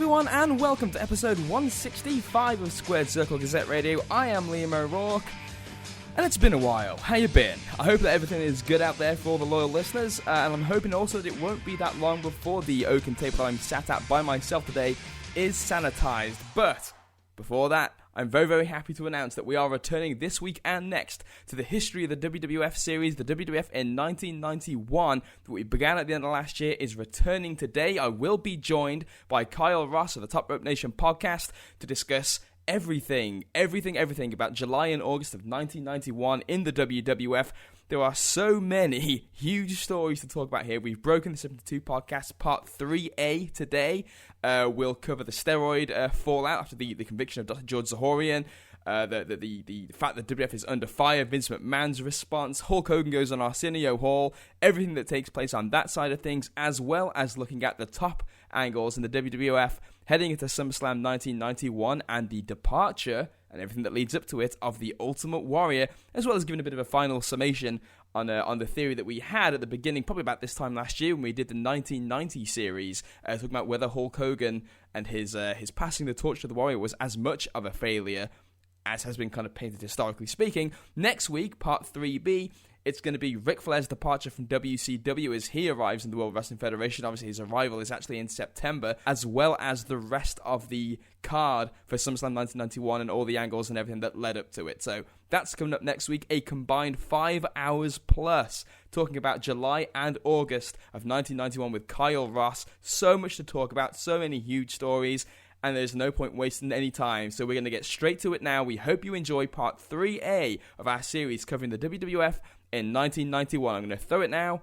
everyone, and welcome to episode 165 of Squared Circle Gazette Radio. I am Liam O'Rourke, and it's been a while. How you been? I hope that everything is good out there for all the loyal listeners, and I'm hoping also that it won't be that long before the oaken table that I'm sat at by myself today is sanitized. But before that, I'm very, very happy to announce that we are returning this week and next to the history of the WWF series. The WWF in 1991 that we began at the end of last year is returning today. I will be joined by Kyle Ross of the Top Rope Nation podcast to discuss everything about July and August of 1991 in the WWF. There are so many huge stories to talk about here. We've broken this up into two podcasts. Part 3A today will cover the steroid fallout after the conviction of Dr. George Zahorian, the fact that WWF is under fire, Vince McMahon's response, Hulk Hogan goes on Arsenio Hall, everything that takes place on that side of things, as well as looking at the top angles in the WWF heading into SummerSlam 1991 and the departure and everything that leads up to it of the Ultimate Warrior, as well as giving a bit of a final summation on the theory that we had at the beginning, probably about this time last year when we did the 1990 series, talking about whether Hulk Hogan and his passing the torch to the Warrior was as much of a failure as has been kind of painted historically speaking. Next week, part 3B, it's going to be Ric Flair's departure from WCW as he arrives in the World Wrestling Federation. Obviously, his arrival is actually in September, as well as the rest of the card for SummerSlam 1991 and all the angles and everything that led up to it. So that's coming up next week, a combined 5 hours plus, talking about July and August of 1991 with Kyle Ross. So much to talk about, so many huge stories, and there's no point wasting any time, so we're going to get straight to it now. We hope you enjoy part 3A of our series covering the WWF in 1991. I'm going to throw it now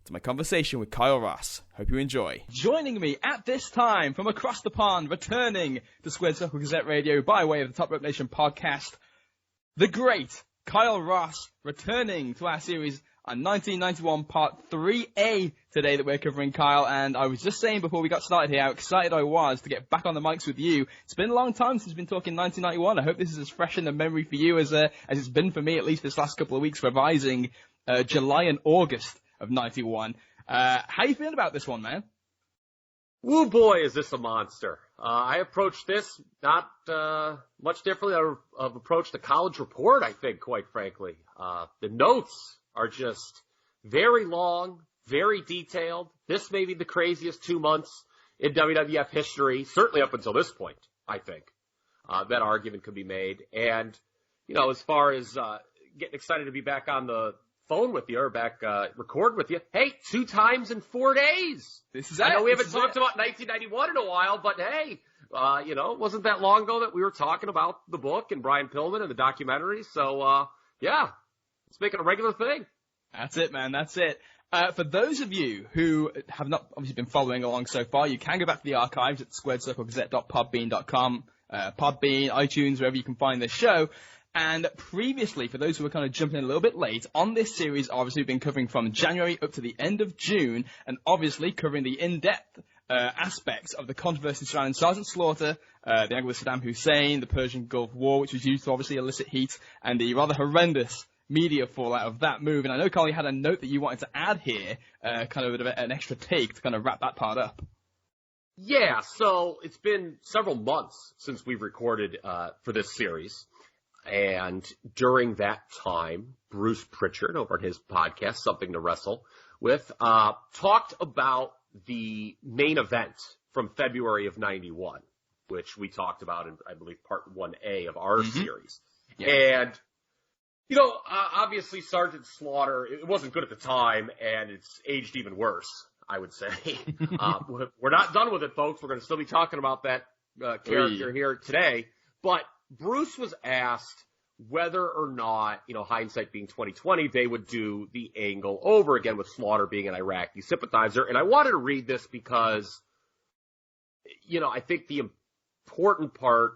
to my conversation with Kyle Ross. Hope you enjoy. Joining me at this time from across the pond, returning to Squared Circle Gazette Radio by way of the Top Rope Nation podcast, the great Kyle Ross, returning to our series on 1991 part 3A today that we're covering, Kyle. And I was just saying before we got started here how excited I was to get back on the mics with you. It's been a long time since we've been talking 1991. I hope this is as fresh in the memory for you as it's been for me, at least this last couple of weeks, revising July and August of 91. How you feeling about this one, man? Woo boy, is this a monster. I approached this not much differently. I've approached the college report, I think, quite frankly. The notes are just very long, very detailed. This may be the craziest 2 months in WWF history, certainly up until this point, I think. That argument could be made. And, you know, as far as getting excited to be back on the phone with you, or back recording with you, hey, 2 times in 4 days. I know we haven't talked about 1991 in a while, but hey, you know, it wasn't that long ago that we were talking about the book and Brian Pillman and the documentary. So, yeah. Let's make it a regular thing. That's it, man. That's it. For those of you who have not obviously been following along so far, you can go back to the archives at squaredcirclegazette.podbean.com, Podbean, iTunes, wherever you can find this show. And previously, for those who are kind of jumping in a little bit late, on this series, obviously we've been covering from January up to the end of June, and obviously covering the in-depth aspects of the controversy surrounding Sergeant Slaughter, the angle with Saddam Hussein, the Persian Gulf War, which was used to obviously elicit heat, and the rather horrendous media fallout of that move. And I know, Carl, you had a note that you wanted to add here, kind of a bit of an extra take to kind of wrap that part up. Yeah, so it's been several months since we've recorded for this series. And during that time, Bruce Pritchard, over at his podcast, Something to Wrestle With, talked about the main event from February of 91, which we talked about in, I believe, part 1A of our series. Yeah. And you know, obviously Sergeant Slaughter, it wasn't good at the time, and it's aged even worse, I would say. We're not done with it, folks. We're going to still be talking about that character here today. But Bruce was asked whether or not, you know, hindsight being 2020, they would do the angle over again with Slaughter being an Iraqi sympathizer. And I wanted to read this because, you know, I think the important part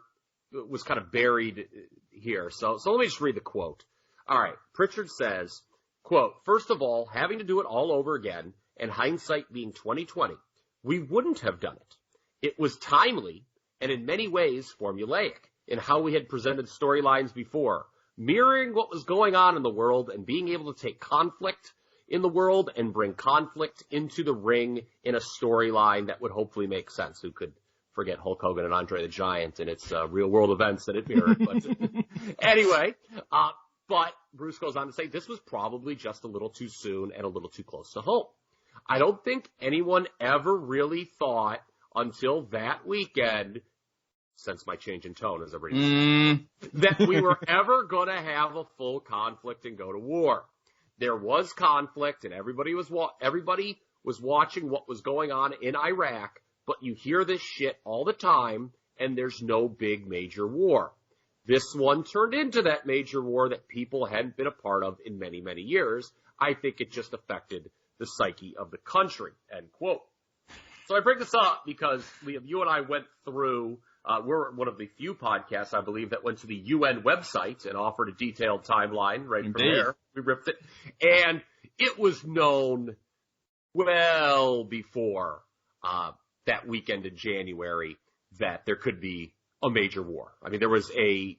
was kind of buried here. So let me just read the quote. All right, Pritchard says, quote, "First of all, having to do it all over again, and hindsight being 2020, we wouldn't have done it. It was timely and in many ways formulaic in how we had presented storylines before, mirroring what was going on in the world and being able to take conflict in the world and bring conflict into the ring in a storyline that would hopefully make sense." Who could forget Hulk Hogan and Andre the Giant and its real world events that it mirrored. But anyway, but Bruce goes on to say this was probably just a little too soon and a little too close to home. I don't think anyone ever really thought until that weekend, sense my change in tone as everybody that we were ever going to have a full conflict and go to war. There was conflict and everybody was watching what was going on in Iraq, but you hear this shit all the time and there's no big major war. This one turned into that major war that people hadn't been a part of in many, many years. I think it just affected the psyche of the country, end quote. So I bring this up because, Liam, you and I went through, we're one of the few podcasts, I believe, that went to the UN website and offered a detailed timeline right from there. We ripped it. And it was known well before that weekend in January that there could be a major war. I mean, there was the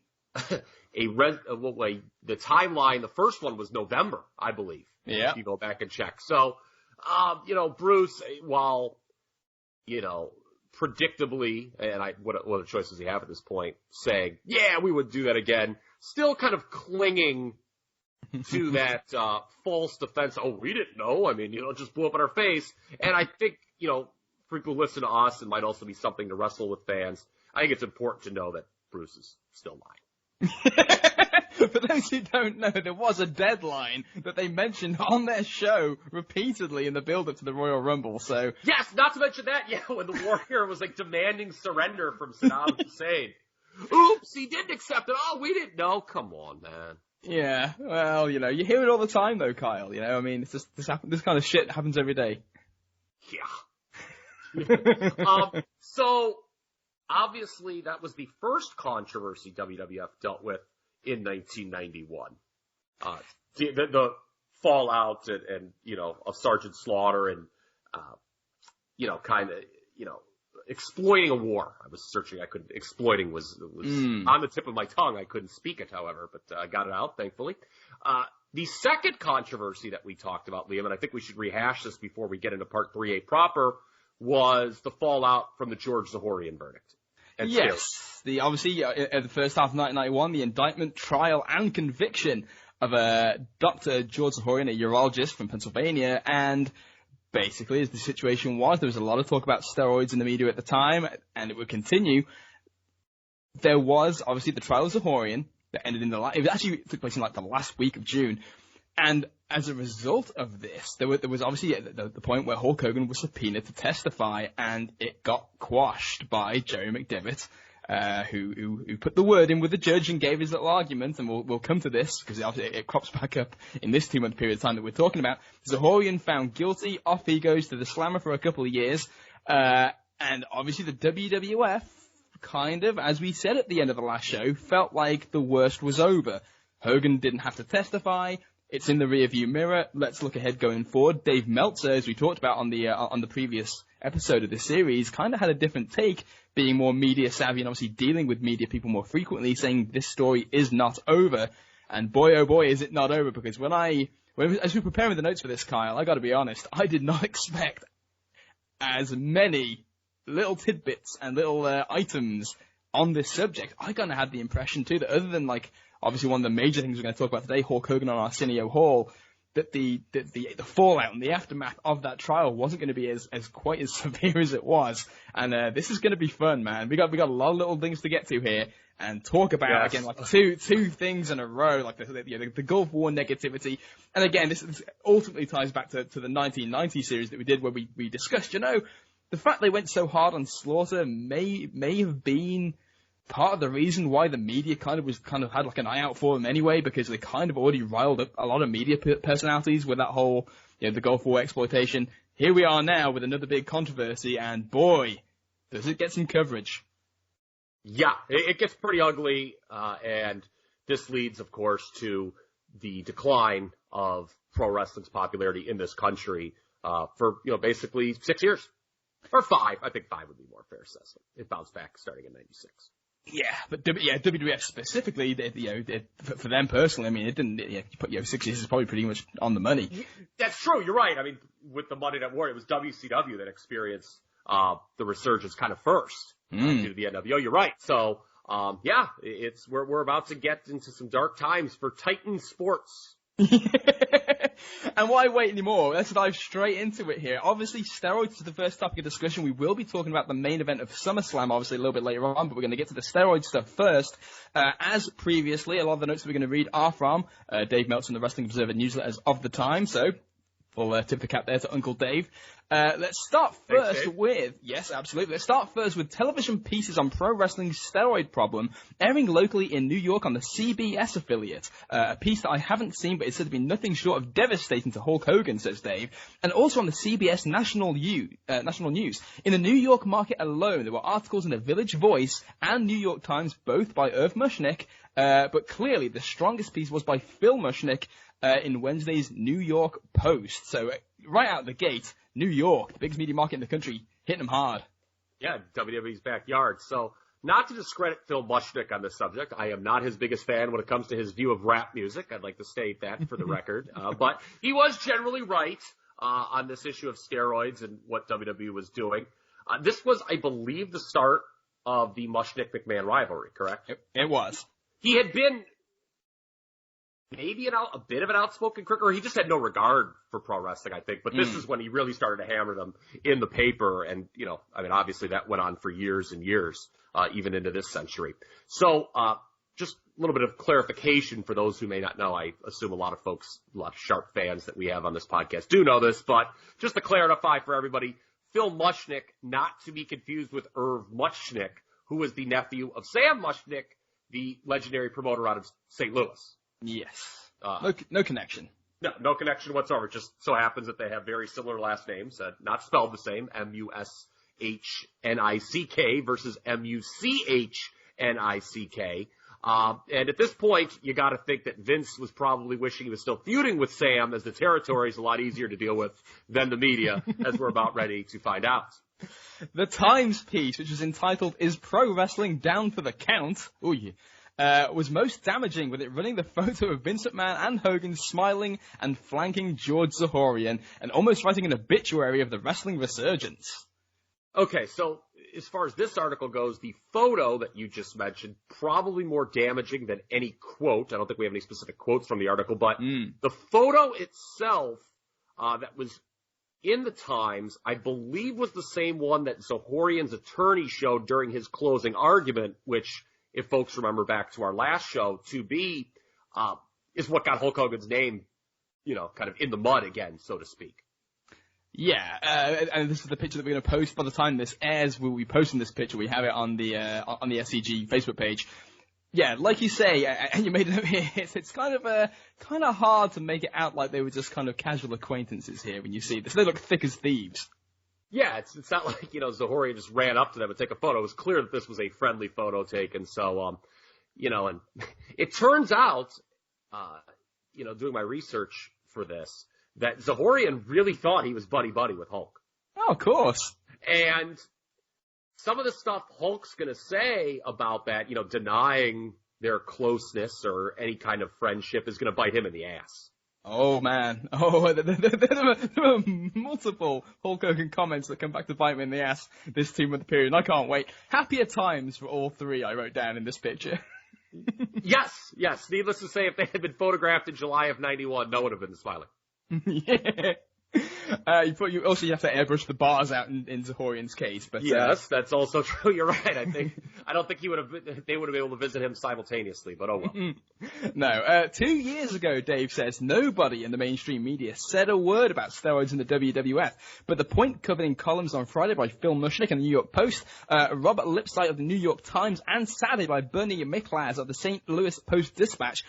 timeline, the first one was November, I believe. Yeah. If you go back and check. So, Bruce, while, predictably, and what other choices he have at this point, saying, yeah, we would do that again, still kind of clinging to that false defense. Oh, we didn't know. I mean, it just blew up in our face. And I think, for people who listen to us, it might also be something to wrestle with fans. I think it's important to know that Bruce is still lying. For those who don't know, there was a deadline that they mentioned on their show repeatedly in the build-up to the Royal Rumble, so... Yes, not to mention that, when the Warrior was, demanding surrender from Saddam Hussein. Oops, he didn't accept it. Oh, we didn't know. Come on, man. Yeah, well, you hear it all the time, though, Kyle. I mean, it's just, this kind of shit happens every day. Yeah. So, obviously, that was the first controversy WWF dealt with in 1991. The fallout and of Sergeant Slaughter and, exploiting a war. I was searching, exploiting was on the tip of my tongue. I couldn't speak it, however, but I got it out, thankfully. The second controversy that we talked about, Liam, and I think we should rehash this before we get into part 3A proper, was the fallout from the George Zahorian verdict. Yes, obviously, at the first half of 1991, the indictment, trial, and conviction of Dr. George Zahorian, a urologist from Pennsylvania, and basically, as the situation was, there was a lot of talk about steroids in the media at the time, and it would continue. There was, obviously, the trial of Zahorian that ended in it actually took place in, the last week of June, and as a result of this, there was obviously the point where Hulk Hogan was subpoenaed to testify, and it got quashed by Jerry McDevitt, who put the word in with the judge and gave his little argument, and we'll come to this, because it crops back up in this 2-month period of time that we're talking about. Zahorian found guilty, off he goes to the Slammer for a couple of years, and obviously the WWF, kind of, as we said at the end of the last show, felt like the worst was over. Hogan didn't have to testify. It's in the rearview mirror. Let's look ahead going forward. Dave Meltzer, as we talked about on the previous episode of this series, kind of had a different take, being more media savvy and obviously dealing with media people more frequently, saying this story is not over. And boy, oh boy, is it not over, because as we were preparing the notes for this, Kyle, I got to be honest, I did not expect as many little tidbits and little items on this subject. I kind of had the impression too that other than obviously one of the major things we're going to talk about today, Hulk Hogan on Arsenio Hall, that the fallout and the aftermath of that trial wasn't going to be as quite as severe as it was. And this is going to be fun, man. We got a lot of little things to get to here and talk about, again, two things in a row, the Gulf War negativity. And again, this ultimately ties back to the 1990 series that we did, where we discussed, the fact they went so hard on Slaughter may have been part of the reason why the media kind of had an eye out for him anyway, because they kind of already riled up a lot of media personalities with that whole, the Gulf War exploitation. Here we are now with another big controversy, and boy, does it get some coverage. Yeah, it gets pretty ugly, and this leads, of course, to the decline of pro wrestling's popularity in this country for, basically 6 years. Or 5. I think 5 would be more fair assessment. It bounced back starting in 96. Yeah, but WWF specifically, for them personally, I mean, it didn't. You put 6 years is probably pretty much on the money. That's true. You're right. I mean, with the Monday Night War, it was WCW that experienced the resurgence kind of first due to the NWO. You're right. So, we're about to get into some dark times for Titan Sports. And why wait anymore? Let's dive straight into it here. Obviously, steroids is the first topic of discussion. We will be talking about the main event of SummerSlam, obviously, a little bit later on, but we're going to get to the steroid stuff first. As previously, a lot of the notes that we're going to read are from Dave Meltzer and the Wrestling Observer newsletters of the time, so we'll tip the cap there to Uncle Dave. Let's start first with, yes, absolutely. Let's start first with television pieces on pro wrestling's steroid problem, airing locally in New York on the CBS affiliate. A piece that I haven't seen, but it's said to be nothing short of devastating to Hulk Hogan, says Dave. And also on the CBS National News. In the New York market alone, there were articles in the Village Voice and New York Times, both by Irv Mushnick, but clearly the strongest piece was by Phil Mushnick, in Wednesday's New York Post. So right out the gate, New York, the biggest media market in the country, hitting them hard. Yeah, WWE's backyard. So not to discredit Phil Mushnick on this subject, I am not his biggest fan when it comes to his view of rap music. I'd like to state that for the record. But he was generally right on this issue of steroids and what WWE was doing. This was, I believe, the start of the Mushnick-McMahon rivalry, correct? It was. He had been maybe a bit of an outspoken critic, or he just had no regard for pro wrestling, I think. But this is when he really started to hammer them in the paper. And, obviously that went on for years and years, even into this century. So, just a little bit of clarification for those who may not know. I assume a lot of sharp fans that we have on this podcast do know this, but just to clarify for everybody, Phil Mushnick, not to be confused with Irv Mushnick, who was the nephew of Sam Mushnick, the legendary promoter out of St. Louis. Yes. No connection. No connection whatsoever. Just so happens that they have very similar last names, not spelled the same, Mushnick versus Muchnick. And at this point, you got to think that Vince was probably wishing he was still feuding with Sam, as the territory is a lot easier to deal with than the media, as we're about ready to find out. The Times piece, which was entitled, "Is Pro Wrestling Down for the Count?" Was most damaging, with it running the photo of Vince McMahon and Hogan smiling and flanking George Zahorian, and almost writing an obituary of the wrestling resurgence. Okay, so as far as this article goes, the photo that you just mentioned, probably more damaging than any quote. I don't think we have any specific quotes from the article, but the photo itself that was in the Times, I believe was the same one that Zahorian's attorney showed during his closing argument, which, if folks remember back to our last show, is what got Hulk Hogan's name, kind of in the mud again, so to speak. Yeah, and this is the picture that we're going to post. By the time this airs, we'll be posting this picture. We have it on the SCG Facebook page. Yeah, like you say, and you made it here, it's kind of hard to make it out like they were just kind of casual acquaintances here when you see this. They look thick as thieves. Yeah, it's not like, Zahorian just ran up to them and take a photo. It was clear that this was a friendly photo taken. So, and it turns out, doing my research for this, that Zahorian really thought he was buddy-buddy with Hulk. Oh, of course. And some of the stuff Hulk's going to say about that, denying their closeness or any kind of friendship, is going to bite him in the ass. Oh, man. Oh, there were multiple Hulk Hogan comments that come back to bite me in the ass this 2-month period, and I can't wait. Happier times for all three, I wrote down in this picture. Yes. Needless to say, if they had been photographed in July of 91, no one would have been smiling. Yeah. You also have to airbrush the bars out in Zahorian's case, but yes, that's also true. You're right. I don't think they would have been able to visit him simultaneously, but oh well. No. 2 years ago, Dave says, nobody in the mainstream media said a word about steroids in the WWF, but the point covered in columns on Friday by Phil Mushnick and the New York Post, Robert Lipsyte of the New York Times, and Saturday by Bernie Miklasz of the St. Louis Post-Dispatch,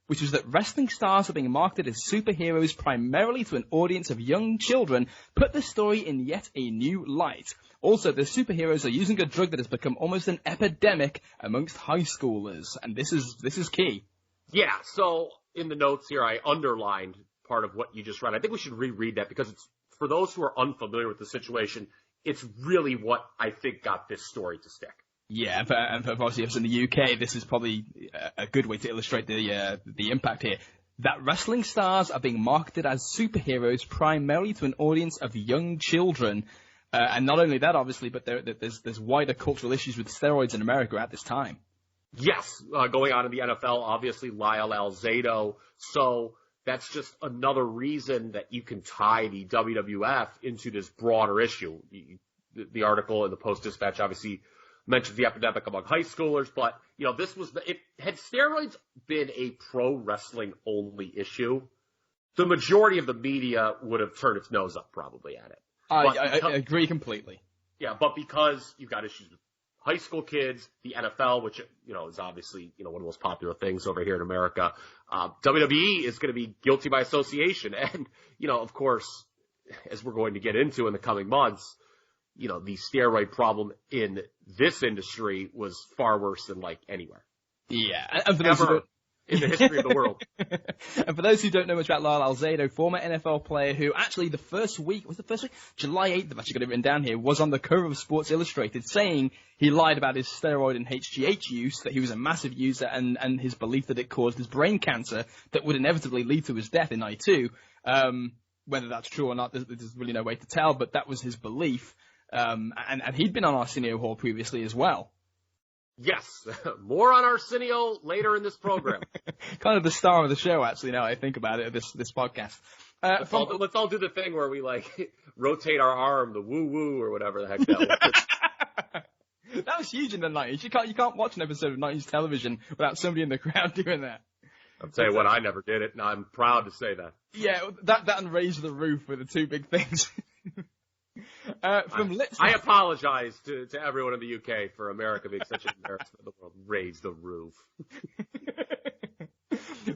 which was that wrestling stars are being marketed as superheroes primarily to an audience of young children, put the story in yet a new light. Also, the superheroes are using a drug that has become almost an epidemic amongst high schoolers, and this is key. Yeah, so in the notes here, I underlined part of what you just read. I think we should reread that, because it's, for those who are unfamiliar with the situation, it's really what I think got this story to stick. Yeah, and for obviously us in the UK, this is probably a good way to illustrate the impact here. That wrestling stars are being marketed as superheroes primarily to an audience of young children. And not only that, obviously, but there's wider cultural issues with steroids in America at this time. Yes, going on in the NFL, obviously Lyle Alzado. So that's just another reason that you can tie the WWF into this broader issue. The article in the Post-Dispatch obviously mentions the epidemic among high schoolers, but, had steroids been a pro wrestling only issue, the majority of the media would have turned its nose up probably at it. I agree completely. Yeah, but because you've got issues with high school kids, the NFL, which, is obviously, one of the most popular things over here in America, WWE is going to be guilty by association. And, of course, as we're going to get into in the coming months, the steroid problem in this industry was far worse than anywhere. Yeah. And for those in the history of the world. And for those who don't know much about Lyle Alzado, former NFL player who actually July 8th, I've actually got it written down here, was on the cover of Sports Illustrated saying he lied about his steroid and HGH use, that he was a massive user, and his belief that it caused his brain cancer that would inevitably lead to his death in 92. Whether that's true or not, there's really no way to tell, but that was his belief. And he'd been on Arsenio Hall previously as well. Yes, more on Arsenio later in this program. Kind of the star of the show, actually, now I think about it, this podcast. Let's all do the thing where we, rotate our arm, the woo-woo, or whatever the heck that was. That was huge in the 90s. You can't watch an episode of 90s television without somebody in the crowd doing that. I'll tell you what, I never did it, and I'm proud to say that. Yeah, that and Raise the Roof were the two big things. I apologize to everyone in the UK for America being such an embarrassment in the world. Raise the roof.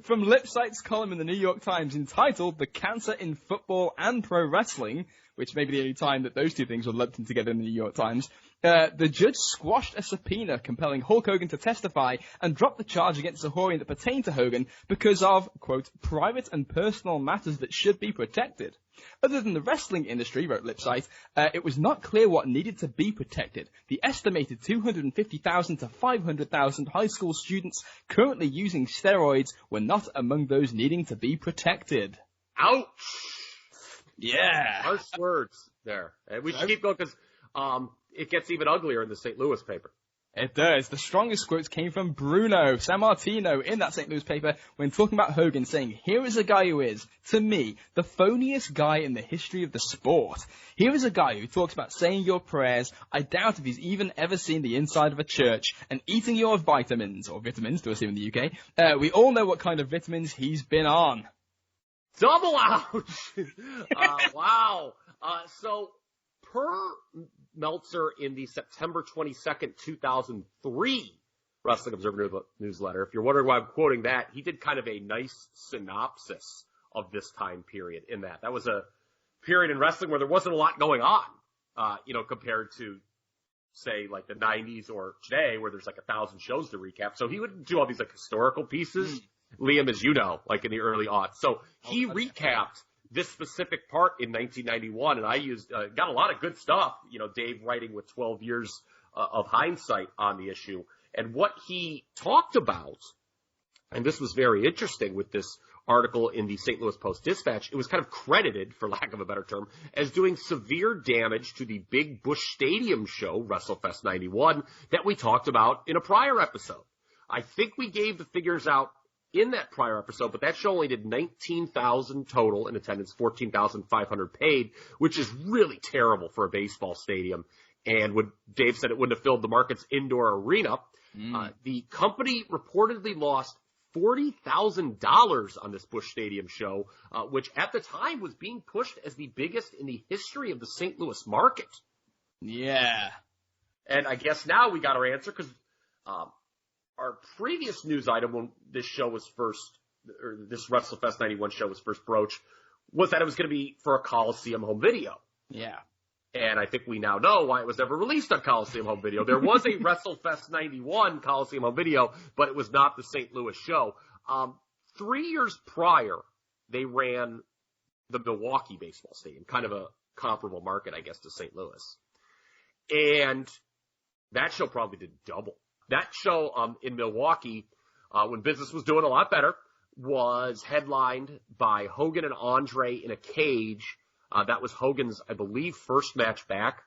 From Lipsight's column in the New York Times entitled "The Cancer in Football and Pro Wrestling," which may be the only time that those two things were lumped in together in the New York Times, the judge squashed a subpoena compelling Hulk Hogan to testify and dropped the charge against Zahorian that pertained to Hogan because of, quote, private and personal matters that should be protected. Other than the wrestling industry, wrote Lipsight, it was not clear what needed to be protected. The estimated 250,000 to 500,000 high school students currently using steroids were not among those needing to be protected. Ouch! Yeah. Harsh words there. And we should keep going because it gets even uglier in the St. Louis paper. It does. The strongest quotes came from Bruno Sammartino in that St. Louis paper when talking about Hogan, saying, "Here is a guy who is, to me, the phoniest guy in the history of the sport. Here is a guy who talks about saying your prayers. I doubt if he's even ever seen the inside of a church, and eating your vitamins," or vitamins to us here in the UK. We all know what kind of vitamins he's been on. Double ouch! Wow. So, per Meltzer in the September 22nd, 2003 Wrestling Observer newsletter, if you're wondering why I'm quoting that, he did kind of a nice synopsis of this time period in that. That was a period in wrestling where there wasn't a lot going on, compared to, say, the 90s or today where there's 1,000 shows to recap. So he would do all these historical pieces, Liam, as you know, in the early aughts. So he recapped this specific part in 1991, and I used, got a lot of good stuff, Dave writing with 12 years of hindsight on the issue. And what he talked about, and this was very interesting with this article in the St. Louis Post-Dispatch, it was kind of credited, for lack of a better term, as doing severe damage to the big Busch Stadium show, WrestleFest 91, that we talked about in a prior episode. I think we gave the figures out in that prior episode, but that show only did 19,000 total in attendance, 14,500 paid, which is really terrible for a baseball stadium. And when Dave said it wouldn't have filled the market's indoor arena, the company reportedly lost $40,000 on this Busch Stadium show, which at the time was being pushed as the biggest in the history of the St. Louis market. Yeah. And I guess now we got our answer because our previous news item when this show was first, or this WrestleFest 91 show was first broached, was that it was going to be for a Coliseum home video. Yeah. And I think we now know why it was never released on Coliseum home video. There was a WrestleFest 91 Coliseum home video, but it was not the St. Louis show. 3 years prior, they ran the Milwaukee baseball stadium, kind of a comparable market, I guess, to St. Louis. And that show probably did double. That show in Milwaukee, when business was doing a lot better, was headlined by Hogan and Andre in a cage. That was Hogan's, I believe, first match back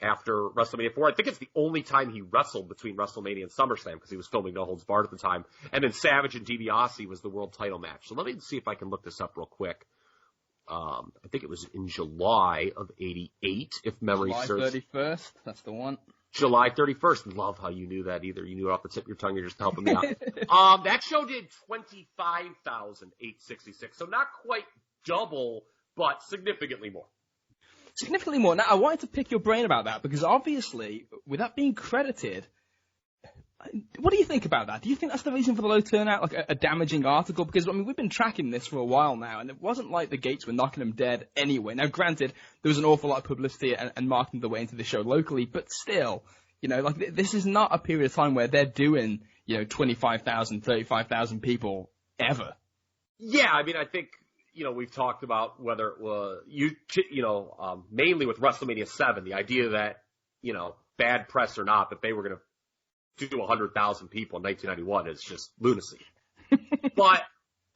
after WrestleMania 4. I think it's the only time he wrestled between WrestleMania and SummerSlam because he was filming No Holds Barred at the time. And then Savage and DiBiase was the world title match. So let me see if I can look this up real quick. I think it was in July of 88, if memory serves. July 31st, that's the one. July 31st. Love how you knew that either. You knew it off the tip of your tongue. You're just helping me out. That show did 25,866. So not quite double, but significantly more. Significantly more. Now, I wanted to pick your brain about that because obviously, with that being credited, what do you think about that? Do you think that's the reason for the low turnout, like a damaging article? Because, I mean, we've been tracking this for a while now, and it wasn't like the Gates were knocking them dead anyway. Now, granted, there was an awful lot of publicity and marketing the way into the show locally, but still, you know, like, this is not a period of time where they're doing, you know, 25,000, 35,000 people ever. Yeah, I mean, I think, you know, we've talked about whether it was, mainly with WrestleMania 7, the idea that, you know, bad press or not, that they were going to do 100,000 people in 1991 is just lunacy. But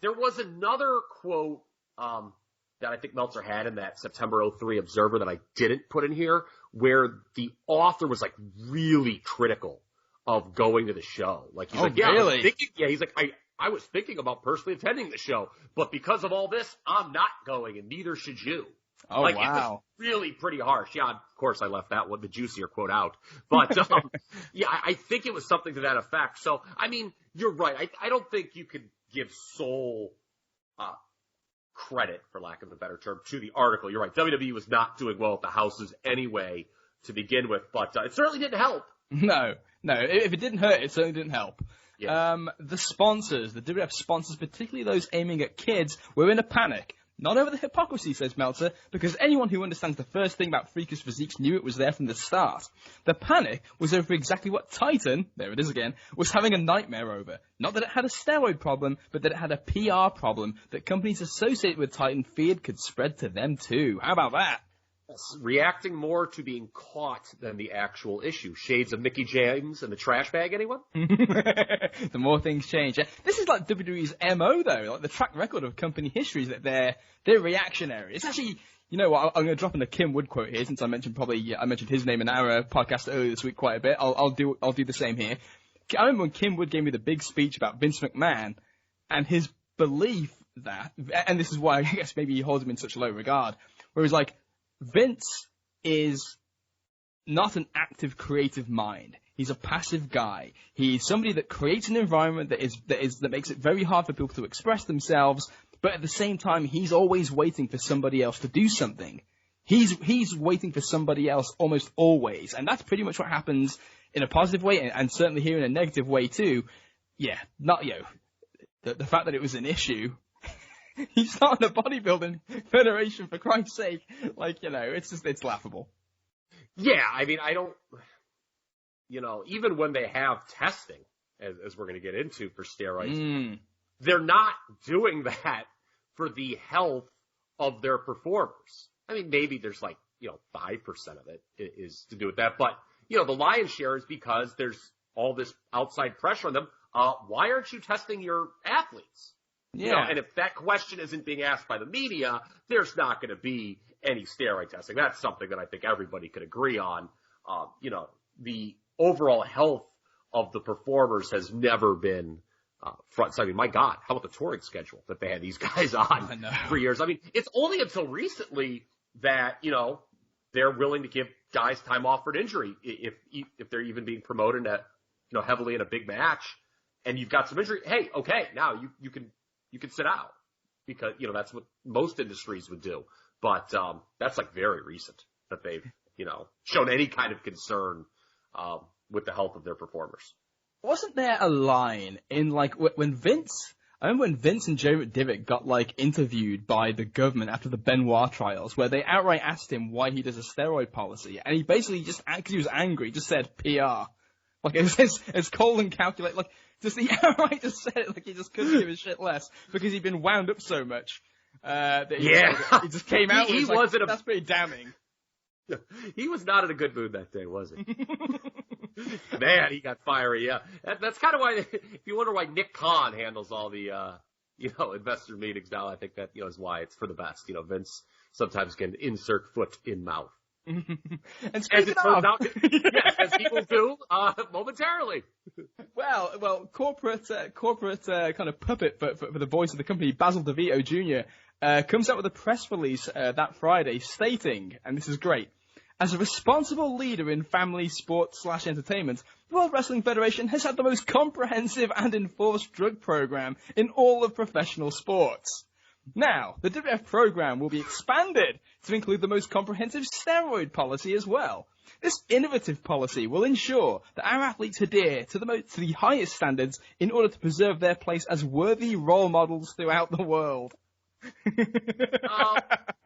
there was another quote that I think Meltzer had in that September 03 Observer that I didn't put in here, where the author was like really critical of going to the show. Like he's really? He's like, I was thinking about personally attending the show, but because of all this, I'm not going, and neither should you. Oh, like, wow. It was really pretty harsh. Yeah, of course I left that one, the juicier quote out. But, yeah, I think it was something to that effect. So, I mean, you're right. I don't think you could give sole credit, for lack of a better term, to the article. You're right. WWE was not doing well at the houses anyway to begin with, but it certainly didn't help. No. If it didn't hurt, it certainly didn't help. Yeah. The sponsors, the WWF sponsors, particularly those aiming at kids, were in a panic. Not over the hypocrisy, says Meltzer, because anyone who understands the first thing about freakish physiques knew it was there from the start. The panic was over exactly what Titan, there it is again, was having a nightmare over. Not that it had a steroid problem, but that it had a PR problem that companies associated with Titan feared could spread to them too. How about that? Reacting more to being caught than the actual issue. Shades of Mickey James and the trash bag, anyone? The more things change. This is like WWE's MO, though. Like the track record of company history is that they're reactionary. It's actually, you know what, I'm going to drop in a Kim Wood quote here, since I mentioned his name in our podcast earlier this week quite a bit. I'll do the same here. I remember when Kim Wood gave me the big speech about Vince McMahon and his belief that, and this is why I guess maybe he holds him in such low regard, where he's like, Vince is not an active, creative mind. He's a passive guy. He's somebody that creates an environment that makes it very hard for people to express themselves, but at the same time, he's always waiting for somebody else to do something. He's waiting for somebody else almost always, and that's pretty much what happens in a positive way, and certainly here in a negative way too. Yeah, the fact that it was an issue. He's starting a bodybuilding federation, for Christ's sake. Like, you know, it's laughable. Yeah, I mean, I don't, you know, even when they have testing, as we're going to get into for steroids, they're not doing that for the health of their performers. I mean, maybe there's like, 5% of it is to do with that. But, the lion's share is because there's all this outside pressure on them. Why aren't you testing your athletes? Yeah. And if that question isn't being asked by the media, there's not going to be any steroid testing. That's something that I think everybody could agree on. The overall health of the performers has never been front. So, I mean, my God, how about the touring schedule that they had these guys on for years? I mean, it's only until recently that, they're willing to give guys time off for an injury if they're even being promoted at, heavily in a big match and you've got some injury. Hey, okay, now you can sit out because, that's what most industries would do. But that's like very recent that they've, shown any kind of concern with the health of their performers. Wasn't there a line in like when Vince, I remember when Vince and Jay McDivitt got like interviewed by the government after the Benoit trials where they outright asked him why he does a steroid policy and he basically just, because he was angry, just said PR. Like it's cold and calculated, like just he outright just said it like he just couldn't give a shit less because he'd been wound up so much that he just came out and that's pretty damning. He was not in a good mood that day, was he? Man, he got fiery. Yeah, that's kind of why. If you wonder why Nick Khan handles all the investor meetings now, I think that is why it's for the best. Vince sometimes can insert foot in mouth. And speaking of, yes, as people do momentarily. Well, corporate kind of puppet for the voice of the company, Basil DeVito Jr. Comes out with a press release that Friday stating, and this is great, as a responsible leader in family sports/entertainment, the World Wrestling Federation has had the most comprehensive and enforced drug program in all of professional sports. Now, the WWF program will be expanded to include the most comprehensive steroid policy as well. This innovative policy will ensure that our athletes adhere to the highest standards in order to preserve their place as worthy role models throughout the world.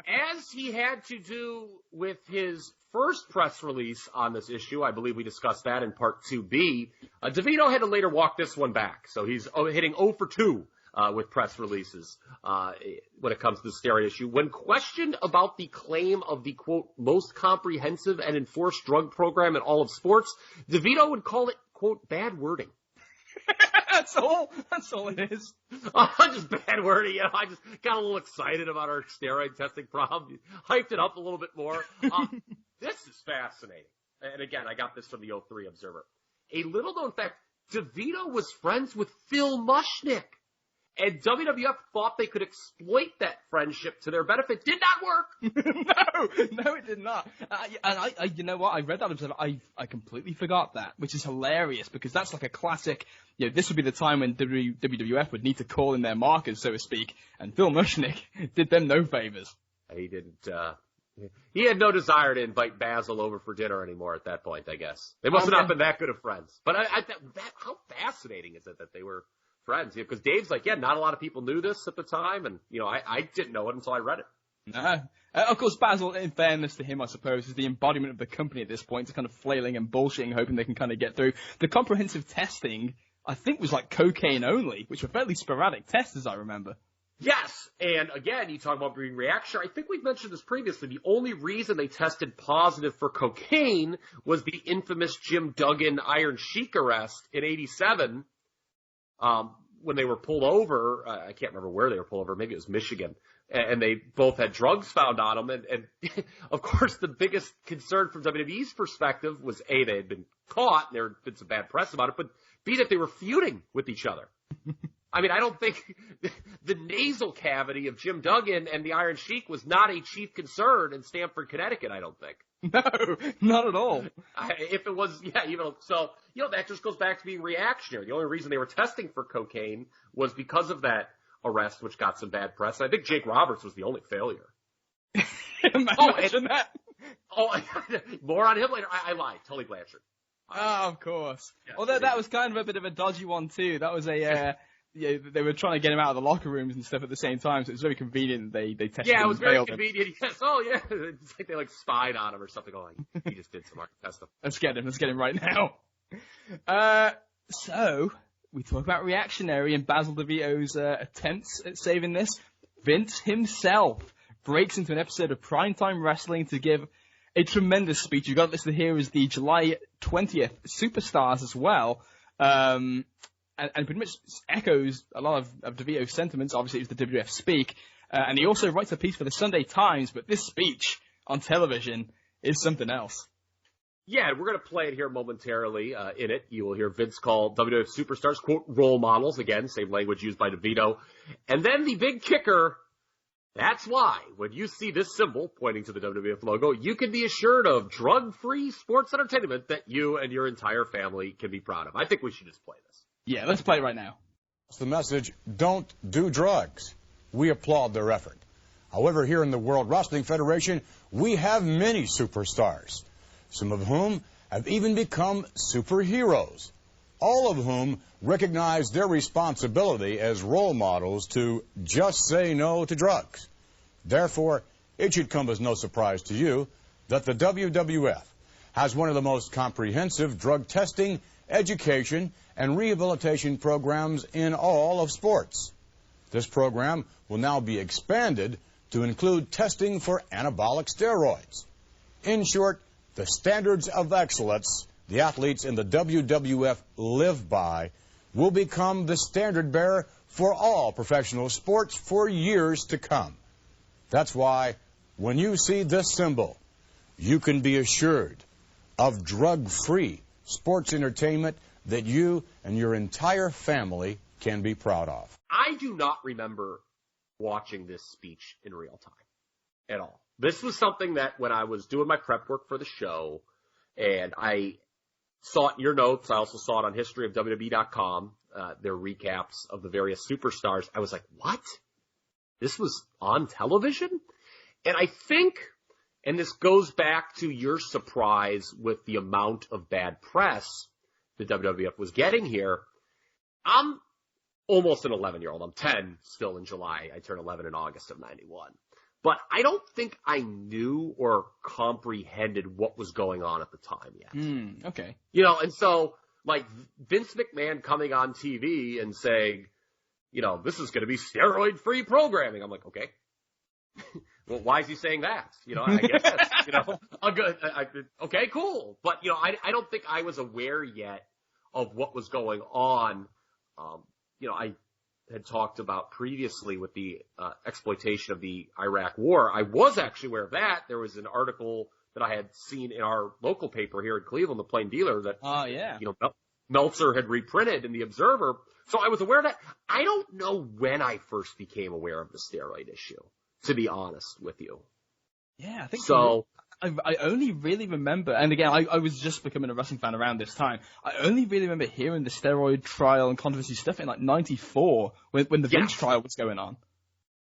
As he had to do with his first press release on this issue, I believe we discussed that in part 2B, DeVito had to later walk this one back. So he's hitting 0 for 2. With press releases when it comes to the steroid issue. When questioned about the claim of the, quote, most comprehensive and enforced drug program in all of sports, DeVito would call it, quote, bad wording. That's all it is. Just bad wording. You know, I just got a little excited about our steroid testing problem. Hyped it up a little bit more. This is fascinating. And again, I got this from the 03 Observer. A little known fact, DeVito was friends with Phil Mushnick. And WWF thought they could exploit that friendship to their benefit. Did not work. No, it did not. And I, you know what? I read that episode. I completely forgot that, which is hilarious because that's like a classic. You know, this would be the time when WWF would need to call in their markers, so to speak. And Phil Mushnick did them no favors. He didn't. He had no desire to invite Basil over for dinner anymore at that point. I guess they must have not been that good of friends. But how fascinating is it that they were friends? Because Dave's like, yeah, not a lot of people knew this at the time, and I didn't know it until I read it. Of course, Basil, in fairness to him, I suppose, is the embodiment of the company at this point. It's kind of flailing and bullshitting, hoping they can kind of get through. The comprehensive testing, I think, was like cocaine only, which were fairly sporadic tests, as I remember. Yes, and again, you talk about being reactionary. I think we've mentioned this previously. The only reason they tested positive for cocaine was the infamous Jim Duggan Iron Sheik arrest in '87. When they were pulled over, I can't remember where they were pulled over, maybe it was Michigan, and they both had drugs found on them. And of course, the biggest concern from WWE's perspective was A, they had been caught, and there had been some bad press about it, but B, that they were feuding with each other. I mean, I don't think the nasal cavity of Jim Duggan and the Iron Sheik was not a chief concern in Stamford, Connecticut, I don't think. No, not at all. If it was, yeah, so, that just goes back to being reactionary. The only reason they were testing for cocaine was because of that arrest, which got some bad press. I think Jake Roberts was the only failure. Imagine that. More on him later. I lied. Tully Blanchard. Of course. Yeah, Although that was kind of a bit of a dodgy one too. That was a, they were trying to get him out of the locker rooms and stuff at the same time, so it was very convenient they tested him. Yeah, it was very convenient. Yes. Oh, yeah. It's like they spied on him or something. Oh, he just did some test him. Let's get him right now. So, we talk about reactionary and Basil DeVito's attempts at saving this. Vince himself breaks into an episode of Primetime Wrestling to give a tremendous speech. You've got listed here as the July 20th Superstars as well. And pretty much echoes a lot of DeVito's sentiments. Obviously, it was the WWF speak. And he also writes a piece for the Sunday Times, but this speech on television is something else. Yeah, we're going to play it here momentarily. In it, you will hear Vince call WWF Superstars, quote, role models. Again, same language used by DeVito. And then the big kicker, that's why when you see this symbol pointing to the WWF logo, you can be assured of drug-free sports entertainment that you and your entire family can be proud of. I think we should just play this. Yeah, let's play it right now. The message, don't do drugs. We applaud their effort. However, here in the World Wrestling Federation, we have many superstars, some of whom have even become superheroes, all of whom recognize their responsibility as role models to just say no to drugs. Therefore, it should come as no surprise to you that the WWF has one of the most comprehensive drug testing, education, and rehabilitation programs in all of sports. This program will now be expanded to include testing for anabolic steroids. In short, the standards of excellence the athletes in the WWF live by will become the standard bearer for all professional sports for years to come. That's why when you see this symbol, you can be assured of drug-free sports entertainment that you and your entire family can be proud of. I do not remember watching this speech in real time at all. This was something that when I was doing my prep work for the show, and I saw it in your notes, I also saw it on historyofwwe.com, their recaps of the various superstars, I was like, what? This was on television? And I think, and this goes back to your surprise with the amount of bad press the WWF was getting here, I'm almost an 11-year-old. I'm 10 still in July. I turned 11 in August of 91. But I don't think I knew or comprehended what was going on at the time yet. Okay. You know, and so, like, Vince McMahon coming on TV and saying, you know, this is going to be steroid-free programming. I'm like, okay. Well, why is he saying that? You know, I guess that's, you know, okay, cool. But, you know, I don't think I was aware yet of what was going on. You know, I had talked about previously with the exploitation of the Iraq War. I was actually aware of that. There was an article that I had seen in our local paper here in Cleveland, the Plain Dealer, that, you know, Meltzer had reprinted in the Observer. So I was aware of that. I don't know when I first became aware of the steroid issue, to be honest with you. Yeah, I think so. I only really remember, and again, I was just becoming a wrestling fan around this time. I only really remember hearing the steroid trial and controversy stuff in like '94 when the Vince trial was going on.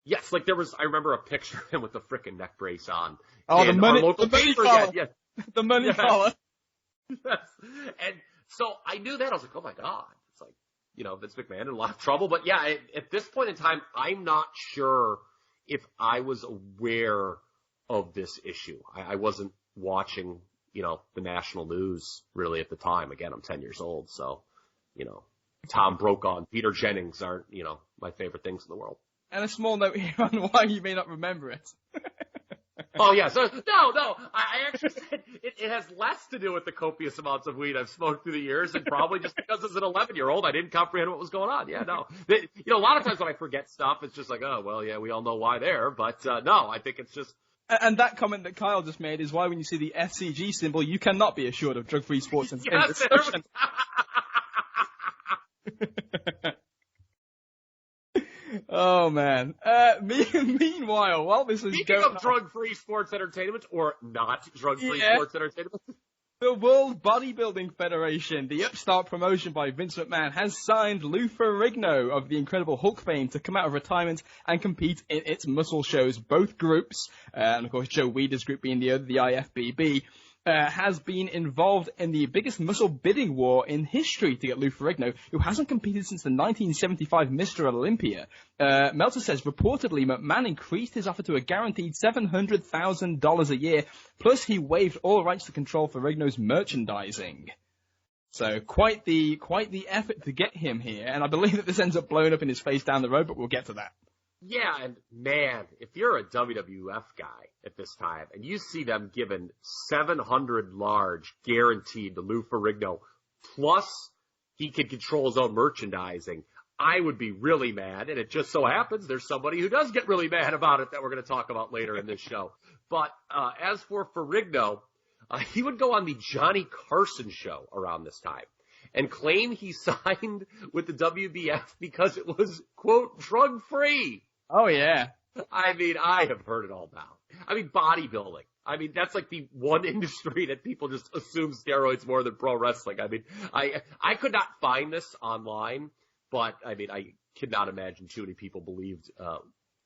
Yes, like I remember a picture of him with the frickin' neck brace on. Oh, the money collar. Yeah. The money collar. Yes. And so I knew that. I was like, oh my God. It's like, you know, Vince McMahon in a lot of trouble. But yeah, at this point in time, I'm not sure if I was aware of this issue. I wasn't watching, you know, the national news really at the time. Again, I'm 10 years old. So, you know, Tom Brokaw and Peter Jennings aren't, you know, my favorite things in the world. And a small note here on why you may not remember it. Oh, yeah. So, no. I actually said it has less to do with the copious amounts of weed I've smoked through the years, and probably just because as an 11-year-old, I didn't comprehend what was going on. Yeah, no. You know, a lot of times when I forget stuff, it's just like, oh, well, yeah, we all know why there. But, no, I think it's just. And that comment that Kyle just made is why when you see the FCG symbol, you cannot be assured of drug-free sports and discussion. Oh, man. Meanwhile, while this is Speaking going of drug-free sports entertainment, or not drug-free sports entertainment. The World Bodybuilding Federation, the upstart promotion by Vince McMahon, has signed Lou Ferrigno of the Incredible Hulk fame to come out of retirement and compete in its muscle shows. Both groups, and of course Joe Weider's group being the other, the IFBB, has been involved in the biggest muscle bidding war in history to get Lou Ferrigno, who hasn't competed since the 1975 Mr. Olympia. Meltzer says reportedly McMahon increased his offer to a guaranteed $700,000 a year, plus he waived all rights to control Ferrigno's merchandising. So quite the effort to get him here, and I believe that this ends up blowing up in his face down the road, but we'll get to that. Yeah, and man, if you're a WWF guy at this time and you see them giving $700 large guaranteed to Lou Ferrigno, plus he can control his own merchandising, I would be really mad. And it just so happens there's somebody who does get really mad about it that we're going to talk about later in this show. But as for Ferrigno, he would go on the Johnny Carson show around this time and claim he signed with the WBF because it was, quote, drug-free. Oh, yeah. I mean, I have heard it all now. I mean, bodybuilding. I mean, that's like the one industry that people just assume steroids more than pro wrestling. I mean, I could not find this online, but I mean, I could not imagine too many people believed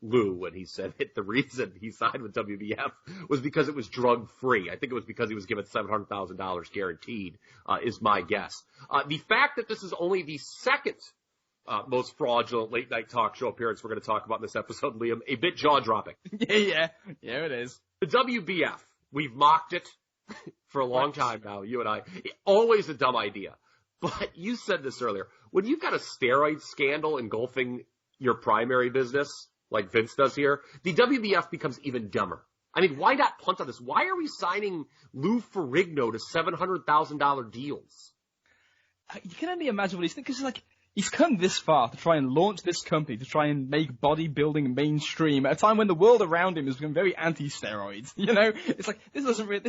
Lou when he said that the reason he signed with WBF was because it was drug-free. I think it was because he was given $700,000 guaranteed, is my guess. The fact that this is only the second most fraudulent late-night talk show appearance we're going to talk about in this episode, Liam, a bit jaw-dropping. Yeah, it is. The WBF, we've mocked it for a long time now, you and I. Always a dumb idea. But you said this earlier. When you've got a steroid scandal engulfing your primary business, like Vince does here, the WBF becomes even dumber. I mean, why not punt on this? Why are we signing Lou Ferrigno to $700,000 deals? You can only imagine what he's thinking, because like, he's come this far to try and launch this company, to try and make bodybuilding mainstream at a time when the world around him has become very anti-steroids. You know, it's like, this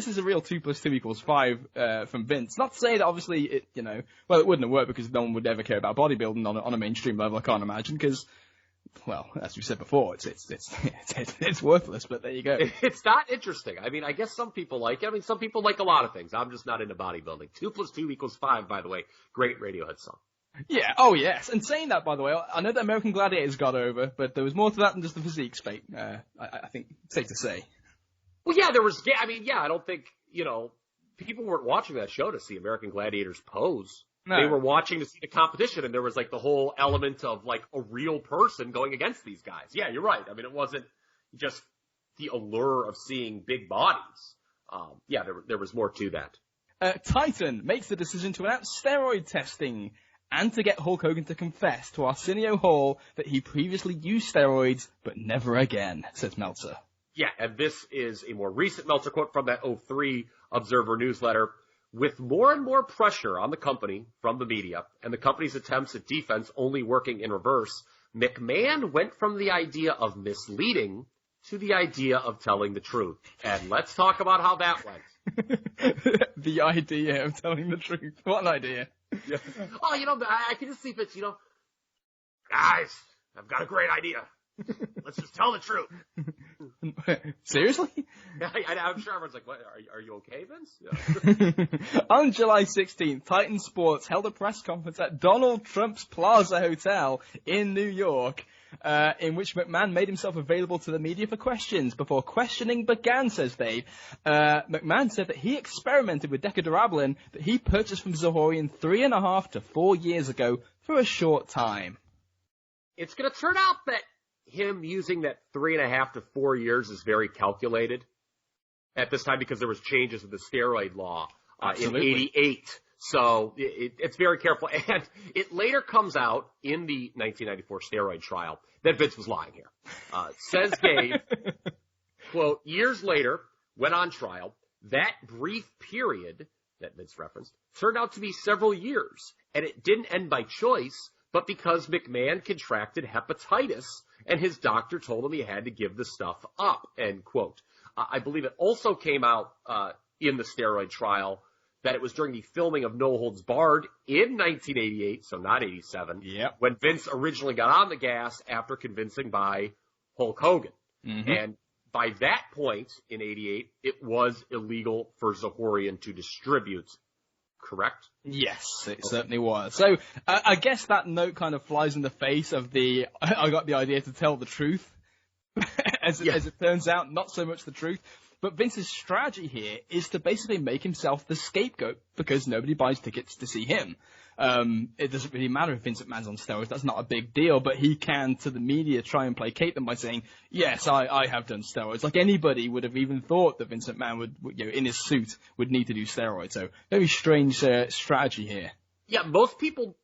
is a real 2 + 2 = 5 from Vince. Not to say that obviously it, you know, well, it wouldn't have worked because no one would ever care about bodybuilding on a mainstream level, I can't imagine, because, well, as we said before, it's worthless, but there you go. It's not interesting. I mean, I guess some people like it. I mean, some people like a lot of things. I'm just not into bodybuilding. 2 + 2 = 5, by the way. Great Radiohead song. Yeah, oh yes. And saying that, by the way, I know that American Gladiators got over, but there was more to that than just the physique spate. I think it's safe to say. Well, yeah, there was, I mean, yeah, I don't think, you know, people weren't watching that show to see American Gladiators pose. No. They were watching to see the competition, and there was like the whole element of like a real person going against these guys. Yeah, you're right. I mean, it wasn't just the allure of seeing big bodies. Yeah, there was more to that. Titan makes the decision to announce steroid testing and to get Hulk Hogan to confess to Arsenio Hall that he previously used steroids, but never again, says Meltzer. Yeah, and this is a more recent Meltzer quote from that 2003 Observer newsletter. With more and more pressure on the company from the media and the company's attempts at defense only working in reverse, McMahon went from the idea of misleading to the idea of telling the truth. And let's talk about how that went. The idea of telling the truth. What an idea. Yeah. Oh, you know, I can just see Vince, you know, guys, I've got a great idea. Let's just tell the truth. Seriously? I'm sure everyone's like, what, are you okay, Vince? Yeah. On July 16th, Titan Sports held a press conference at Donald Trump's Plaza Hotel in New York, in which McMahon made himself available to the media for questions. Before questioning began, says Dave, McMahon said that he experimented with Decadurabolin that he purchased from Zahorian 3.5 to 4 years ago for a short time. It's going to turn out that him using that 3.5 to 4 years is very calculated at this time because there was changes in the steroid law in 88. So it's very careful. And it later comes out in the 1994 steroid trial that Vince was lying here. Says Dave, quote, years later, when on trial, that brief period that Vince referenced turned out to be several years. And it didn't end by choice, but because McMahon contracted hepatitis and his doctor told him he had to give the stuff up, end quote. I believe it also came out in the steroid trial that it was during the filming of No Holds Barred in 1988, so not 87, yep, when Vince originally got on the gas after convincing by Hulk Hogan. Mm-hmm. And by that point in 88, it was illegal for Zahorian to distribute, correct? Yes, it certainly was. So I guess that note kind of flies in the face of the, I got the idea to tell the truth. As it turns out, not so much the truth. But Vince's strategy here is to basically make himself the scapegoat because nobody buys tickets to see him. It doesn't really matter if Vince McMahon's on steroids. That's not a big deal. But he can, to the media, try and placate them by saying, yes, I have done steroids. Like anybody would have even thought that Vince McMahon would, you know, in his suit, would need to do steroids. So very strange strategy here. Yeah, most people,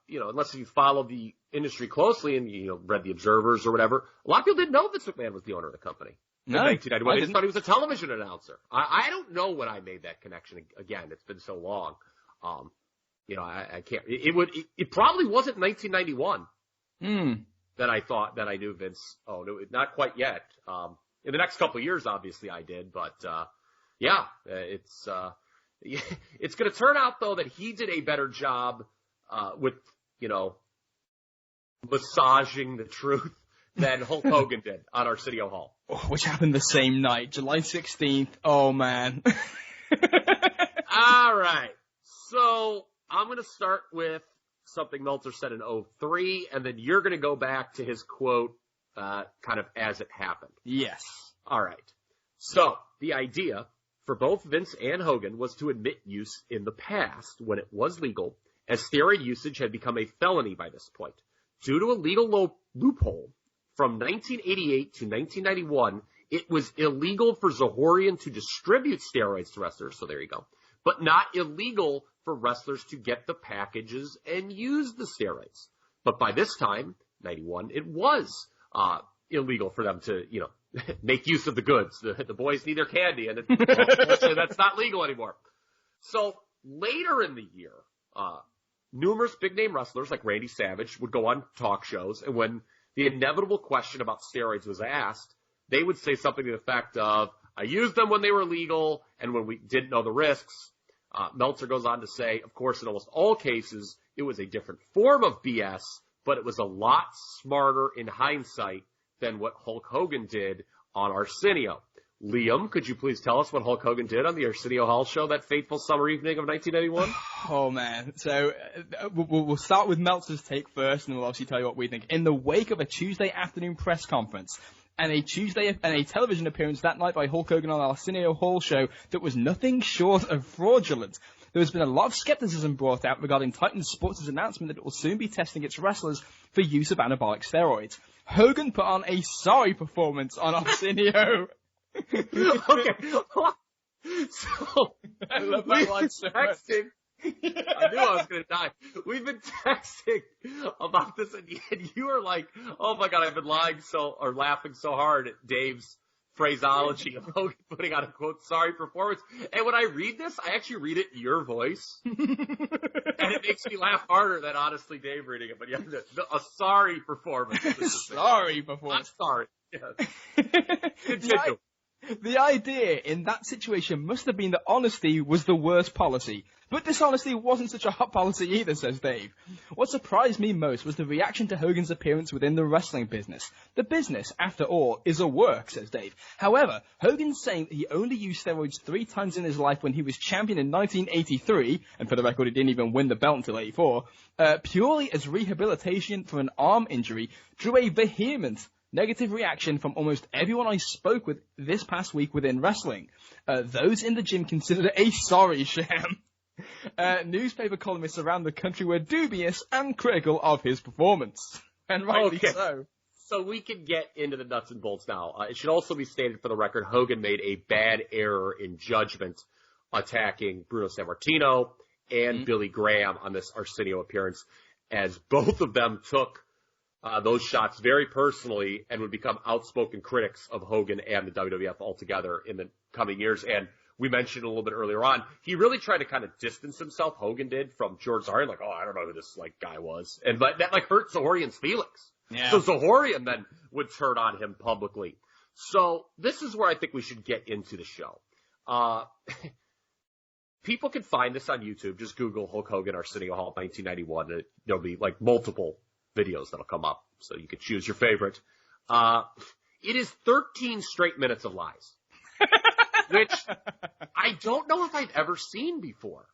unless you follow the industry closely and, read the Observers or whatever, a lot of people didn't know Vince McMahon was the owner of the company. No, I just thought he was a television announcer. I don't know when I made that connection. Again, it's been so long. I can't. It probably wasn't 1991 that I thought that I knew Vince. Oh no, not quite yet. In the next couple of years, obviously I did, but it's going to turn out though that he did a better job with massaging the truth than Hulk Hogan did on Arsenio Hall. Which happened the same night, July 16th. Oh, man. All right. So I'm going to start with something Meltzer said in 2003, and then you're going to go back to his quote kind of as it happened. Yes. All right. So the idea for both Vince and Hogan was to admit use in the past when it was legal, as steroid usage had become a felony by this point. Due to a legal loophole, from 1988 to 1991, it was illegal for Zahorian to distribute steroids to wrestlers, so there you go, but not illegal for wrestlers to get the packages and use the steroids. But by this time, 91, it was illegal for them to, make use of the goods. The boys need their candy, and unfortunately that's not legal anymore. So later in the year, numerous big-name wrestlers like Randy Savage would go on talk shows, and when the inevitable question about steroids was asked, they would say something to the effect of, I used them when they were legal and when we didn't know the risks. Meltzer goes on to say, of course, in almost all cases, it was a different form of BS, but it was a lot smarter in hindsight than what Hulk Hogan did on Arsenio. Liam, could you please tell us what Hulk Hogan did on the Arsenio Hall show that fateful summer evening of 1991? Oh, man. So we'll start with Meltzer's take first, and we'll obviously tell you what we think. In the wake of a Tuesday afternoon press conference and a television appearance that night by Hulk Hogan on the Arsenio Hall show that was nothing short of fraudulent, there has been a lot of skepticism brought out regarding Titan Sports' announcement that it will soon be testing its wrestlers for use of anabolic steroids. Hogan put on a sorry performance on Arsenio. Okay. So, I love that line so much. Texting. I knew I was going to die. We've been texting about this, and you were like, oh my God, I've been laughing so hard at Dave's phraseology of Hogan putting on a quote, sorry performance. And when I read this, I actually read it in your voice. And it makes me laugh harder than honestly Dave reading it. But yeah, a sorry performance. Sorry performance. I'm sorry. Yes. Continue. The idea in that situation must have been that honesty was the worst policy. But dishonesty wasn't such a hot policy either, says Dave. What surprised me most was the reaction to Hogan's appearance within the wrestling business. The business, after all, is a work, says Dave. However, Hogan's saying that he only used steroids 3 times in his life when he was champion in 1983, and for the record he didn't even win the belt until 84, purely as rehabilitation for an arm injury, drew a vehement negative reaction from almost everyone I spoke with this past week within wrestling. Those in the gym considered it a sorry sham. Newspaper columnists around the country were dubious and critical of his performance. And rightly so. So we can get into the nuts and bolts now. It should also be stated for the record, Hogan made a bad error in judgment attacking Bruno Sammartino and Billy Graham on this Arsenio appearance, as both of them took those shots very personally and would become outspoken critics of Hogan and the WWF altogether in the coming years. And we mentioned a little bit earlier on, he really tried to kind of distance himself, Hogan did, from George Zahorian, like, oh, I don't know who this guy was. But that hurt Zahorian's feelings. Yeah. So Zahorian then would turn on him publicly. So this is where I think we should get into the show. People can find this on YouTube. Just Google Hulk Hogan Arsenio Hall 1991. And there'll be multiple videos that'll come up, so you can choose your favorite. It is 13 straight minutes of lies, which I don't know if I've ever seen before.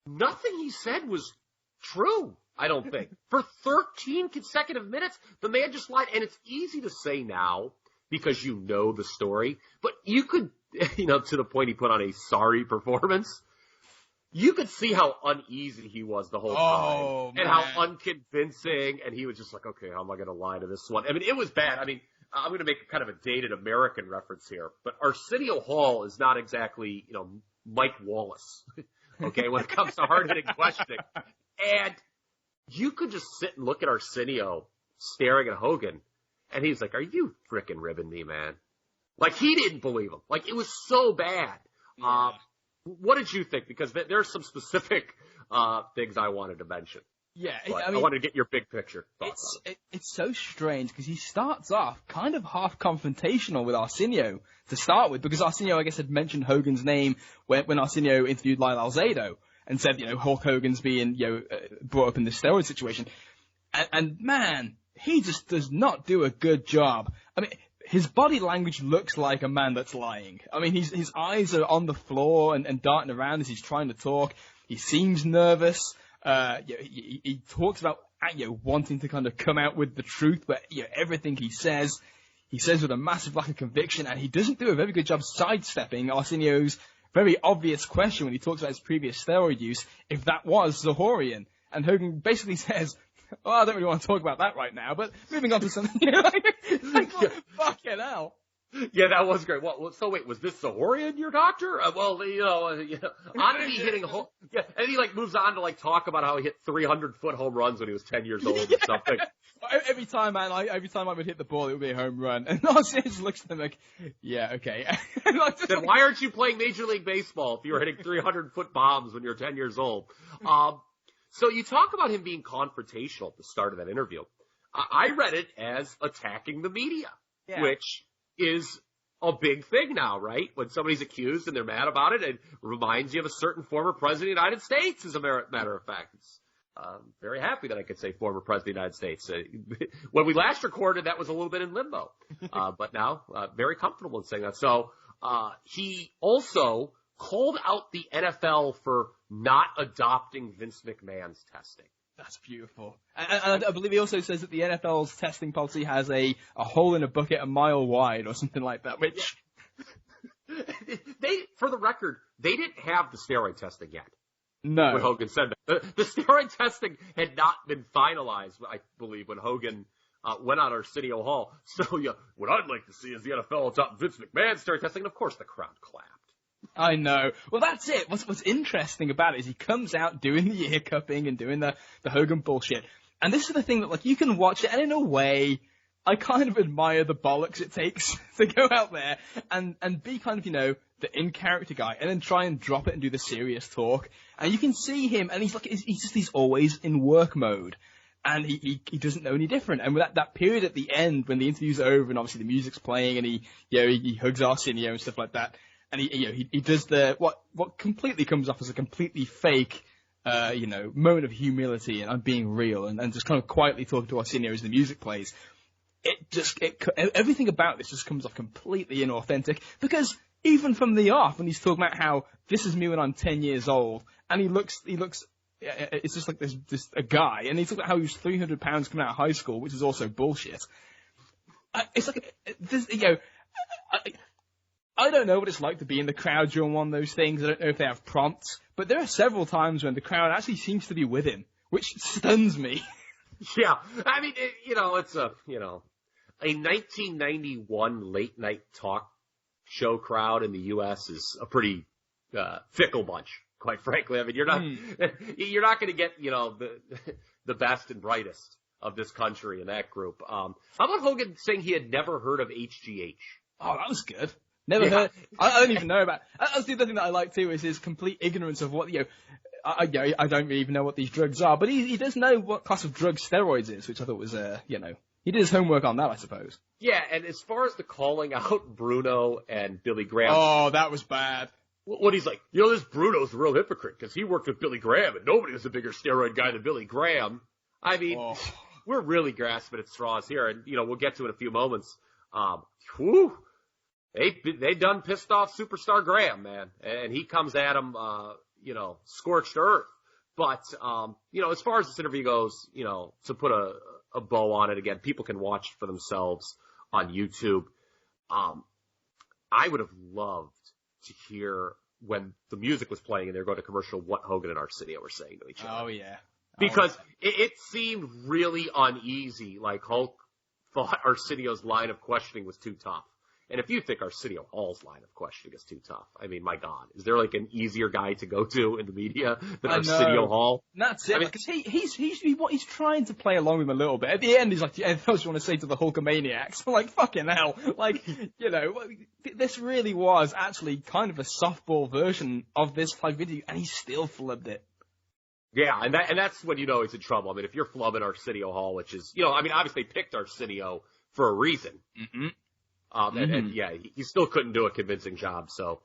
Nothing he said was true, I don't think. For 13 consecutive minutes, the man just lied. And it's easy to say now because you know the story, but you could, to the point he put on a sorry performance, you could see how uneasy he was the whole time. And how unconvincing. And he was just like, okay, how am I going to lie to this one? I mean, it was bad. I mean, I'm going to make kind of a dated American reference here, but Arsenio Hall is not exactly, Mike Wallace, okay, when it comes to hard-hitting questioning. And you could just sit and look at Arsenio staring at Hogan, and he's like, are you frickin' ribbing me, man? He didn't believe him. It was so bad. Yeah. What did you think? Because there's some specific things I wanted to mention. Yeah, I wanted to get your big picture thoughts on it. It's so strange because he starts off kind of half confrontational with Arsenio to start with, because Arsenio, I guess, had mentioned Hogan's name when Arsenio interviewed Lyle Alzado and said, Hulk Hogan's being, brought up in this steroid situation. And man, he just does not do a good job. I mean, his body language looks like a man that's lying. I mean, his eyes are on the floor and darting around as he's trying to talk. He seems nervous. He talks about wanting to kind of come out with the truth, but everything he says with a massive lack of conviction, and he doesn't do a very good job sidestepping Arsenio's very obvious question when he talks about his previous steroid use, if that was Zahorian. And Hogan basically says, well, I don't really want to talk about that right now, but moving on to something, fucking hell. Yeah, that was great. Well, so wait, was this Zahorian your doctor? Oddity hitting home. Yeah, and he like moves on to like talk about how he hit 300-foot home runs when he was 10 years old or something. Every time I would hit the ball, it would be a home run. And Narcissus just looks at them like, yeah, okay. Then why aren't you playing Major League Baseball if you were hitting 300-foot bombs when you're 10 years old? So you talk about him being confrontational at the start of that interview. I read it as attacking the media, which is a big thing now, right? When somebody's accused and they're mad about it, it reminds you of a certain former president of the United States, as a matter of fact. Very happy that I could say former president of the United States. When we last recorded, that was a little bit in limbo. But now, very comfortable in saying that. So, he also called out the NFL for not adopting Vince McMahon's testing. That's beautiful. And I believe he also says that the NFL's testing policy has a hole in a bucket a mile wide or something like that, which... For the record, they didn't have the steroid testing yet. No. When Hogan said that. The steroid testing had not been finalized, I believe, when Hogan went on Arsenio Hall. So, what I'd like to see is the NFL adopt Vince McMahon's steroid testing, and of course the crowd clapped. I know. Well, that's it. What's interesting about it is he comes out doing the ear cupping and doing the Hogan bullshit. And this is the thing that, like, you can watch it, and in a way, I kind of admire the bollocks it takes to go out there and be kind of, the in-character guy, and then try and drop it and do the serious talk. And you can see him, and he's always in work mode. And he doesn't know any different. And with that period at the end, when the interview's over, and obviously the music's playing, and he hugs Arsenio and stuff like that, and he does what completely comes off as a completely fake, moment of humility, and I'm being real, and just kind of quietly talking to Arsenio as the music plays. Everything about this just comes off completely inauthentic, because even from the off, when he's talking about how this is me when I'm 10 years old, and he looks, it's just like this a guy, and he's talking about how he was 300 pounds coming out of high school, which is also bullshit. It's like this, I don't know what it's like to be in the crowd during one of those things. I don't know if they have prompts, but there are several times when the crowd actually seems to be with him, which stuns me. Yeah, I mean, it's a 1991 late night talk show crowd in the U.S. is a pretty fickle bunch, quite frankly. I mean, you're not going to get the best and brightest of this country in that group. How about Hogan saying he had never heard of HGH? Oh, that was good. Never heard. I don't even know about. That's the other thing that I like too, is his complete ignorance of what I don't even know what these drugs are, but he does know what class of drug steroids is, which I thought was he did his homework on that, I suppose. Yeah, and as far as the calling out Bruno and Billy Graham. Oh, that was bad. What he's like, this Bruno's a real hypocrite because he worked with Billy Graham and nobody was a bigger steroid guy than Billy Graham. I mean, we're really grasping at straws here, and we'll get to it in a few moments. They done pissed off Superstar Graham, man, and he comes at him, scorched earth. But as far as this interview goes, to put a bow on it again, people can watch it for themselves on YouTube. I would have loved to hear when the music was playing and they were going to commercial what Hogan and Arsenio were saying to each other. Oh, yeah. Because it seemed really uneasy, like Hulk thought Arsenio's line of questioning was too tough. And if you think Arsenio Hall's line of questioning is too tough, I mean, my God, is there like an easier guy to go to in the media than Arsenio Hall? That's it. Because he's trying to play along with him a little bit. At the end, he's like, I just want to say to the Hulkamaniacs, I'm like, fucking hell. Like, this really was actually kind of a softball version of this type video, and he still flubbed it. Yeah, and that's when he's in trouble. I mean, if you're flubbing Arsenio Hall, which is, obviously they picked Arsenio for a reason. Mm-hmm. And he still couldn't do a convincing job. So,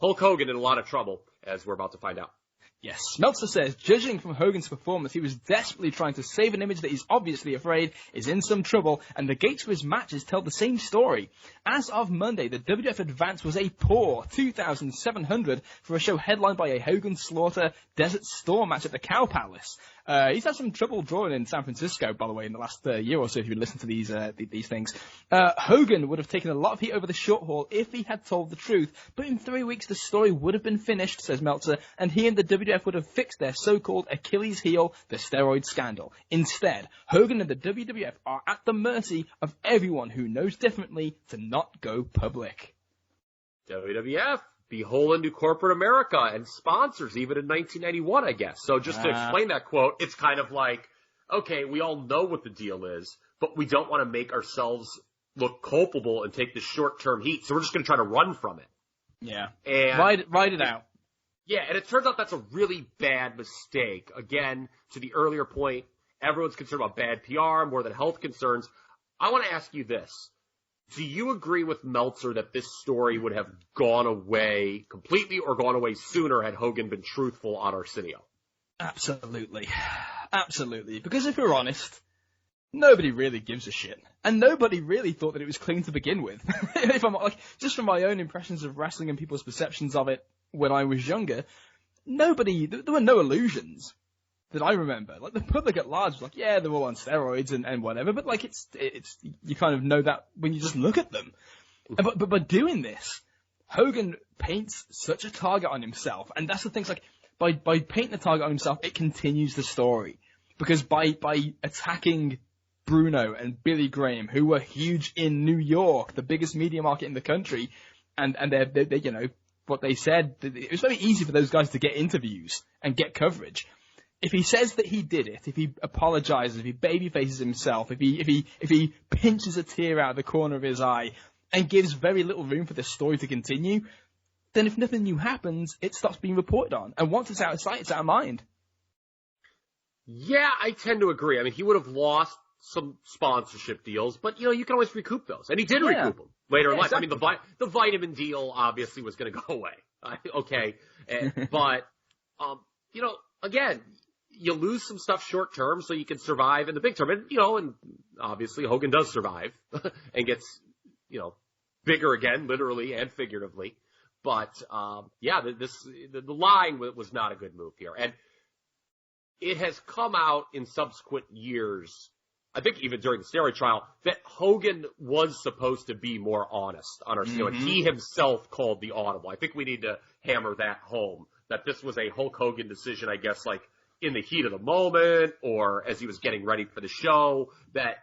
Hulk Hogan in a lot of trouble, as we're about to find out. Yes, Meltzer says, judging from Hogan's performance, he was desperately trying to save an image that he's obviously afraid is in some trouble, and the gates for his matches tell the same story. As of Monday, the WWF advance was a poor 2,700 for a show headlined by a Hogan Slaughter Desert Storm match at the Cow Palace. He's had some trouble drawing in San Francisco, by the way, in the last year or so, if you listen to these things. Hogan would have taken a lot of heat over the short haul if he had told the truth, but in 3 weeks the story would have been finished, says Meltzer, and he and the WWF would have fixed their so-called Achilles heel, the steroid scandal. Instead, Hogan and the WWF are at the mercy of everyone who knows differently to not go public. WWF, beholden to corporate America and sponsors, even in 1991, I guess. So just to explain that quote, it's kind of like, okay, we all know what the deal is, but we don't want to make ourselves look culpable and take the short-term heat, so we're just going to try to run from it. Yeah. And ride it out. Yeah, and it turns out that's a really bad mistake. Again, to the earlier point, everyone's concerned about bad PR more than health concerns. I want to ask you this. Do you agree with Meltzer that this story would have gone away completely or gone away sooner had Hogan been truthful on Arsenio? Absolutely. Absolutely. Because if we're honest, nobody really gives a shit. And nobody really thought that it was clean to begin with. If I'm like, just from my own impressions of wrestling and people's perceptions of it when I was younger, there were no illusions that I remember. Like, the public at large was like, yeah, they're all on steroids and whatever, but like, it's, you kind of know that when you just look at them. But by doing this, Hogan paints such a target on himself, and that's the thing, like, by painting a target on himself, it continues the story. Because by attacking Bruno and Billy Graham, who were huge in New York, the biggest media market in the country, and they're you know, what they said, it was very easy for those guys to get interviews and get coverage. If he says that he did it, if he apologizes, if he babyfaces himself, if he pinches a tear out of the corner of his eye and gives very little room for the story to continue, then if nothing new happens, it stops being reported on. And once it's out of sight, it's out of mind. Yeah, I tend to agree. I mean, he would have lost some sponsorship deals, but, you know, you can always recoup those. And he did recoup them later in life. Exactly. I mean, the vitamin deal obviously was going to go away. Okay. But, you know, again, you lose some stuff short term so you can survive in the big term. And, you know, and obviously Hogan does survive and gets, you know, bigger again, literally and figuratively. But, yeah, the lying was not a good move here. And it has come out in subsequent years, I think even during the steroid trial, that Hogan was supposed to be more honest on Arsenio. And he himself called the audible. I think we need to hammer that home, that this was a Hulk Hogan decision, I guess, like, in the heat of the moment or as he was getting ready for the show, that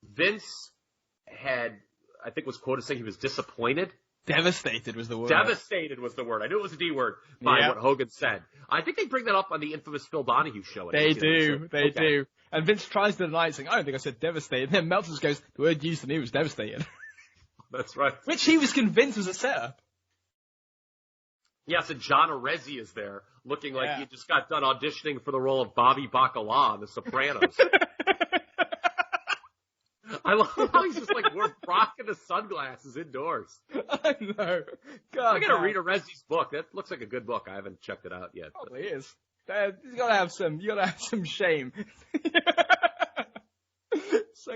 Vince had, I think, was quoted saying he was disappointed. Devastated was the word. Devastated was the word. I knew it was a D word by what Hogan said. I think they bring that up on the infamous Phil Donahue show. They do. And Vince tries to deny it, saying, I don't think I said devastated. And then Meltzer goes, the word used to me was devastated. That's right. Which he was convinced was a setup. Yes, and John Arezzi is there, looking like he just got done auditioning for the role of Bobby Bacala on The Sopranos. I love how he's just like, we're rocking the sunglasses indoors. I know. God, I gotta read Arezzi's book. That looks like a good book. I haven't checked it out yet. Probably is. You gotta have some shame.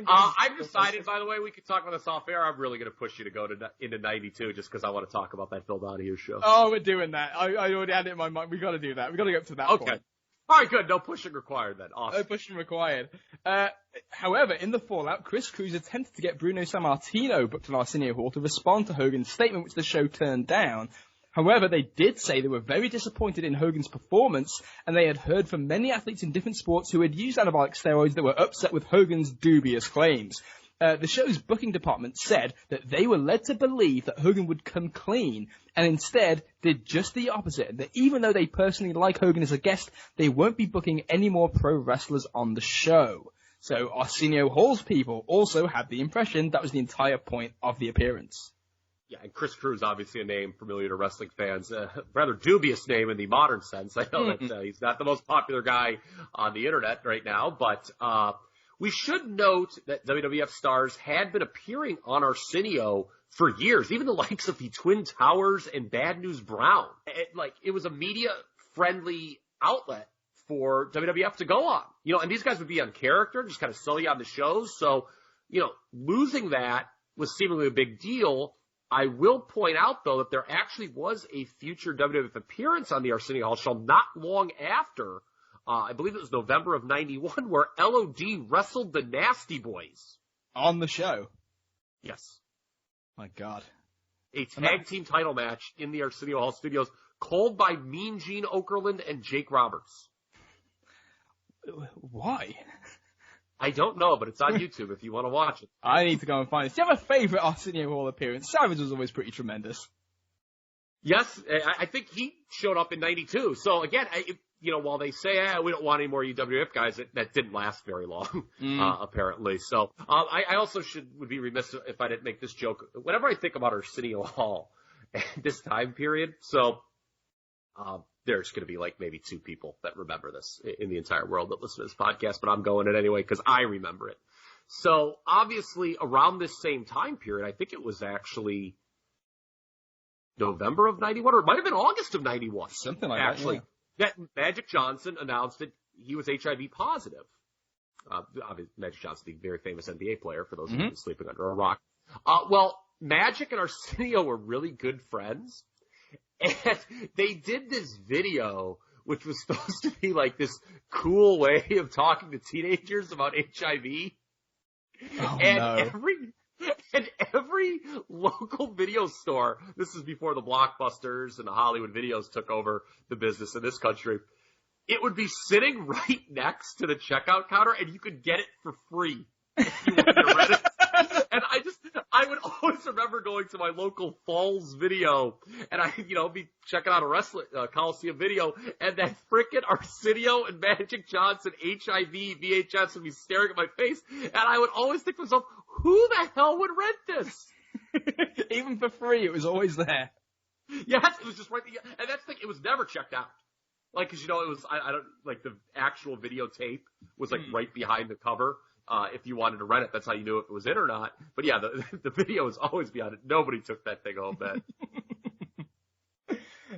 I've decided, by the way, we could talk about this off air. I'm really going to push you to go into 92 just because I want to talk about that Phil Donahue show. Oh, we're doing that. I already had it in my mind. We got to do that. We got to go up to that point. Okay. All right, good. No pushing required then. Awesome. No pushing required. However, in the fallout, Chris Cruz attempted to get Bruno Sammartino booked on Arsenio Hall to respond to Hogan's statement, which the show turned down. However, they did say they were very disappointed in Hogan's performance, and they had heard from many athletes in different sports who had used anabolic steroids that were upset with Hogan's dubious claims. The show's booking department said that they were led to believe that Hogan would come clean, and instead did just the opposite, that even though they personally like Hogan as a guest, they won't be booking any more pro wrestlers on the show. So Arsenio Hall's people also had the impression that was the entire point of the appearance. Yeah, and Chris Cruz, obviously a name familiar to wrestling fans, rather dubious name in the modern sense. I know that he's not the most popular guy on the internet right now, but we should note that WWF stars had been appearing on Arsenio for years, even the likes of the Twin Towers and Bad News Brown. It was a media-friendly outlet for WWF to go on. You know, and these guys would be on character, just kind of sell you on the shows. So, you know, losing that was seemingly a big deal. I will point out, though, that there actually was a future WWF appearance on the Arsenio Hall show not long after I believe it was November of 91, where LOD wrestled the Nasty Boys. On the show? Yes. My God. A tag team title match in the Arsenio Hall Studios, called by Mean Gene Okerlund and Jake Roberts. Why? I don't know, but it's on YouTube if you want to watch it. I need to go and find this. Do you have a favourite Arsenio Hall appearance? Savage was always pretty tremendous. Yes, I think he showed up in 92. So again, while they say, we don't want any more UWF guys, that didn't last very long, apparently. So, I also would be remiss if I didn't make this joke. Whenever I think about Arsenio Hall at this time period, so, there's going to be like maybe 2 people that remember this in the entire world that listen to this podcast, but I'm going it anyway because I remember it. So obviously around this same time period, I think it was actually November of 91, or it might have been August of 91. Something like actually, that. That Magic Johnson announced that he was HIV positive. Obviously, Magic Johnson, the very famous NBA player, for those of you sleeping under a rock. Well, Magic and Arsenio were really good friends. And they did this video, which was supposed to be like this cool way of talking to teenagers about HIV. Oh, and no. every local video store, this is before the Blockbusters and the Hollywood Videos took over the business in this country, it would be sitting right next to the checkout counter, and you could get it for free if you wanted to rent it. And I would always remember going to my local Falls Video, and be checking out a wrestling Coliseum video, and that frickin' Arsenio and Magic Johnson HIV VHS would be staring at my face, and I would always think to myself, who the hell would rent this? Even for free, it was always there. Yes, it was just right there. And that's the thing, it was never checked out. Like, cause it was, I don't, like the actual videotape was like right behind the cover. If you wanted to rent it, that's how you knew if it was in or not. But yeah, the video was always behind it. Nobody took that thing home, man.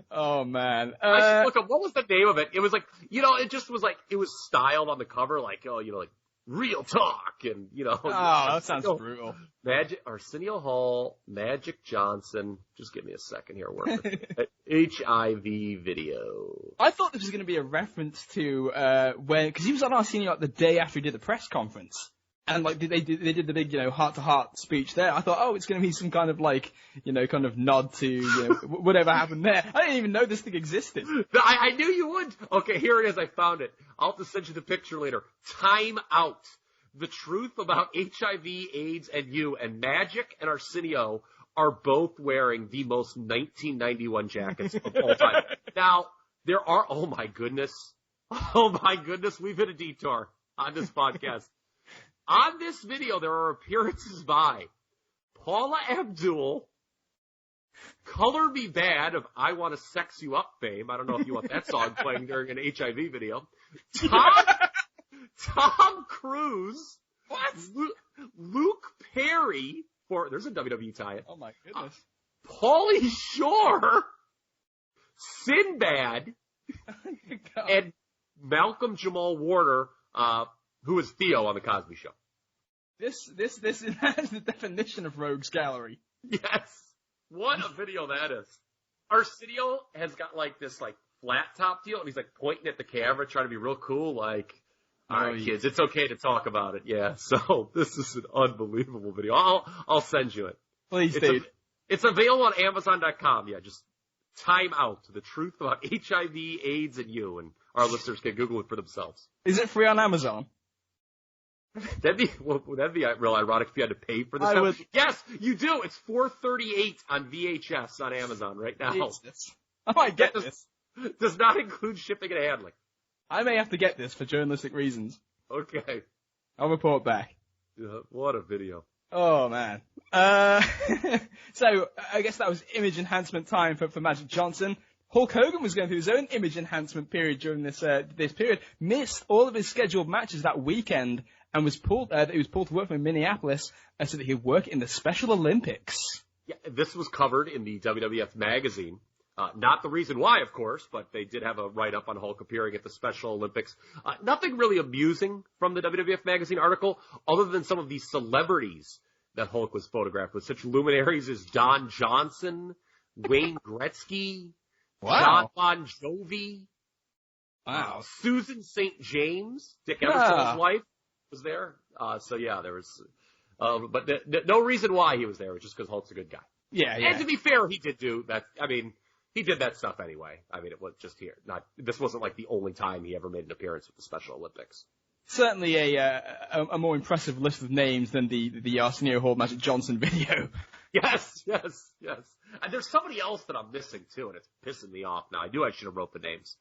Oh man. I should look up, what was the name of it? It was like, it just was like, it was styled on the cover, like, like real talk and, Oh, that sounds brutal. Arsenio Hall, Magic Johnson. Just give me a second here. HIV video. I thought this was going to be a reference to because he was on Arsenio the day after he did the press conference, and like they did the big heart-to-heart speech there. I thought, it's going to be some kind of like kind of nod to whatever happened there. I didn't even know this thing existed. I knew you would. Okay, here it is. I found it. I'll have to send you the picture later. Time Out. The truth about HIV, AIDS, and you, and Magic and Arsenio are both wearing the most 1991 jackets of all time. Now, there are, oh my goodness, we've hit a detour on this podcast. On this video, there are appearances by Paula Abdul, Color Me Bad of I Want to Sex You Up fame. I don't know if you want that song playing during an HIV video. Tom Cruise. What? Luke Perry. There's a WWE tie-in. Oh my goodness. Pauly Shore. Sinbad. And Malcolm Jamal Warner, who is Theo on The Cosby Show. This is the definition of Rogues Gallery. Yes. What a video that is. Arsenio has got like this like flat top deal, and he's like pointing at the camera, trying to be real cool, like, all right, kids, it's okay to talk about it. Yeah, so this is an unbelievable video. I'll send you it. Please, dude. It's available on Amazon.com. Yeah, just Time Out. The truth about HIV, AIDS, and you. And our listeners can Google it for themselves. Is it free on Amazon? That'd be real ironic if you had to pay for this. Yes, you do. It's $4.38 on VHS on Amazon right now. Jesus. I might get this. Does not include shipping and handling. I may have to get this for journalistic reasons. Okay. I'll report back. What a video. Oh, man. So, I guess that was image enhancement time for Magic Johnson. Hulk Hogan was going through his own image enhancement period during this period. Missed all of his scheduled matches that weekend and was pulled to work from Minneapolis so that he'd work in the Special Olympics. Yeah, this was covered in the WWF magazine. Not the reason why, of course, but they did have a write-up on Hulk appearing at the Special Olympics. Nothing really amusing from the WWF magazine article, other than some of the celebrities that Hulk was photographed with, such luminaries as Don Johnson, Wayne Gretzky, wow. John Bon Jovi. Wow. Susan St. James, Dick Ebersol's wife, was there. So yeah, there was, but no reason why he was there, just because Hulk's a good guy. Yeah. And to be fair, he did do that. I mean, he did that stuff anyway. I mean, it was just here. This wasn't like the only time he ever made an appearance with the Special Olympics. Certainly a more impressive list of names than the Arsenio Hall Magic Johnson video. Yes. And there's somebody else that I'm missing too, and it's pissing me off now. I should have wrote the names.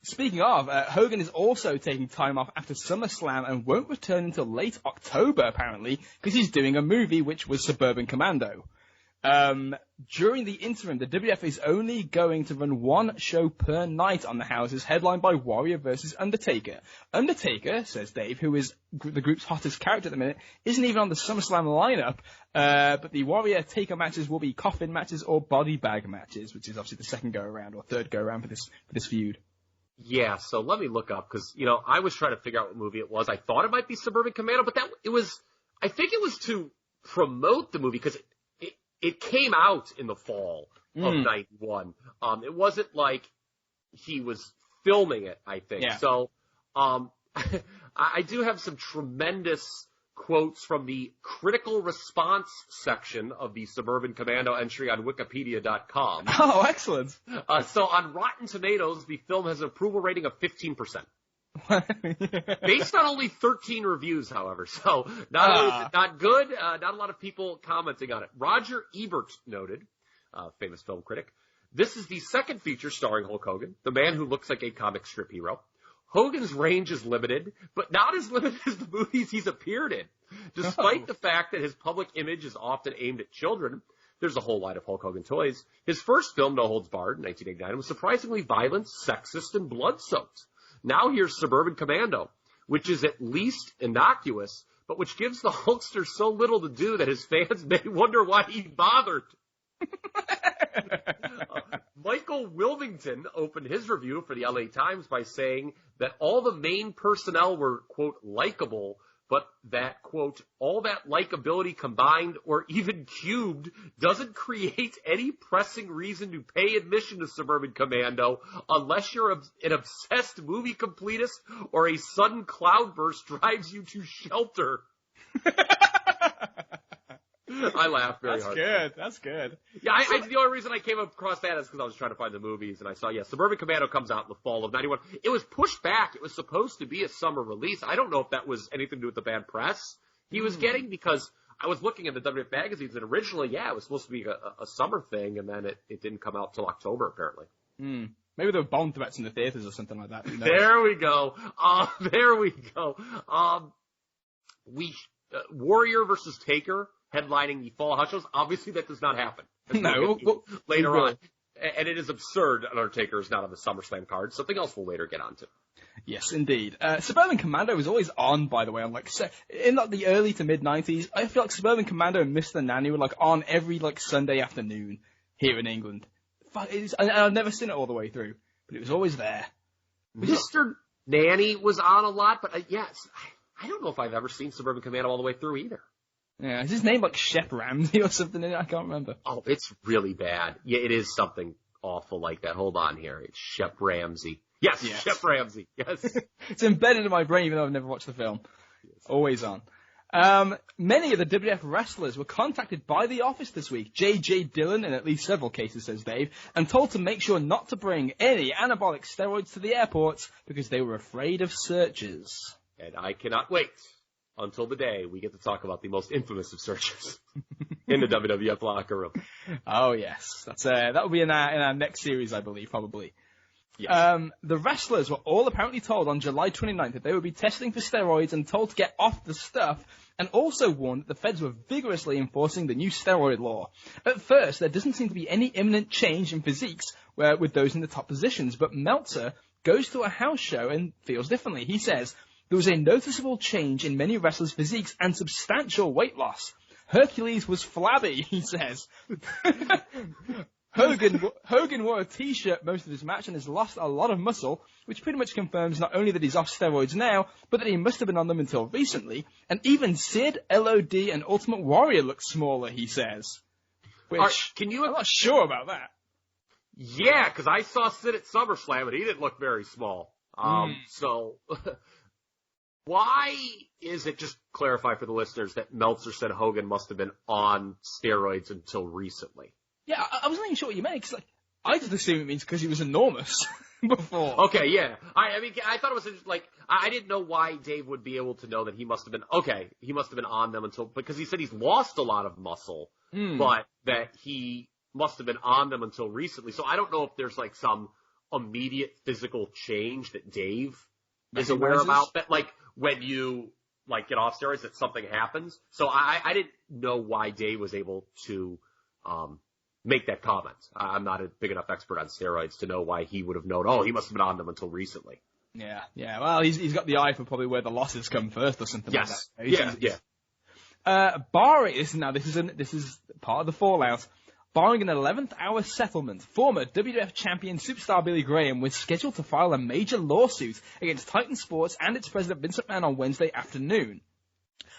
Speaking of, Hogan is also taking time off after SummerSlam and won't return until late October, apparently, because he's doing a movie, which was Suburban Commando. During the interim, the WWF is only going to run one show per night on the houses, headlined by Warrior versus Undertaker. Undertaker, says Dave, who is the group's hottest character at the minute, isn't even on the SummerSlam lineup, but the Warrior Taker matches will be coffin matches or body bag matches, which is obviously the second go-around or third go-around for this feud. Yeah, so let me look up, because, I was trying to figure out what movie it was. I thought it might be Suburban Commando, but I think it was to promote the movie, because it came out in the fall of 91. It wasn't like he was filming it, I think. Yeah. So, I do have some tremendous quotes from the critical response section of the Suburban Commando entry on Wikipedia.com. Oh, excellent. So on Rotten Tomatoes, the film has an approval rating of 15%. Based on only 13 reviews, however. So not only is it not good, not a lot of people commenting on it. Roger Ebert noted, famous film critic, this is the second feature starring Hulk Hogan, the man who looks like a comic strip hero. Hogan's range is limited, but not as limited as the movies he's appeared in. Despite the fact that his public image is often aimed at children, there's a whole line of Hulk Hogan toys. His first film, No Holds Barred, in 1989, was surprisingly violent, sexist, and blood-soaked. Now here's Suburban Commando, which is at least innocuous, but which gives the Hulkster so little to do that his fans may wonder why he bothered. Michael Wilmington opened his review for the LA Times by saying that all the main personnel were, quote, likable, but that, quote, all that likability combined or even cubed doesn't create any pressing reason to pay admission to Suburban Commando unless you're an obsessed movie completist or a sudden cloudburst drives you to shelter. I laughed very hard. That's good. Yeah, the only reason I came across that is because I was trying to find the movies, and I saw, Suburban Commando comes out in the fall of 91. It was pushed back. It was supposed to be a summer release. I don't know if that was anything to do with the bad press he was getting, because I was looking at the WWF magazines, and originally, it was supposed to be a summer thing, and then it didn't come out till October, apparently. Maybe there were bomb threats in the theaters or something like that. There we go. Warrior versus Taker headlining the fall house shows. Obviously, that does not happen. No. Later on. And it is absurd Undertaker is not on the SummerSlam card. Something else we'll later get onto. Yes, indeed. Suburban Commando was always on, by the way, in the early to mid-90s. I feel like Suburban Commando and Mr. Nanny were on every Sunday afternoon here in England. And I've never seen it all the way through, but it was always there. Mr. Nanny was on a lot, but yes, I don't know if I've ever seen Suburban Commando all the way through either. Yeah, is his name Shep Ramsey or something in it? I can't remember. Oh, it's really bad. Yeah, it is something awful like that. Hold on here. It's Shep Ramsey. Yes. Shep Ramsey. Yes. It's embedded in my brain even though I've never watched the film. Yes. Always on. Many of the WWF wrestlers were contacted by the office this week, J.J. Dillon in at least several cases, says Dave, and told to make sure not to bring any anabolic steroids to the airports because they were afraid of searches. And I cannot wait until the day we get to talk about the most infamous of searches in the WWF locker room. Oh, yes. That will be in our next series, I believe, probably. Yes. The wrestlers were all apparently told on July 29th that they would be testing for steroids and told to get off the stuff, and also warned that the feds were vigorously enforcing the new steroid law. At first, there doesn't seem to be any imminent change in physiques with those in the top positions, but Meltzer goes to a house show and feels differently. He says, there was a noticeable change in many wrestlers' physiques and substantial weight loss. Hercules was flabby, he says. Hogan wore a t-shirt most of his match and has lost a lot of muscle, which pretty much confirms not only that he's off steroids now, but that he must have been on them until recently. And even Sid, LOD, and Ultimate Warrior look smaller, he says. Which, I'm not sure about that. Yeah, because I saw Sid at SummerSlam, and he didn't look very small. So why is it, just clarify for the listeners, that Meltzer said Hogan must have been on steroids until recently? Yeah, I wasn't even sure what you meant, because I just assume it means because he was enormous before. Okay, yeah. I mean, I thought it was like, I didn't know why Dave would be able to know that he must have been on them because he said he's lost a lot of muscle, but that he must have been on them until recently. So I don't know if there's like some immediate physical change that Dave is aware about, that like when you like get off steroids that something happens. So I didn't know why Dave was able to make that comment. I'm not a big enough expert on steroids to know why he would have known, he must have been on them until recently. Yeah. Well, he's got the eye for probably where the losses come first or something like that. Barring this is part of the fallout. Barring an 11th hour settlement, former WWF champion superstar Billy Graham was scheduled to file a major lawsuit against Titan Sports and its president Vince McMahon on Wednesday afternoon.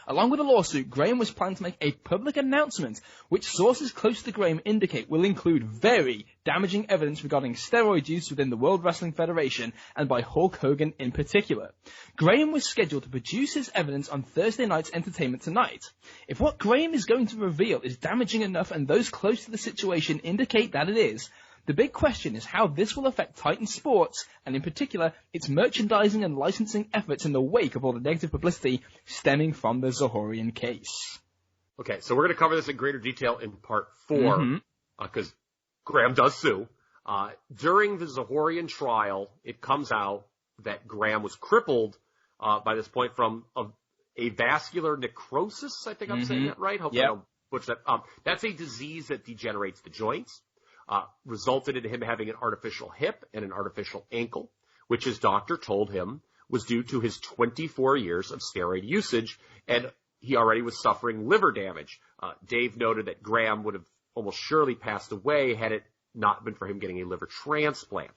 Along with the lawsuit, Graham was planning to make a public announcement, which sources close to Graham indicate will include very damaging evidence regarding steroid use within the World Wrestling Federation and by Hulk Hogan in particular. Graham was scheduled to produce his evidence on Thursday night's Entertainment Tonight. If what Graham is going to reveal is damaging enough and those close to the situation indicate that it is, the big question is how this will affect Titan Sports, and in particular, its merchandising and licensing efforts in the wake of all the negative publicity stemming from the Zahorian case. Okay, so we're going to cover this in greater detail in part 4, because Graham does sue. During the Zahorian trial, it comes out that Graham was crippled by this point from a vascular necrosis. I think I'm saying that right. Hopefully I don't butcher that. That's a disease that degenerates the joints. Resulted in him having an artificial hip and an artificial ankle, which his doctor told him was due to his 24 years of steroid usage, and he already was suffering liver damage. Dave noted that Graham would have almost surely passed away had it not been for him getting a liver transplant.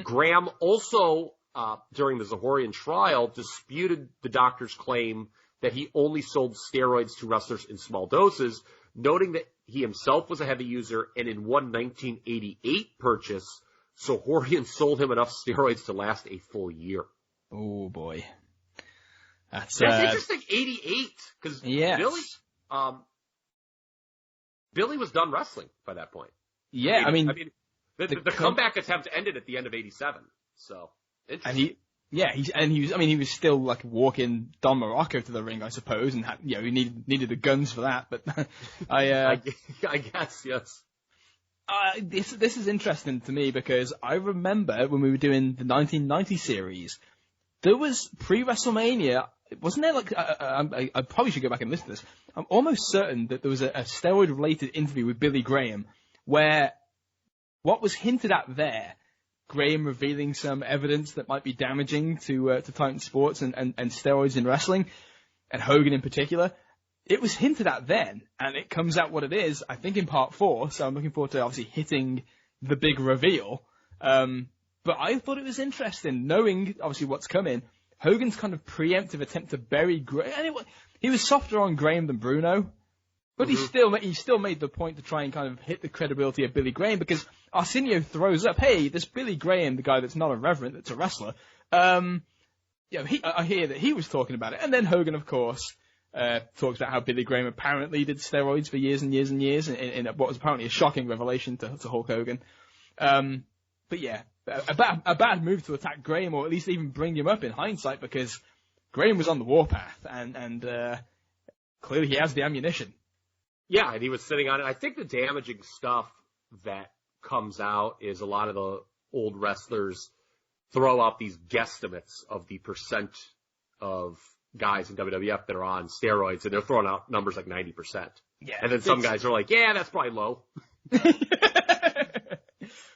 Graham also, during the Zahorian trial, disputed the doctor's claim that he only sold steroids to wrestlers in small doses, noting that he himself was a heavy user, and in one 1988 purchase, Zahorian sold him enough steroids to last a full year. Oh, boy. That's interesting, 88, because Billy was done wrestling by that point. Yeah, I mean the comeback attempt ended at the end of 87, so interesting. He was still like walking Don Morocco to the ring, I suppose, and he needed the guns for that. But I guess yes. This is interesting to me because I remember when we were doing the 1990 series, there was pre-WrestleMania, wasn't there? Like I probably should go back and listen to this. I'm almost certain that there was a steroid-related interview with Billy Graham where what was hinted at there. Graham revealing some evidence that might be damaging to Titan Sports and steroids in wrestling, and Hogan in particular. It was hinted at then, and it comes out what it is, I think, in part 4, so I'm looking forward to obviously hitting the big reveal. But I thought it was interesting, knowing, obviously, what's coming, Hogan's kind of preemptive attempt to bury Graham. Anyway, he was softer on Graham than Bruno, but he still made the point to try and kind of hit the credibility of Billy Graham, because Arsenio throws up, hey, this Billy Graham, the guy that's not a reverend, that's a wrestler, I hear that he was talking about it. And then Hogan, of course, talks about how Billy Graham apparently did steroids for years and years and years in what was apparently a shocking revelation to Hulk Hogan. But yeah, a bad move to attack Graham, or at least even bring him up in hindsight, because Graham was on the warpath, and clearly he has the ammunition. Yeah, and he was sitting on it. I think the damaging stuff that comes out is a lot of the old wrestlers throw out these guesstimates of the percent of guys in WWF that are on steroids, and they're throwing out numbers like 90%. Yeah. And then some guys are like, yeah, that's probably low.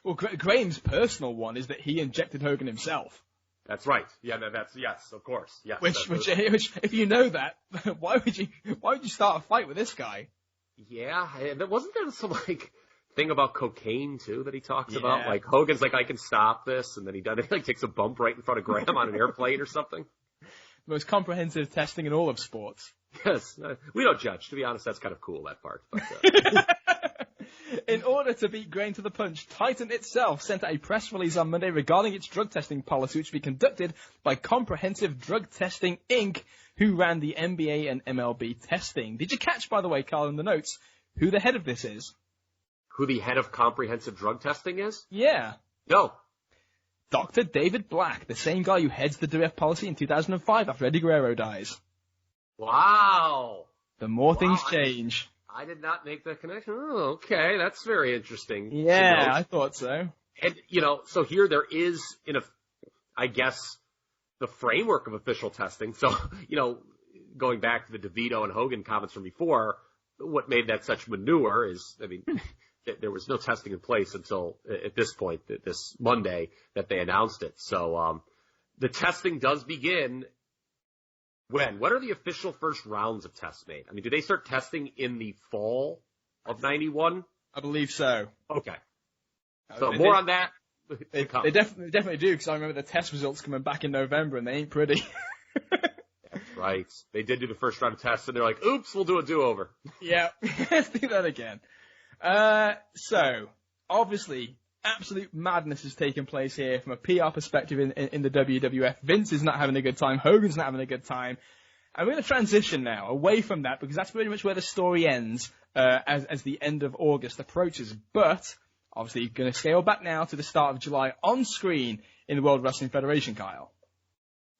Well, Graham's personal one is that he injected Hogan himself. That's right. Yeah, yes, of course. Yes. Which, if you know that, why would you start a fight with this guy? Yeah, wasn't there some thing about cocaine too that he talks about? Like Hogan's like, I can stop this, and then he takes a bump right in front of Graham on an airplane or something. Most comprehensive testing in all of sports. Yes, we don't judge. To be honest, that's kind of cool, that part. But, In order to beat grain to the punch, Titan itself sent out a press release on Monday regarding its drug testing policy, which will be conducted by Comprehensive Drug Testing, Inc., who ran the NBA and MLB testing. Did you catch, by the way, Carl, in the notes, who the head of this is? Who the head of Comprehensive Drug Testing is? Yeah. No. Dr. David Black, the same guy who heads the DRF policy in 2005 after Eddie Guerrero dies. Wow. The more things change. I did not make that connection. Oh, okay. That's very interesting. Yeah, I thought so. And, so here there is, I guess, the framework of official testing. So, going back to the DeVito and Hogan comments from before, what made that such manure is, there was no testing in place until at this point, this Monday, that they announced it. So, the testing does begin when? What are the official first rounds of tests made? Do they start testing in the fall of 91? I believe so. Okay. So more on that. They definitely do, because I remember the test results coming back in November, and they ain't pretty. That's right. They did do the first round of tests, and they're like, oops, we'll do a do-over. Yeah, let's do that again. So, obviously, absolute madness is taking place here from a PR perspective in the WWF. Vince is not having a good time. Hogan's not having a good time. And we're going to transition now away from that, because that's pretty much where the story ends as the end of August approaches. But, obviously, going to scale back now to the start of July on screen in the World Wrestling Federation, Kyle.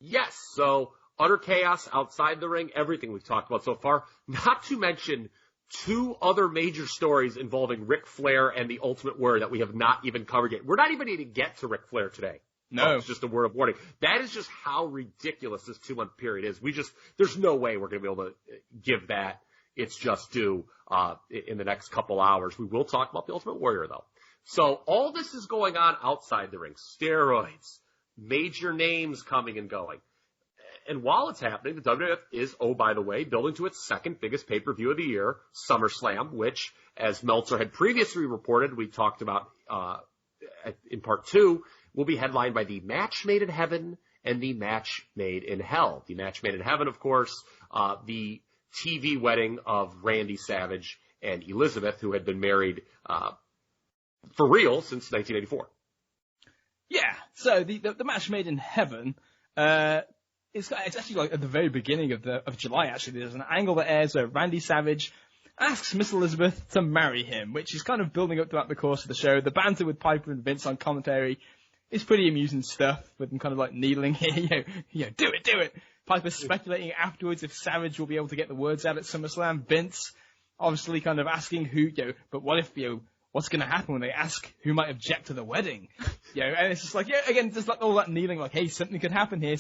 Yes, so utter chaos outside the ring, everything we've talked about so far, not to mention two other major stories involving Ric Flair and the Ultimate Warrior that we have not even covered yet. We're not even going to get to Ric Flair today. No. It's just a word of warning. That is just how ridiculous this 2-month period is. There's no way we're going to be able to give that its just due in the next couple hours. We will talk about the Ultimate Warrior, though. So all this is going on outside the ring. Steroids, major names coming and going. And while it's happening, the WWF is, oh, by the way, building to its second biggest pay-per-view of the year, SummerSlam, which, as Meltzer had previously reported, we talked about in part 2, will be headlined by the Match Made in Heaven and the Match Made in Hell. The Match Made in Heaven, of course, the TV wedding of Randy Savage and Elizabeth, who had been married for real since 1984. Yeah, so the Match Made in Heaven... It's actually like at the very beginning of July, actually. There's an angle that airs where Randy Savage asks Miss Elizabeth to marry him, which is kind of building up throughout the course of the show. The banter with Piper and Vince on commentary is pretty amusing stuff, with them kind of like needling here, do it. Piper speculating afterwards if Savage will be able to get the words out at SummerSlam. Vince obviously kind of asking but what if, what's going to happen when they ask who might object to the wedding? And it's just like, again, just like all that kneeling, like, hey, something could happen here.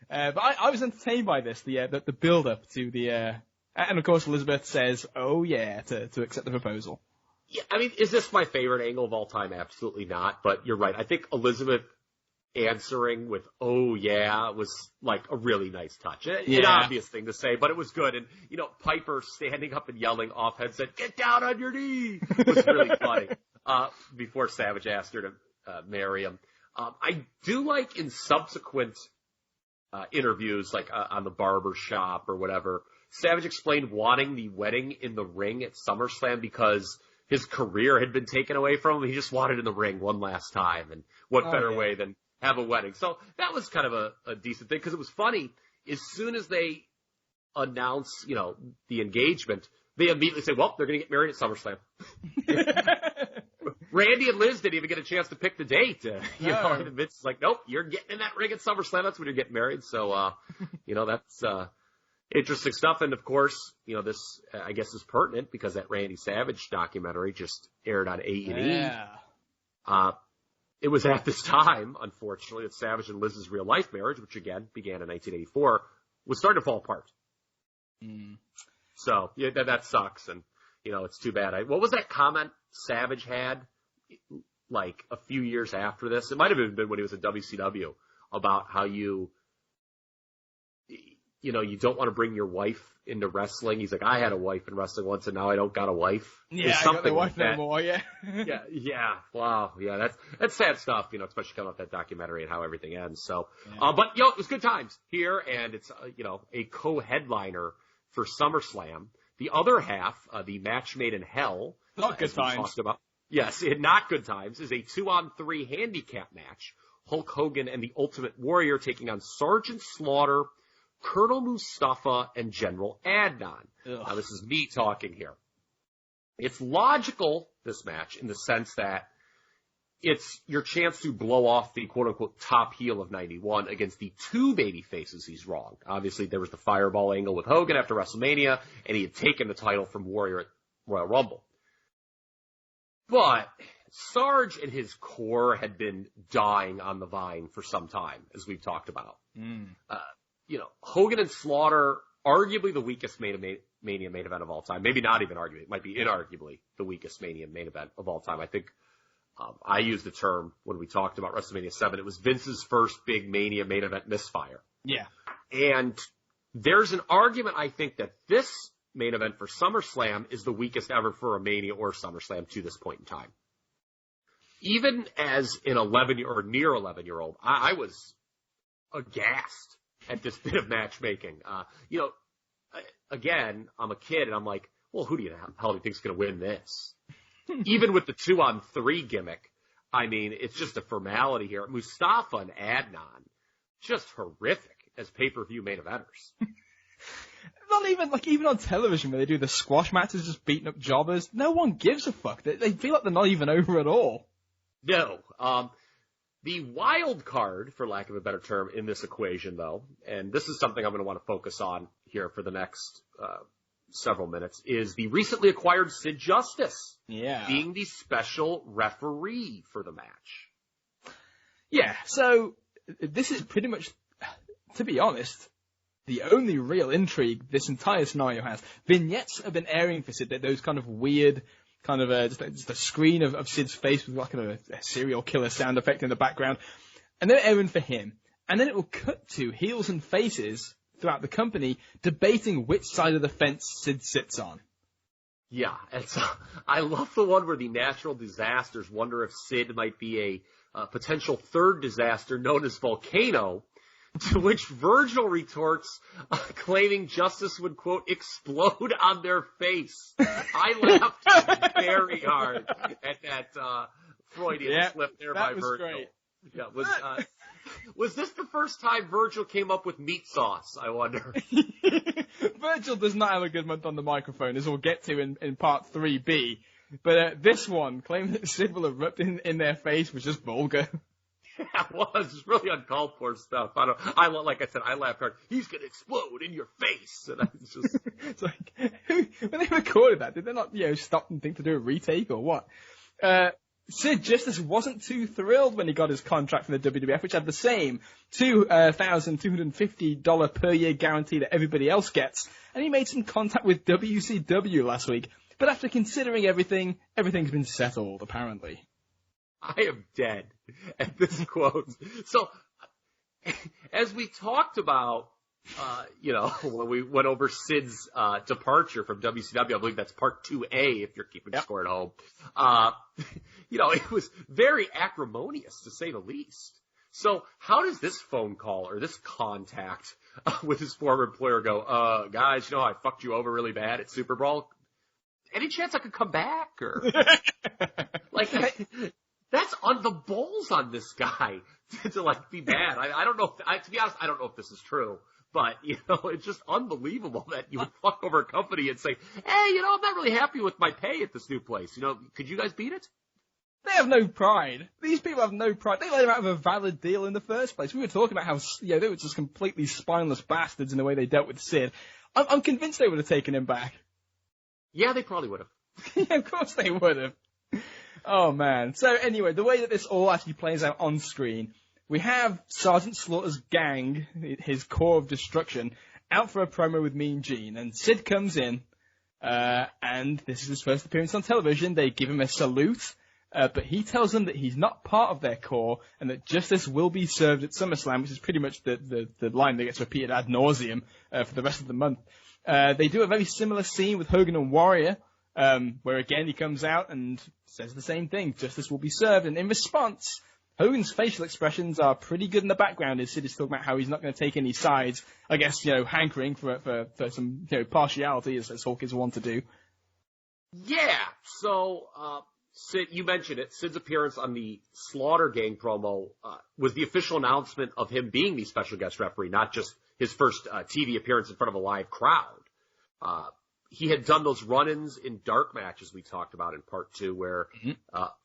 But I was entertained by this, the build-up to the, and of course Elizabeth says, oh yeah, to accept the proposal. Yeah, is this my favorite angle of all time? Absolutely not, but you're right. I think Elizabeth answering with, oh yeah, was like a really nice touch. An obvious thing to say, but it was good. And, Piper standing up and yelling off headset, get down on your knee, was really funny, before Savage asked her to marry him. I do like in subsequent interviews, like on the barber shop or whatever, Savage explained wanting the wedding in the ring at SummerSlam because his career had been taken away from him. He just wanted it in the ring one last time. And what better way than have a wedding? So that was kind of a decent thing, because it was funny. As soon as they announce, the engagement, they immediately say, well, they're going to get married at SummerSlam. Randy and Liz didn't even get a chance to pick the date. And Vince is like, nope, you're getting in that ring at SummerSlam. That's when you're getting married. So, that's interesting stuff. And, of course, this, I guess, is pertinent because that Randy Savage documentary just aired on A&E. Yeah. It was at this time, unfortunately, that Savage and Liz's real-life marriage, which, again, began in 1984, was starting to fall apart. Mm. So, yeah, that sucks. And, it's too bad. What was that comment Savage had, like, a few years after this? It might have even been when he was at WCW, about how you don't want to bring your wife into wrestling. He's like, I had a wife in wrestling once, and now I don't got a wife. Yeah, I got the wife no more, yeah. yeah. Wow, yeah, that's sad stuff, especially coming off that documentary and how everything ends. So, but, it was good times here, and it's, a co-headliner for SummerSlam. The other half, the Match Made in Hell, Not good times. Talked about. Yes, not good times, is a 2-on-3 handicap match. Hulk Hogan and the Ultimate Warrior taking on Sergeant Slaughter, Colonel Mustafa, and General Adnan. Now, this is me talking here. It's logical, this match, in the sense that it's your chance to blow off the quote-unquote top heel of 91 against the two baby faces he's wronged. Obviously, there was the fireball angle with Hogan after WrestleMania, and he had taken the title from Warrior at Royal Rumble. But Sarge and his core had been dying on the vine for some time, as we've talked about. Hogan and Slaughter, arguably the weakest Mania main event of all time. Maybe not even arguably. It might be inarguably the weakest Mania main event of all time. I think I used the term when we talked about WrestleMania 7. It was Vince's first big Mania main event misfire. Yeah. And there's an argument, I think, that this main event for SummerSlam is the weakest ever for a Mania or SummerSlam to this point in time. Even as an 11 or near 11-year-old, I was aghast at this bit of matchmaking. Again, I'm a kid and I'm like, well, who do you hell do you think's going to win this? Even with the 2-on-3 gimmick, I mean, it's just a formality here. Mustafa and Adnan, just horrific as pay-per-view main eventers. Not even on television where they do the squash matches just beating up jobbers. No one gives a fuck. They feel like they're not even over at all. No. The wild card, for lack of a better term, in this equation, though, and this is something I'm going to want to focus on here for the next several minutes, is the recently acquired Sid Justice being the special referee for the match. Yeah, so this is pretty much, to be honest, the only real intrigue this entire scenario has. Vignettes have been airing for Sid, those kind of weird, just a screen of Sid's face with like a serial killer sound effect in the background. And they're airing for him. And then it will cut to heels and faces throughout the company debating which side of the fence Sid sits on. Yeah, and so I love the one where the natural disasters wonder if Sid might be a potential third disaster known as Volcano, to which Virgil retorts, claiming Justice would, quote, explode on their face. I laughed very hard at that Freudian slip there by Virgil. Great. Yeah, was this the first time Virgil came up with meat sauce, I wonder? Virgil does not have a good month on the microphone, as we'll get to in part 3B. But this one, claiming that Sid will erupt in their face, was just vulgar. Yeah, it was. It's really uncalled for stuff. Like I said, I laughed hard. He's going to explode in your face. And I was just... It's like, when they recorded that, did they not, stop and think to do a retake or what? Sid Justice wasn't too thrilled when he got his contract from the WWF, which had the same $2,250 per year guarantee that everybody else gets. And he made some contact with WCW last week. But after considering everything, everything's been settled, apparently. I am dead at this quote. So, as we talked about, when we went over Sid's departure from WCW, I believe that's part 2A if you're keeping score at home. It was very acrimonious to say the least. So, how does this phone call or this contact with his former employer go? Guys, I fucked you over really bad at Super Bowl. Any chance I could come back or That's on the balls on this guy to be bad. I don't know. To be honest, I don't know if this is true, but it's just unbelievable that you would fuck over a company and say, "Hey, I'm not really happy with my pay at this new place. Could you guys beat it?" They have no pride. These people have no pride. They let him out of a valid deal in the first place. We were talking about how they were just completely spineless bastards in the way they dealt with Sid. I'm convinced they would have taken him back. Yeah, they probably would have. Yeah, of course they would have. Oh, man. So, anyway, the way that this all actually plays out on screen, we have Sergeant Slaughter's gang, his core of destruction, out for a promo with Mean Gene. And Sid comes in, and this is his first appearance on television. They give him a salute, but he tells them that he's not part of their core and that justice will be served at SummerSlam, which is pretty much the line that gets repeated ad nauseum for the rest of the month. They do a very similar scene with Hogan and Warrior, where again he comes out and says the same thing, justice will be served, and in response, Hogan's facial expressions are pretty good in the background as Sid is talking about how he's not going to take any sides, I guess, hankering for some, partiality as Hulk is wont to do. Yeah, so Sid, you mentioned it. Sid's appearance on the Slaughter Gang promo was the official announcement of him being the special guest referee, not just his first TV appearance in front of a live crowd. He had done those run-ins in dark matches we talked about in part 2 where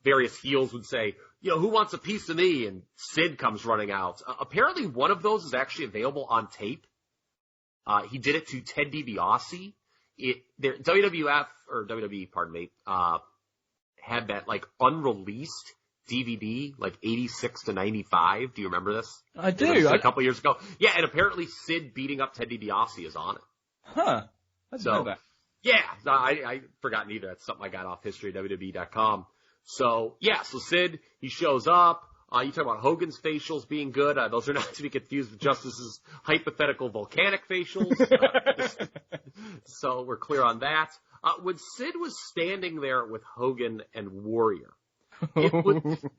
various heels would say, who wants a piece of me? And Sid comes running out. Apparently one of those is actually available on tape. He did it to Ted DiBiase. WWF, or WWE, pardon me, had that, unreleased DVD, 86 to 95. Do you remember this? I do. A couple years ago. Yeah, and apparently Sid beating up Ted DiBiase is on it. Huh. I didn't know that. Yeah, I forgotten either. That's something I got off history.wwe.com. So Sid, he shows up. You talk about Hogan's facials being good. Those are not to be confused with Justice's hypothetical volcanic facials. So we're clear on that. When Sid was standing there with Hogan and Warrior,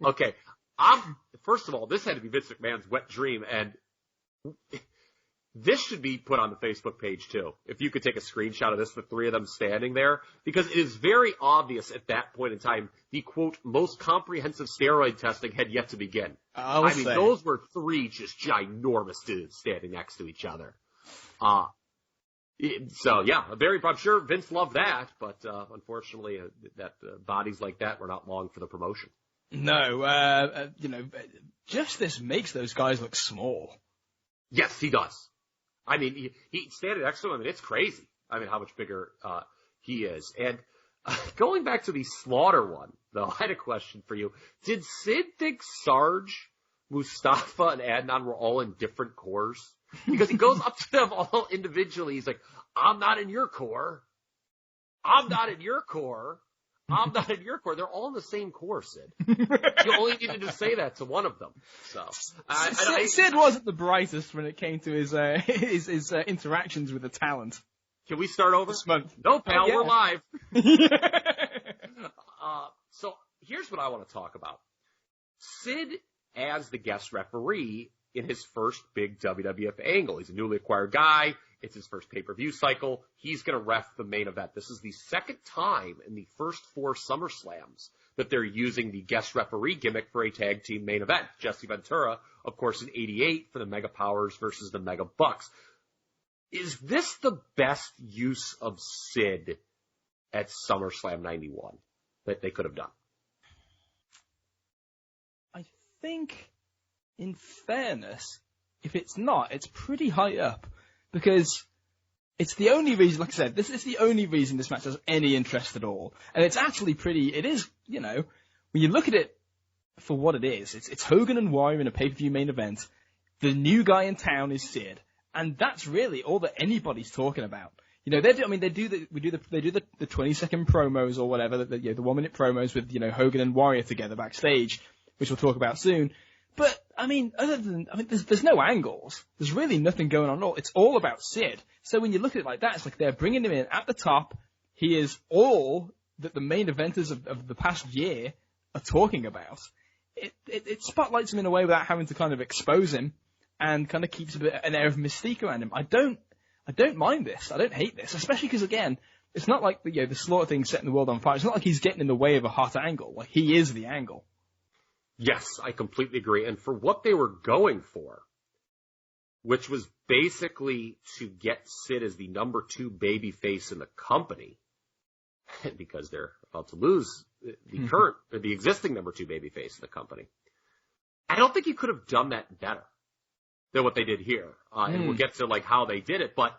okay, first of all, this had to be Vince McMahon's wet dream, and this should be put on the Facebook page too. If you could take a screenshot of this, the three of them standing there, because it is very obvious at that point in time, the quote, most comprehensive steroid testing had yet to begin. I mean, those were three just ginormous dudes standing next to each other. So yeah, I'm sure Vince loved that, but unfortunately, bodies like that were not long for the promotion. No, Justice makes those guys look small. Yes, he does. I mean, he standing next to him, and it's crazy. I mean, how much bigger he is. And going back to the Slaughter one, though, I had a question for you. Did Sid think Sarge, Mustafa, and Adnan were all in different corps? Because he goes up to them all individually. He's like, I'm not in your corps. I'm not in your corps. I'm not in your corps. They're all in the same corps, Sid. You only needed to say that to one of them. So Sid wasn't the brightest when it came to his interactions with the talent. Can we start over? This month. No, pal, we're live. So here's what I want to talk about. Sid as the guest referee in his first big WWF angle. He's a newly acquired guy. It's his first pay-per-view cycle. He's going to ref the main event. This is the second time in the first 4 SummerSlams that they're using the guest referee gimmick for a tag team main event. Jesse Ventura, of course, in '88 for the Mega Powers versus the Mega Bucks. Is this the best use of Sid at SummerSlam 91 that they could have done? I think, in fairness, if it's not, it's pretty high up. Because it's the only reason, like I said, this is the only reason this match has any interest at all. And it's actually it is, when you look at it for what it is, it's Hogan and Warrior in a pay-per-view main event. The new guy in town is Sid. And that's really all that anybody's talking about. They do the 20-second promos or whatever, the 1-minute promos with, Hogan and Warrior together backstage, which we'll talk about soon. But, there's no angles. There's really nothing going on at all. It's all about Sid. So when you look at it like that, it's like they're bringing him in at the top. He is all that the main eventers of the past year are talking about. It spotlights him in a way without having to kind of expose him and kind of keeps an air of mystique around him. I don't mind this. I don't hate this, especially because, again, it's not like the Slaughter thing setting the world on fire. It's not like he's getting in the way of a hot angle. Like, he is the angle. Yes, I completely agree. And for what they were going for, which was basically to get Sid as the number 2 babyface in the company, because they're about to lose the existing number 2 babyface in the company, I don't think you could have done that better than what they did here. And we'll get to how they did it. But,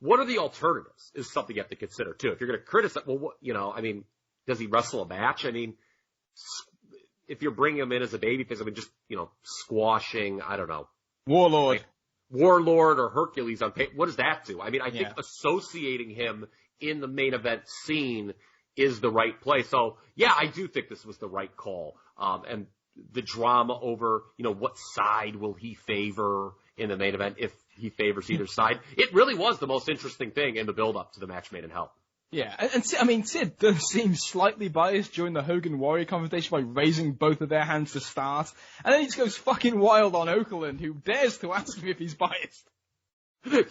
what are the alternatives is something you have to consider too. If you're going to criticize, does he wrestle a match? If you're bringing him in as a babyface, squashing, I don't know. Warlord or Hercules on paper, what does that do? I think associating him in the main event scene is the right play. So, yeah, I do think this was the right call. And the drama over, what side will he favor in the main event if he favors either side. It really was the most interesting thing in the build-up to the match made in hell. Yeah, and Sid does seem slightly biased during the Hogan-Warrior confrontation by raising both of their hands to start, and then he just goes fucking wild on Okerlund, who dares to ask him if he's biased.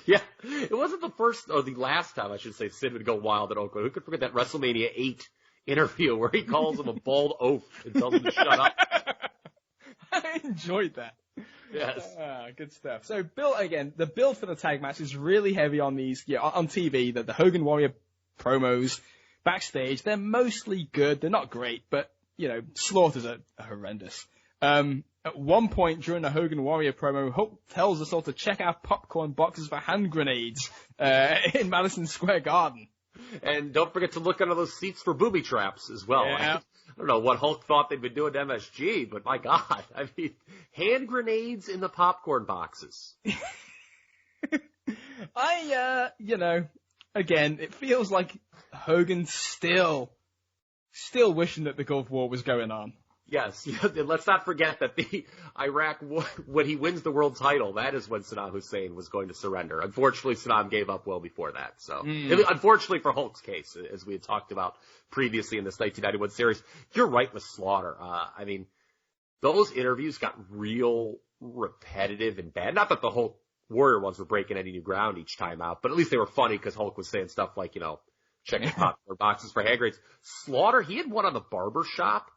Yeah, it wasn't the first or the last time, I should say, Sid would go wild at Oakland. Who could forget that WrestleMania 8 interview where he calls him a bald oaf and tells him to shut up? I enjoyed that. Yes. Good stuff. So, the build for the tag match is really heavy on these, on TV, the Hogan Warrior promos backstage. They're mostly good. They're not great, but, Slaughter's are horrendous. At one point during the Hogan Warrior promo, Hulk tells us all to check out popcorn boxes for hand grenades, in Madison Square Garden. And don't forget to look under those seats for booby traps as well. Yeah. I don't know what Hulk thought they'd been doing to MSG, but my God, I mean, hand grenades in the popcorn boxes. Again, it feels like Hogan's still wishing that the Gulf War was going on. Yes, and let's not forget that the Iraq War, when he wins the world title, that is when Saddam Hussein was going to surrender. Unfortunately, Saddam gave up well before that. So, unfortunately for Hulk's case, as we had talked about previously in this 1991 series, you're right with Slaughter. I mean, those interviews got real repetitive and bad. Not that the Hulk Warrior ones were breaking any new ground each time out, but at least they were funny because Hulk was saying stuff like, checking popcorn boxes for hand grenades. Slaughter, he had one on the barber shop.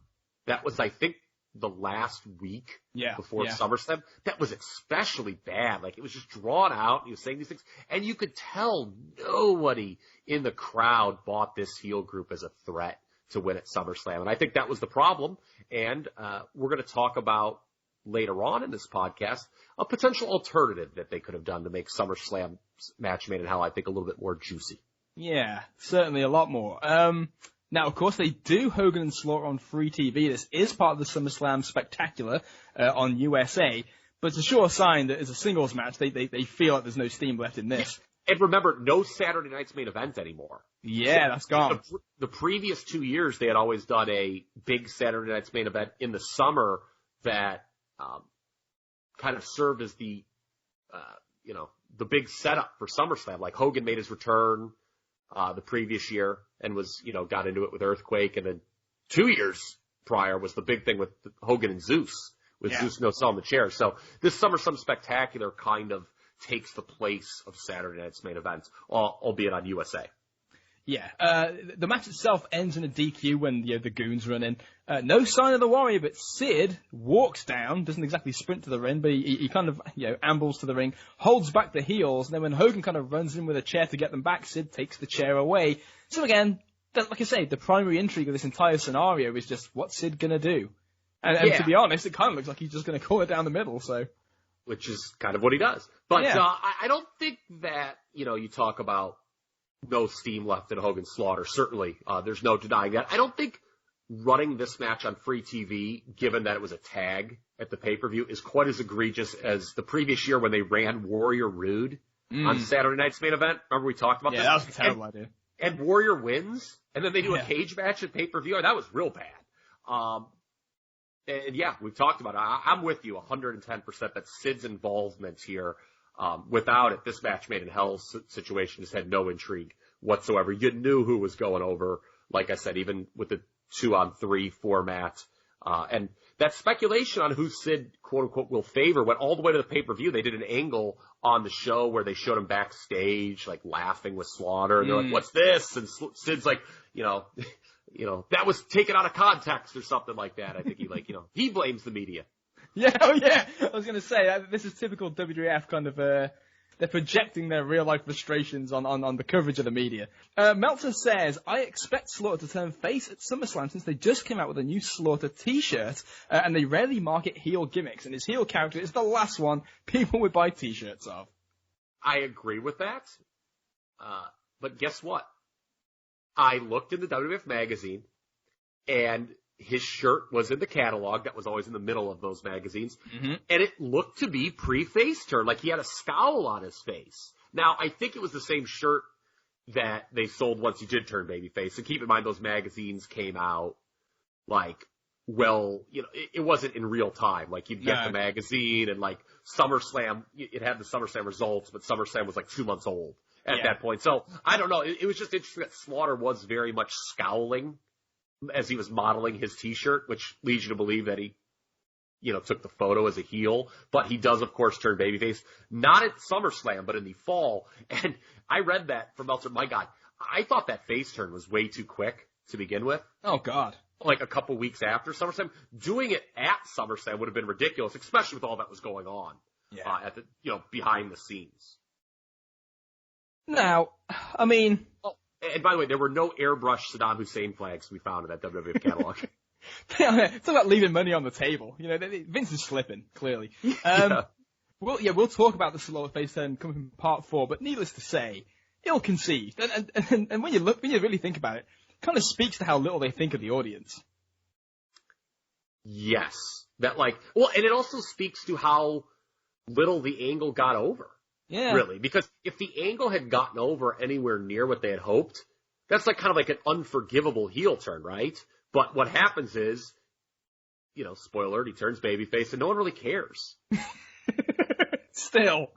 That was, I think, the last week before SummerSlam. That was especially bad. Like, it was just drawn out. He was saying these things. And you could tell nobody in the crowd bought this heel group as a threat to win at SummerSlam. And I think that was the problem. And we're going to talk about later on in this podcast a potential alternative that they could have done to make SummerSlam Match Made in Hell, I think, a little bit more juicy. Yeah, certainly a lot more. Now, of course, they do Hogan and Slaughter on free TV. This is part of the SummerSlam Spectacular on USA, but it's a sure sign that as a singles match, they feel like there's no steam left in this. And remember, no Saturday night's main event anymore. Yeah, that's gone. The previous 2 years, they had always done a big Saturday night's main event in the summer that kind of served as the big setup for SummerSlam. Like Hogan made his return the previous year and was, got into it with Earthquake. And then 2 years prior was the big thing with Hogan and Zeus, with Zeus selling the chair. So this SummerSlam Spectacular kind of takes the place of Saturday night's main event, albeit on USA. Yeah, the match itself ends in a DQ when the goons run in. No sign of the Warrior, but Sid walks down, doesn't exactly sprint to the ring, but he kind of ambles to the ring, holds back the heels, and then when Hogan kind of runs in with a chair to get them back, Sid takes the chair away. So again, like I say, the primary intrigue of this entire scenario is just what's Sid gonna do? And to be honest, it kind of looks like he's just gonna call it down the middle. So, which is kind of what he does. But I don't think that you talk about no steam left in Hogan Slaughter. Certainly, there's no denying that. I don't think running this match on free TV, given that it was a tag at the pay-per-view, is quite as egregious as the previous year when they ran Warrior Rude on Saturday night's main event. Remember we talked about that? Yeah, that was a terrible idea. And Warrior wins, and then they do a cage match at pay-per-view, and that was real bad. And we've talked about it. I'm with you 110% that Sid's involvement here, without it, this Match Made in Hell situation just had no intrigue whatsoever. You knew who was going over, like I said, even with the 2-on-3 format. And that speculation on who Sid, quote unquote, will favor went all the way to the pay-per-view. They did an angle on the show where they showed him backstage, like laughing with Slaughter. And they're like, what's this? And Sid's like, that was taken out of context or something like that. I think he blames the media. Yeah, I was going to say, this is typical WWF kind of, they're projecting their real-life frustrations on the coverage of the media. Meltzer says, I expect Slaughter to turn face at SummerSlam since they just came out with a new Slaughter t-shirt, and they rarely market heel gimmicks, and his heel character is the last one people would buy t-shirts of. I agree with that, but guess what? I looked in the WWF magazine, and his shirt was in the catalog that was always in the middle of those magazines, and it looked to be pre-face turn, like he had a scowl on his face. Now, I think it was the same shirt that they sold once he did turn babyface. And keep in mind, those magazines came out it wasn't in real time. Like, you'd get the magazine, and like SummerSlam, it had the SummerSlam results, but SummerSlam was like 2 months old at that point. So, I don't know. It was just interesting that Slaughter was very much scowling as he was modeling his t-shirt, which leads you to believe that he took the photo as a heel, but he does, of course, turn babyface, not at SummerSlam, but in the fall. And I read that from Meltzer. My God, I thought that face turn was way too quick to begin with. Oh, God. Like a couple weeks after SummerSlam. Doing it at SummerSlam would have been ridiculous, especially with all that was going on at the, behind the scenes. Now, I mean... Oh, and by the way, there were no airbrush Saddam Hussein flags to be found in that WWF catalog. It's about leaving money on the table. Vince is slipping, clearly. We'll talk about the slower face turn coming from part 4, but needless to say, ill-conceived. And when you really think about it, kind of speaks to how little they think of the audience. Yes. And it also speaks to how little the angle got over. Yeah. Really. Because if the angle had gotten over anywhere near what they had hoped, that's kind of like an unforgivable heel turn, right? But what happens is, spoiler alert, he turns babyface and no one really cares. Still.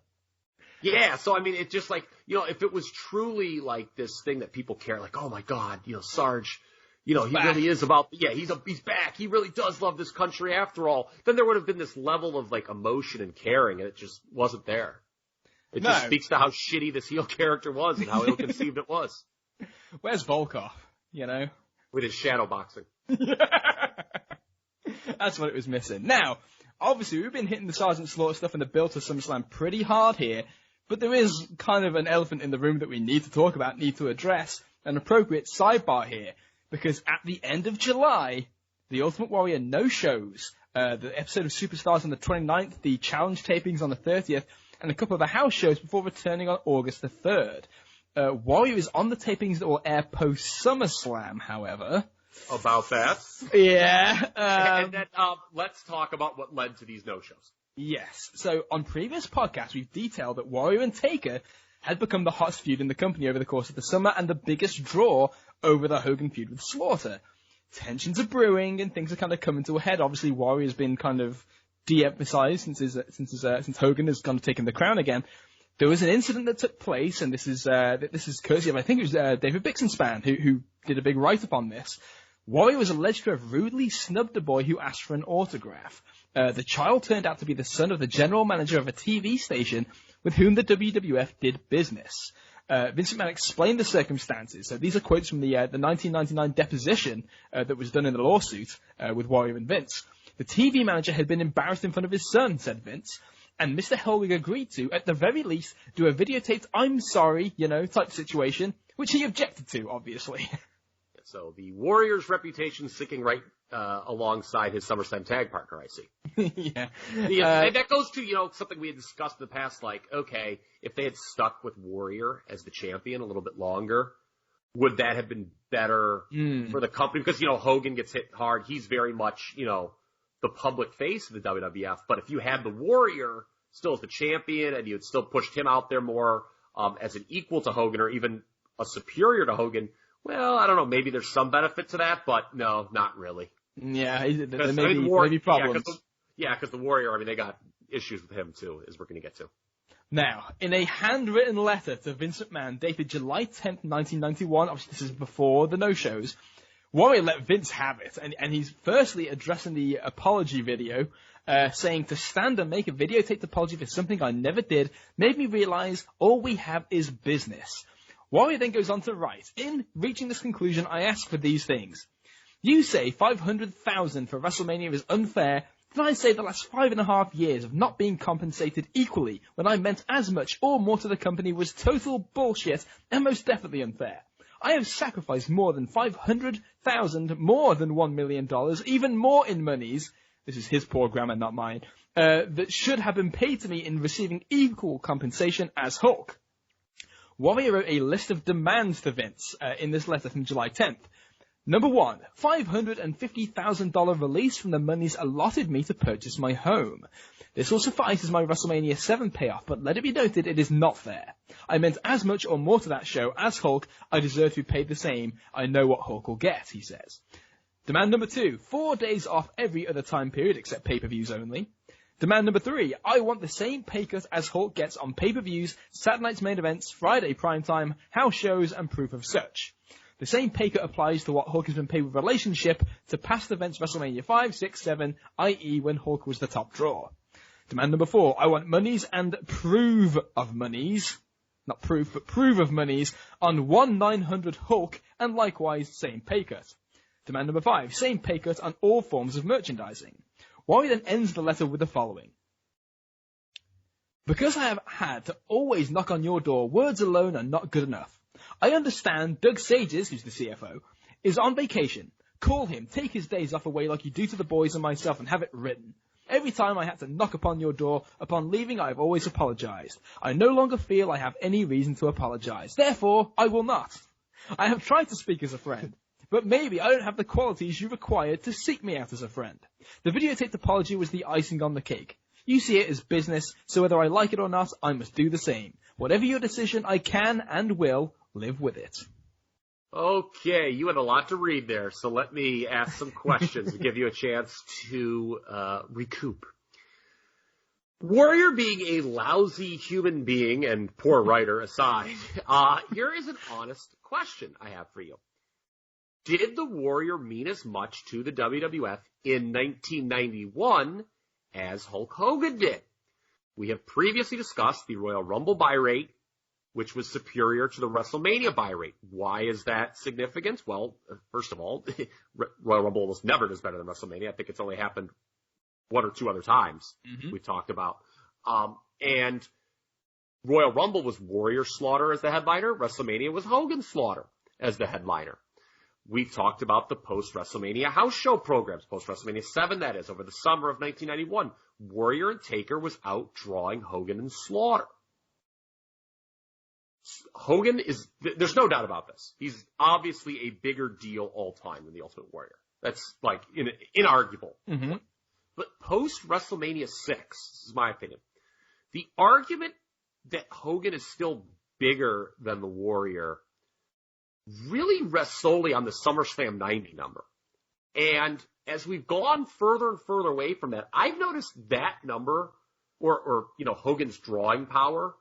Yeah, so I mean, it's just if it was truly like this thing that people care, like, oh my God, Sarge, he really is he's back. He really does love this country after all. Then there would have been this level of emotion and caring, and it just wasn't there. It just speaks to how shitty this heel character was and how ill-conceived it was. Where's Volkov, With his shadow boxing. That's what it was missing. Now, obviously, we've been hitting the Sergeant Slaughter stuff and the build to SummerSlam pretty hard here, but there is kind of an elephant in the room that we need to talk about, need to address, an appropriate sidebar here, because at the end of July, the Ultimate Warrior no-shows, the episode of Superstars on the 29th, the challenge tapings on the 30th, and a couple of the house shows before returning on August the 3rd. Warrior is on the tapings that will air post-SummerSlam, however. About that. Yeah. And then let's talk about what led to these no-shows. Yes. So on previous podcasts, we've detailed that Warrior and Taker had become the hottest feud in the company over the course of the summer and the biggest draw over the Hogan feud with Slaughter. Tensions are brewing and things are kind of coming to a head. Obviously, Warrior's been kind of de-emphasized since Hogan has gone to taking the crown again. There was an incident that took place, and this is courtesy of, I think it was David Bixenspan who did a big write-up on this. Warrior was alleged to have rudely snubbed a boy who asked for an autograph. The child turned out to be the son of the general manager of a TV station with whom the WWF did business. Vince McMahon explained the circumstances. So these are quotes from the 1999 deposition that was done in the lawsuit with Warrior and Vince. The TV manager had been embarrassed in front of his son, said Vince, and Mr. Hellwig agreed to, at the very least, do a videotaped "I'm sorry," type situation, which he objected to, obviously. So the Warrior's reputation sticking right alongside his SummerSlam tag partner, I see. Yeah. And that goes to, something we had discussed in the past, like, okay, if they had stuck with Warrior as the champion a little bit longer, would that have been better for the company? Because, Hogan gets hit hard. He's very much, the public face of the WWF. But if you had the Warrior still as the champion and you had still pushed him out there more as an equal to Hogan or even a superior to Hogan, well, I don't know. Maybe there's some benefit to that, but no, not really. Yeah, there may be problems. Because the Warrior, they got issues with him too, as we're going to get to. Now, in a handwritten letter to Vince McMahon dated July 10th, 1991, obviously this is before the no-shows, Warrior let Vince have it, and he's firstly addressing the apology video, saying, to stand and make a videotaped apology for something I never did made me realize all we have is business. Warrior then goes on to write, in reaching this conclusion, I ask for these things. You say $500,000 for WrestleMania is unfair, then I say the last 5.5 years of not being compensated equally when I meant as much or more to the company was total bullshit and most definitely unfair. I have sacrificed more than $500,000, more than $1 million, even more in monies, this is his poor grammar, not mine, that should have been paid to me in receiving equal compensation as Hulk. Warrior wrote a list of demands to Vince in this letter from July 10th. Number 1, $550,000 release from the monies allotted me to purchase my home. This will suffice as my WrestleMania 7 payoff, but let it be noted it is not fair. I meant as much or more to that show as Hulk. I deserve to be paid the same. I know what Hulk will get, he says. Demand number 2, 4 days off every other time period except pay-per-views only. Demand number 3, I want the same pay cut as Hulk gets on pay-per-views, Saturday night's main events, Friday primetime, house shows, and proof of such. The same pay cut applies to what Hulk has been paid with relationship to past events WrestleMania 5, 6, 7, i.e. when Hulk was the top draw. Demand number 4, I want monies and prove of monies, not proof, but prove of monies on 1/900 Hulk and likewise same pay cut. Demand number 5, same pay cut on all forms of merchandising. Warrior then ends the letter with the following. Because I have had to always knock on your door, words alone are not good enough. I understand Doug Sages, who's the CFO, is on vacation. Call him, take his days off away like you do to the boys and myself and have it written. Every time I had to knock upon your door, upon leaving I have always apologized. I no longer feel I have any reason to apologize. Therefore, I will not. I have tried to speak as a friend, but maybe I don't have the qualities you require to seek me out as a friend. The videotaped apology was the icing on the cake. You see it as business, so whether I like it or not, I must do the same. Whatever your decision, I can and will live with it. Okay, you had a lot to read there, so let me ask some questions to give you a chance to recoup. Warrior being a lousy human being and poor writer aside, here is an honest question I have for you. Did the Warrior mean as much to the WWF in 1991 as Hulk Hogan did? We have previously discussed the Royal Rumble buy rate, which was superior to the WrestleMania buy rate. Why is that significant? Well, first of all, Royal Rumble almost never does better than WrestleMania. I think it's only happened one or two other times we've talked about. And Royal Rumble was Warrior Slaughter as the headliner. WrestleMania was Hogan Slaughter as the headliner. We've talked about the post-WrestleMania house show programs, post-WrestleMania 7, that is, over the summer of 1991. Warrior and Taker was out drawing Hogan and Slaughter. Hogan is, there's no doubt about this. He's obviously a bigger deal all time than the Ultimate Warrior. That's like inarguable. Mm-hmm. But post WrestleMania 6, this is my opinion, the argument that Hogan is still bigger than the Warrior really rests solely on the SummerSlam 90 number. And as we've gone further and further away from that, I've noticed that number or Hogan's drawing power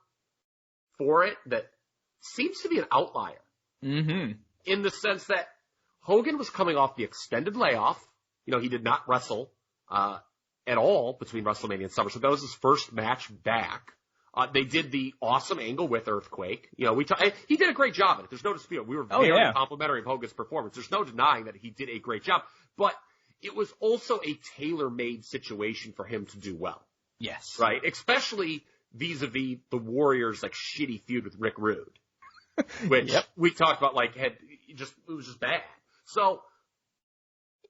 for it that seems to be an outlier. Mm-hmm. In the sense that Hogan was coming off the extended layoff. He did not wrestle at all between WrestleMania and SummerSlam. That was his first match back. They did the awesome angle with Earthquake. He did a great job at it. There's no dispute. We were very complimentary of Hogan's performance. There's no denying that he did a great job. But it was also a tailor-made situation for him to do well. Yes. Right? Especially vis-a-vis the Warriors' shitty feud with Rick Rude. Which we talked about, it was just bad. So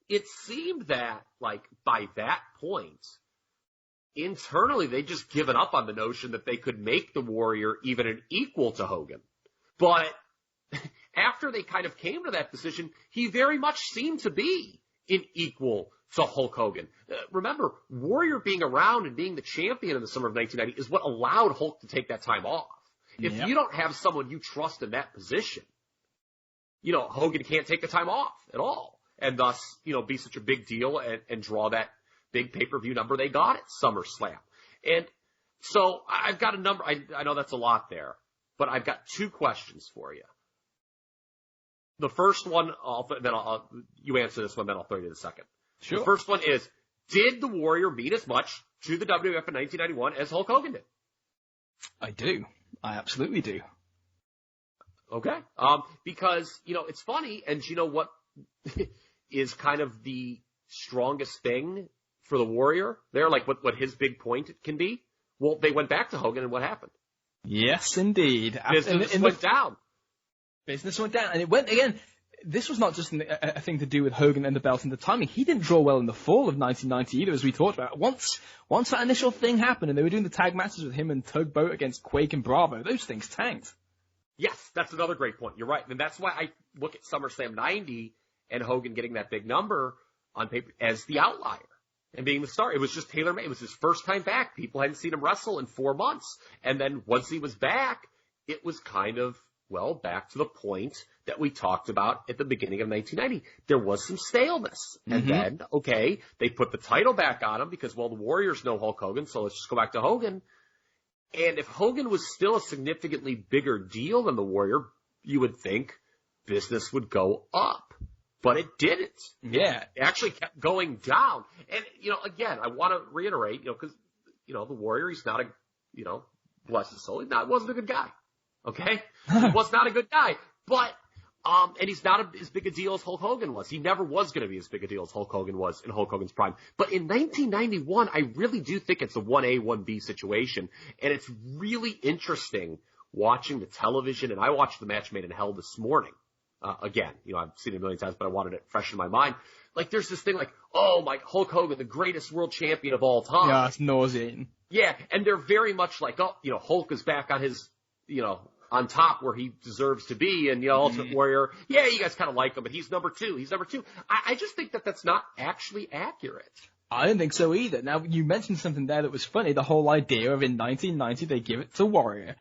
it seemed that, by that point, internally they'd just given up on the notion that they could make the Warrior even an equal to Hogan. But after they kind of came to that decision, he very much seemed to be an equal to Hulk Hogan. Remember, Warrior being around and being the champion in the summer of 1990 is what allowed Hulk to take that time off. If you don't have someone you trust in that position, Hogan can't take the time off at all. And thus, be such a big deal and draw that big pay-per-view number they got at SummerSlam. And so I've got a number. I know that's a lot there, but I've got two questions for you. The first one, you answer this one, then I'll throw you the second. Sure. The first one is, did the Warrior mean as much to the WWF in 1991 as Hulk Hogan did? I do. I absolutely do. Okay. Because, it's funny, and what is kind of the strongest thing for the Warrior there, what his big point can be? Well, they went back to Hogan, and what happened? Yes, indeed. Business went down. Business went down, and it went, again, this was not just a thing to do with Hogan and the belt and the timing. He didn't draw well in the fall of 1990 either, as we talked about. Once that initial thing happened and they were doing the tag matches with him and Tugboat against Quake and Bravo, those things tanked. Yes, that's another great point. You're right. And that's why I look at SummerSlam 90 and Hogan getting that big number on paper as the outlier and being the star. It was just tailor-made. It was his first time back. People hadn't seen him wrestle in 4 months. And then once he was back, it was kind of, back to the point that we talked about at the beginning of 1990. There was some staleness. And then, they put the title back on him because, the Warriors know Hulk Hogan, so let's just go back to Hogan. And if Hogan was still a significantly bigger deal than the Warrior, you would think business would go up. But it didn't. Yeah. It actually kept going down. And, again, I want to reiterate, because, the Warrior, he's not bless his soul, wasn't a good guy. Okay? He was not a good guy. But, and he's not as big a deal as Hulk Hogan was. He never was going to be as big a deal as Hulk Hogan was in Hulk Hogan's prime. But in 1991, I really do think it's a 1A, 1B situation. And it's really interesting watching the television. And I watched the match Made in Hell this morning. Again, I've seen it a million times, but I wanted it fresh in my mind. Like, there's this thing like, oh, my Hulk Hogan, the greatest world champion of all time. Yeah, it's nauseating. Yeah, and they're very much like, Hulk is back on his, on top where he deserves to be, and, Ultimate Warrior, yeah, you guys kind of like him, but he's number two. I just think that that's not actually accurate. I don't think so either. Now, you mentioned something there that was funny, the whole idea of in 1990 they give it to Warrior,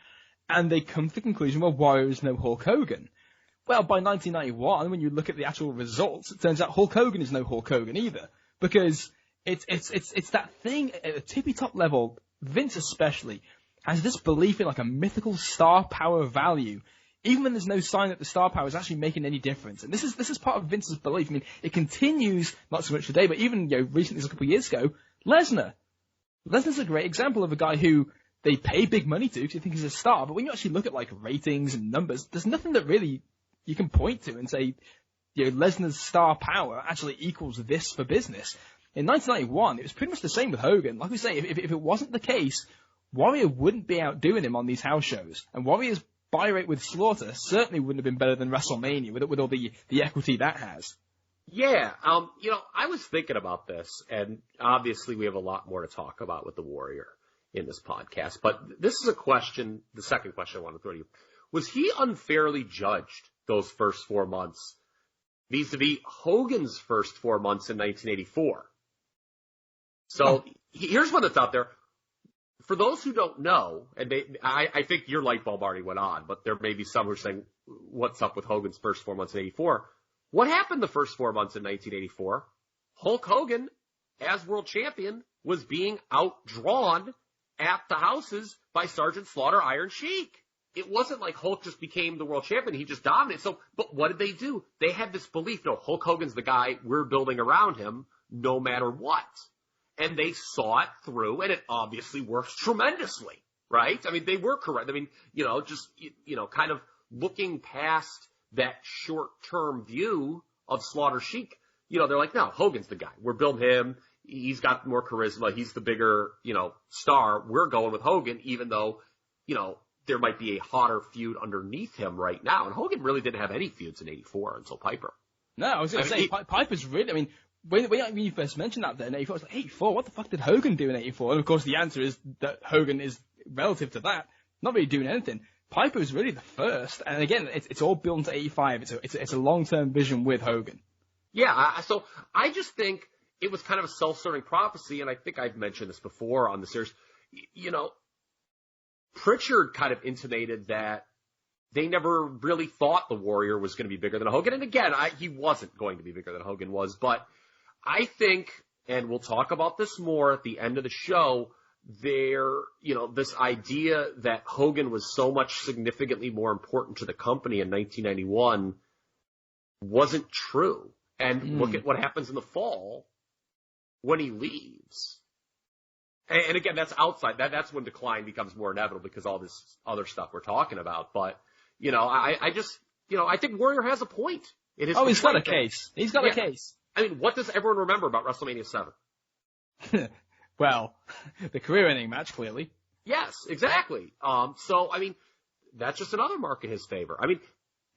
and they come to the conclusion, well, Warrior is no Hulk Hogan. Well, by 1991, when you look at the actual results, it turns out Hulk Hogan is no Hulk Hogan either. Because it's that thing at the tippy top level, Vince especially, has this belief in like a mythical star power value, even when there's no sign that the star power is actually making any difference. And this is part of Vince's belief. I mean, it continues, not so much today, but even, recently, a couple of years ago, Lesnar. Lesnar's a great example of a guy who they pay big money to because they think he's a star, but when you actually look at like ratings and numbers, there's nothing that really you can point to and say, Lesnar's star power actually equals this for business. In 1991, it was pretty much the same with Hogan. Like we say, if it wasn't the case, Warrior wouldn't be outdoing him on these house shows. And Warrior's buy rate with Slaughter certainly wouldn't have been better than WrestleMania with all the equity that has. Yeah, I was thinking about this, and obviously we have a lot more to talk about with the Warrior in this podcast. But this is a question, the second question I want to throw to you. Was he unfairly judged those first 4 months vis-a-vis Hogan's first 4 months in 1984? So here's one that's out there. For those who don't know, and I think your light bulb already went on, but there may be some who are saying, what's up with Hogan's first 4 months in 84? What happened the first 4 months in 1984? Hulk Hogan, as world champion, was being outdrawn at the houses by Sergeant Slaughter Iron Sheik. It wasn't like Hulk just became the world champion. He just dominated. So, but what did they do? They had this belief, no, Hulk Hogan's the guy, we're building around him no matter what. And they saw it through, and it obviously works tremendously, right? I mean, they were correct. I mean, kind of looking past that short-term view of Slaughter Sheik, they're like, no, Hogan's the guy. We're building him. He's got more charisma. He's the bigger, star. We're going with Hogan, even though, there might be a hotter feud underneath him right now. And Hogan really didn't have any feuds in 84 until Piper. No, I was going to say, Piper's really, when you first mentioned that then, 84, I was like, 84, what the fuck did Hogan do in 84? And of course the answer is that Hogan is, relative to that, not really doing anything. Piper was really the first, and again, it's all built into 85. It's a long-term vision with Hogan. Yeah, so I just think it was kind of a self-serving prophecy, and I think I've mentioned this before on the series. Pritchard kind of intimated that they never really thought the Warrior was going to be bigger than Hogan. And again, he wasn't going to be bigger than Hogan was. But I think, and we'll talk about this more at the end of the show, this idea that Hogan was so much significantly more important to the company in 1991 wasn't true. And look at what happens in the fall when he leaves. And again, that's outside. That's when decline becomes more inevitable because all this other stuff we're talking about. But, I think Warrior has a point. He's got a case. He's got a case. I mean, what does everyone remember about WrestleMania 7? Well, the career-ending match, clearly. Yes, exactly. So, I mean, that's just another mark in his favor. I mean,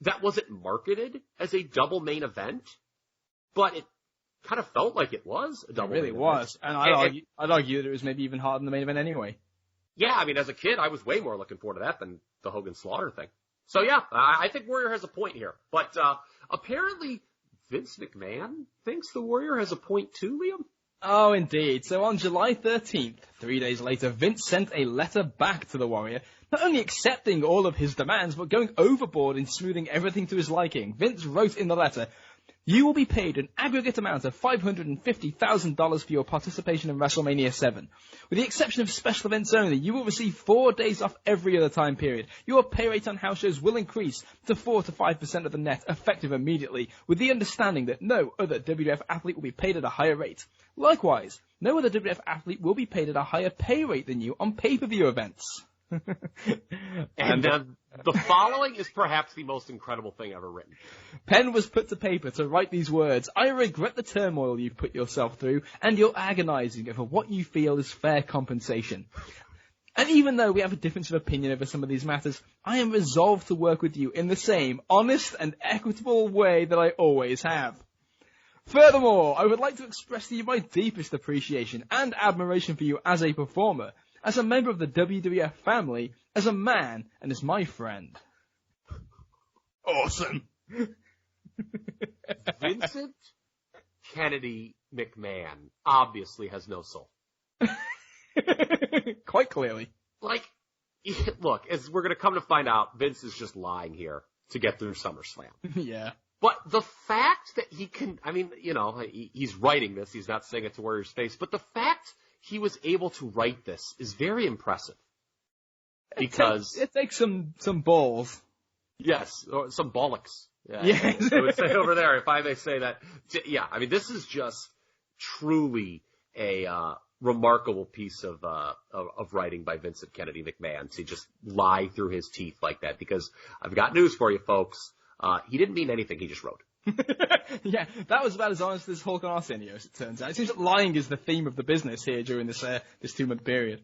that wasn't marketed as a double main event, but it kind of felt like it was a double main event. It really was. And I'd argue that it was maybe even harder than the main event anyway. Yeah, I mean, as a kid, I was way more looking forward to that than the Hogan Slaughter thing. So, yeah, I think Warrior has a point here. But apparently Vince McMahon thinks the Warrior has a point too, Liam? Oh, indeed. So on July 13th, 3 days later, Vince sent a letter back to the Warrior, not only accepting all of his demands, but going overboard in smoothing everything to his liking. Vince wrote in the letter, You will be paid an aggregate amount of $550,000 for your participation in WrestleMania 7. With the exception of special events only, you will receive 4 days off every other time period. Your pay rate on house shows will increase to 4 to 5% of the net, effective immediately, with the understanding that no other WWF athlete will be paid at a higher rate. Likewise, no other WWF athlete will be paid at a higher pay rate than you on pay-per-view events. And the following is perhaps the most incredible thing ever written. Pen was put to paper to write these words. I regret the turmoil you've put yourself through and your agonizing over what you feel is fair compensation. And even though we have a difference of opinion over some of these matters, I am resolved to work with you in the same honest and equitable way that I always have. Furthermore, I would like to express to you my deepest appreciation and admiration for you as a performer, as a member of the WWF family, as a man, and as my friend. Awesome. Vincent Kennedy McMahon obviously has no soul. Quite clearly. Like, look, as we're going to come to find out, Vince is just lying here to get through SummerSlam. Yeah. But the fact that he can, I mean, you know, he's writing this, he's not saying it to Warrior's face, but the fact he was able to write this is very impressive. Because it takes some balls. Yes, or some bollocks. Yeah. Yes. I would say over there, if I may say that. Yeah, I mean, this is just truly a remarkable piece of writing by Vincent Kennedy McMahon to just lie through his teeth like that. Because I've got news for you, folks. He didn't mean anything. He just wrote. Yeah, that was about as honest as Hulk and Arsenio, as it turns out. It seems that lying is the theme of the business here during this 2-month period.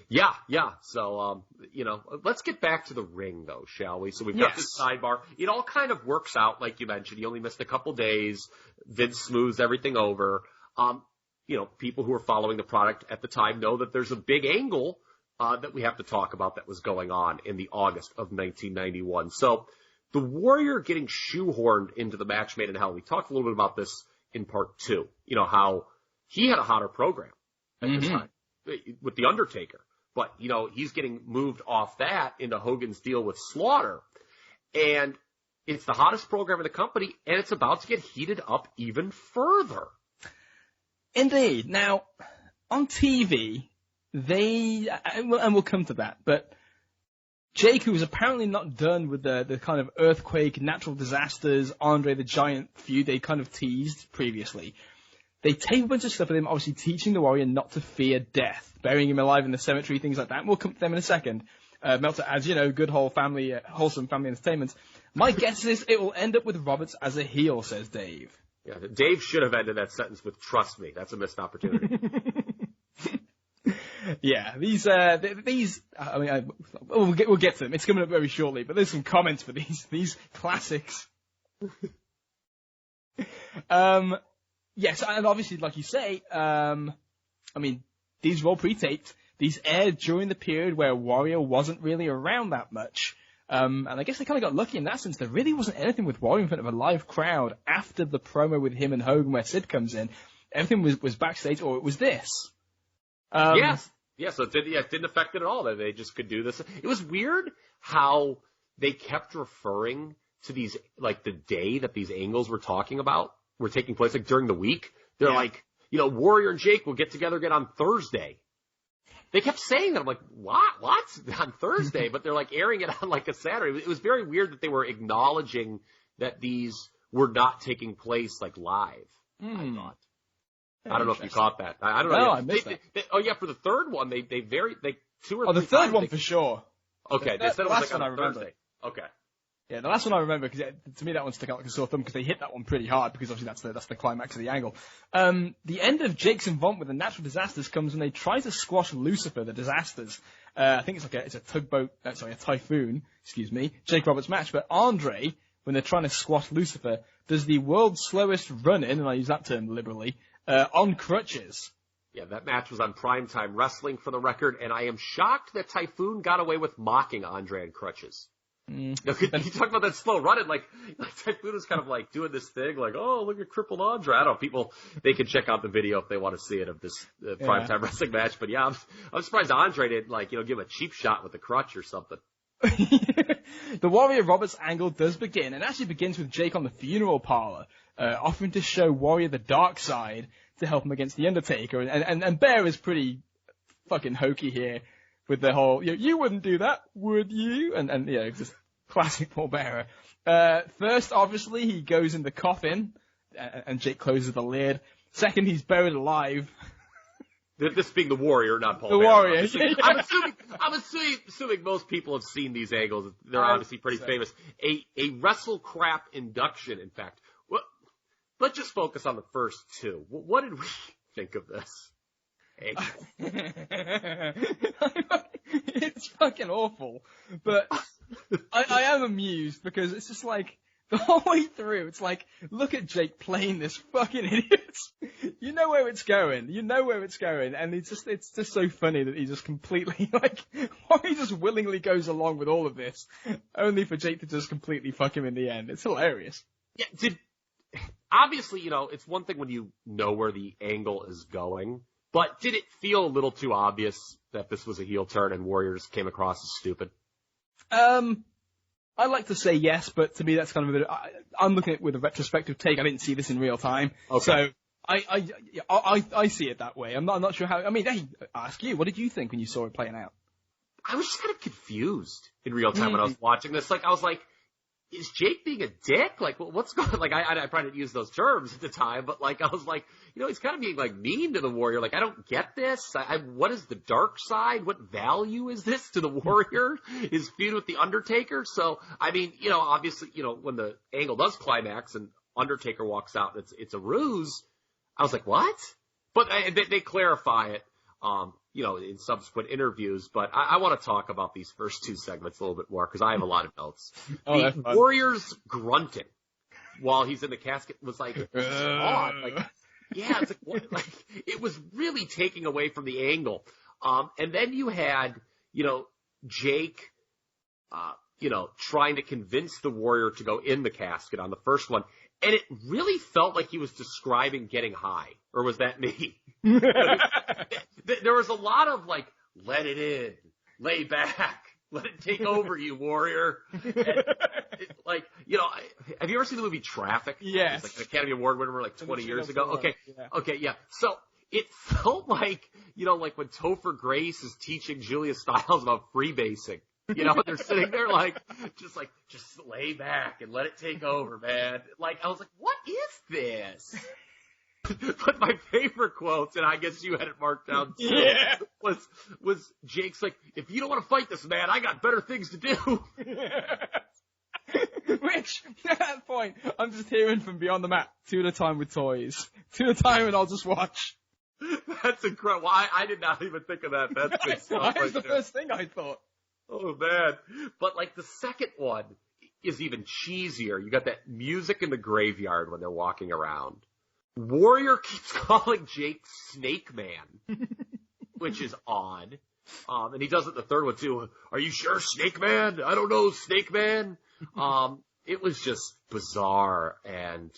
Yeah. So, you know, let's get back to the ring, though, shall we? So we've got this sidebar. It all kind of works out, like you mentioned. He only missed a couple days. Vince smooths everything over. You know, people who are following the product at the time know that there's a big angle that we have to talk about that was going on in the August of 1991. So the Warrior getting shoehorned into the match made in hell. We talked a little bit about this in part 2. You know, how he had a hotter program at this time with The Undertaker. But, you know, he's getting moved off that into Hogan's deal with Slaughter. And it's the hottest program in the company, and it's about to get heated up even further. Indeed. Now, on TV, and we'll come to that, but Jake, who was apparently not done with the kind of earthquake, natural disasters, Andre the Giant feud they kind of teased previously, they take a bunch of stuff with him, obviously teaching the Warrior not to fear death, burying him alive in the cemetery, things like that. And we'll come to them in a second. Meltzer adds, you know, good wholesome family entertainment. My guess is it will end up with Roberts as a heel, says Dave. Yeah, Dave should have ended that sentence with "trust me." That's a missed opportunity. Yeah, we'll get to them. It's coming up very shortly, but there's some comments for these classics. Yes, and obviously, like you say, I mean, these were all pre-taped. These aired during the period where Warrior wasn't really around that much. And I guess they kind of got lucky in that sense. There really wasn't anything with Warrior in front of a live crowd after the promo with him and Hogan where Sid comes in. Everything was backstage, or it was this. Yes. Yeah, so it didn't affect it at all. They just could do this. It was weird how they kept referring to these, like, the day that these angles we're talking about were taking place, like, during the week. They're like, you know, Warrior and Jake will get together again on Thursday. They kept saying that. I'm like, what? On Thursday? But they're, like, airing it on, like, a Saturday. It was very weird that they were acknowledging that these were not taking place, like, live, I thought. I don't know if you caught that. I don't know. No, I missed that. Oh, yeah, for the third one, they 2 or 3 Oh, the third one for sure. Okay, they said it was like on Thursday. Thursday. Okay. Yeah, the last one I remember, because to me that one stuck out like a sore thumb, because they hit that one pretty hard, because obviously that's the climax of the angle. The end of Jake's involvement with the natural disasters comes when they try to squash Lucifer, the disasters. I think it's a typhoon, Jake Roberts match, but Andre, when they're trying to squash Lucifer, does the world's slowest run-in, and I use that term liberally, on crutches. Yeah, that match was on Primetime Wrestling for the record, and I am shocked that Typhoon got away with mocking Andre on crutches. You talk about that slow running, like Typhoon was kind of like doing this thing, like, oh, look at crippled Andre. I don't know, people, they can check out the video if they want to see it of this Primetime Wrestling match, but yeah, I'm surprised Andre didn't, like, you know, give a cheap shot with the crutch or something. The Warrior Roberts angle does begin, and actually begins with Jake on the funeral parlor, offering to show Warrior the dark side to help him against the Undertaker, and Bear is pretty fucking hokey here with the whole, you wouldn't do that, would you? And just classic Paul Bearer. First, obviously, he goes in the coffin, and Jake closes the lid. Second, he's buried alive. This being the Warrior, not Paul The Bearer. Warrior. I'm assuming most people have seen these angles. They're obviously pretty famous. A wrestle crap induction, in fact. Let's just focus on the first two. What did we think of this angle? It's fucking awful. But I am amused because it's just like, the whole way through, it's like, look at Jake playing this fucking idiot. You know where it's going. And it's just so funny that he just completely, why he just willingly goes along with all of this, only for Jake to just completely fuck him in the end. It's hilarious. Yeah, obviously, it's one thing when you know where the angle is going, but did it feel a little too obvious that this was a heel turn and Warriors came across as stupid? I like to say yes, but to me that's kind of a bit. I'm looking at it with a retrospective take. I didn't see this in real time, so I see it that way. I'm not sure how. I mean, hey, ask you, what did you think when you saw it playing out? I was just kind of confused in real time when I was watching this. I was like, is Jake being a dick? What's going on? I probably didn't use those terms at the time, but I was like, he's kind of being mean to the Warrior. I don't get this. What is the dark side? What value is this to the Warrior? His feud with the Undertaker? So, I mean, obviously, when the angle does climax and Undertaker walks out, it's a ruse. I was like, what? But they clarify it, in subsequent interviews, but I want to talk about these first two segments a little bit more because I have a lot of notes. The Warrior's grunting while he's in the casket was odd. It's it was really taking away from the angle. And then you had, Jake, trying to convince the Warrior to go in the casket on the first one. And it really felt like he was describing getting high. Or was that me? There was a lot of let it in, lay back, let it take over you, Warrior. And have you ever seen the movie Traffic? Yes. It's an Academy Award winner 20 years ago. Okay, yeah. So it felt like when Topher Grace is teaching Julia Stiles about freebasing. They're sitting there just lay back and let it take over, man. I was like, what is this? But my favorite quotes, and I guess you had it marked down too, was Jake's if you don't want to fight this man, I got better things to do. Which, at that point, I'm just hearing from Beyond the Mat, 2 at a time with toys. 2 at a time and I'll just watch. That's incredible. I did not even think of that. That's good stuff. That was the first thing I thought. Oh, man. But, the second one is even cheesier. You got that music in the graveyard when they're walking around. Warrior keeps calling Jake Snake Man, which is odd. And he does it the third one, too. Are you sure, Snake Man? I don't know, Snake Man. It was just bizarre. And,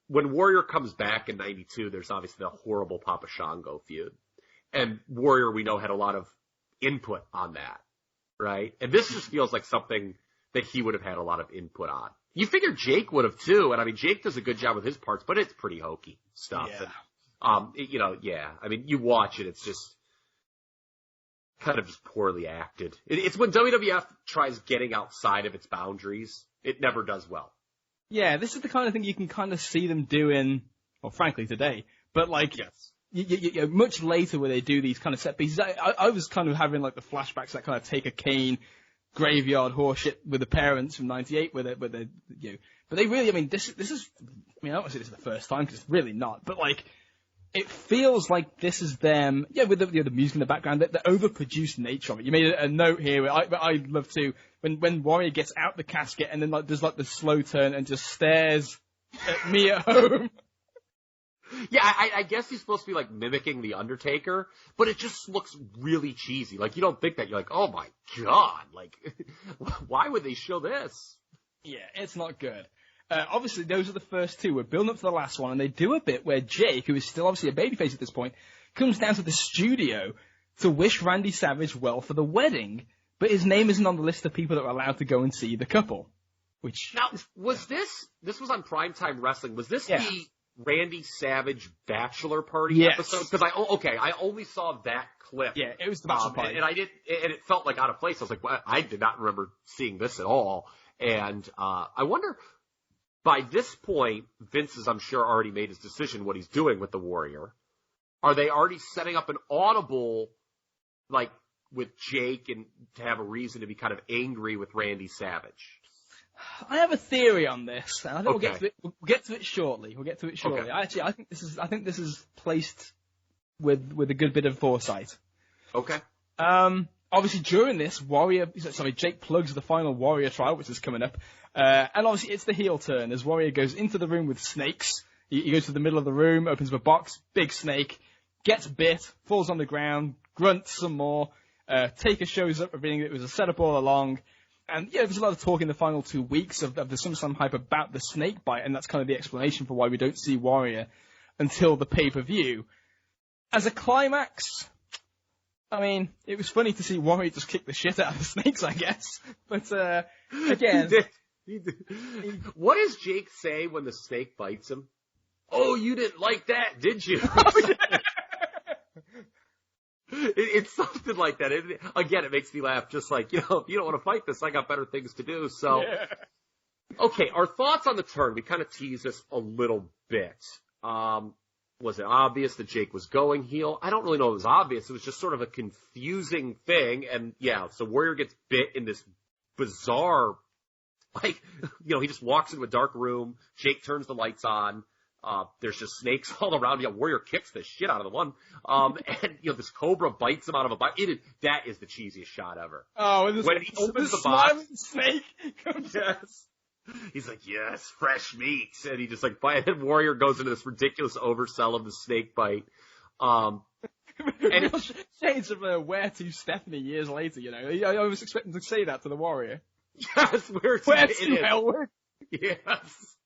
when Warrior comes back in 92, there's obviously the horrible Papa Shango feud. And Warrior, we know, had a lot of input on that, right? And this just feels like something that he would have had a lot of input on. You figure Jake would have too, and I mean, Jake does a good job with his parts, but it's pretty hokey stuff. Yeah. And, I mean, you watch it, it's just kind of just poorly acted. It's when WWF tries getting outside of its boundaries, it never does well. Yeah, this is the kind of thing you can kind of see them doing, well, frankly, today. But yes. Much later where they do these kind of set pieces, I was kind of having the flashbacks that kind of Take a Cane graveyard horseshit with the parents from '98, where they but they really, I mean, this is, I mean, I don't want to say this is the first time because it's really not, but it feels like this is them, with the music in the background, the overproduced nature of it. You made a note here. I love to when Warrior gets out the casket and then does the slow turn and just stares at me at home. Yeah, I guess he's supposed to be mimicking the Undertaker, but it just looks really cheesy. You don't think that. You're oh my god, why would they show this? Yeah, it's not good. Obviously, those are the first two. We're building up to the last one, and they do a bit where Jake, who is still obviously a babyface at this point, comes down to the studio to wish Randy Savage well for the wedding, but his name isn't on the list of people that are allowed to go and see the couple. Which Now, was this was on Primetime Wrestling, was this the Randy Savage bachelor party episode? Because I only saw that clip. Yeah, it was the bachelor party. And it felt like out of place. I was like, well, I did not remember seeing this at all. And, I wonder, by this point, Vince has, I'm sure, already made his decision what he's doing with the Warrior. Are they already setting up an audible, like, with Jake and to have a reason to be kind of angry with Randy Savage? I have a theory on this, and I think we'll get to it shortly. Okay. I think this is placed with a good bit of foresight. Okay. Obviously during this, Jake plugs the final Warrior trial, which is coming up, and obviously it's the heel turn as Warrior goes into the room with snakes. He goes to the middle of the room, opens a box, big snake, gets bit, falls on the ground, grunts some more. Taker shows up, revealing that it was a setup all along. And yeah, there's a lot of talk in the final 2 weeks of the SummerSlam hype about the snake bite, and that's kind of the explanation for why we don't see Warrior until the pay-per-view. As a climax, I mean, it was funny to see Warrior just kick the shit out of the snakes, I guess. But, again... What does Jake say when the snake bites him? Oh, you didn't like that, did you? It's something like that. Again, it makes me laugh. Just like, if you don't want to fight this, I got better things to do. So, Okay, our thoughts on the turn. We kind of teased this a little bit. Was it obvious that Jake was going heel? I don't really know if it was obvious. It was just sort of a confusing thing. And so Warrior gets bit in this bizarre, he just walks into a dark room. Jake turns the lights on. There's just snakes all around. Warrior kicks the shit out of the one. And this cobra bites him out of a bite. That is the cheesiest shot ever. Oh, when he opens the box. Snake. Yes. He's like, yes, fresh meat. And he just bites. And Warrior goes into this ridiculous oversell of the snake bite. And real shades of Where to Stephanie years later, I was expecting to say that to the Warrior. Yes, where to Hellward. Yes.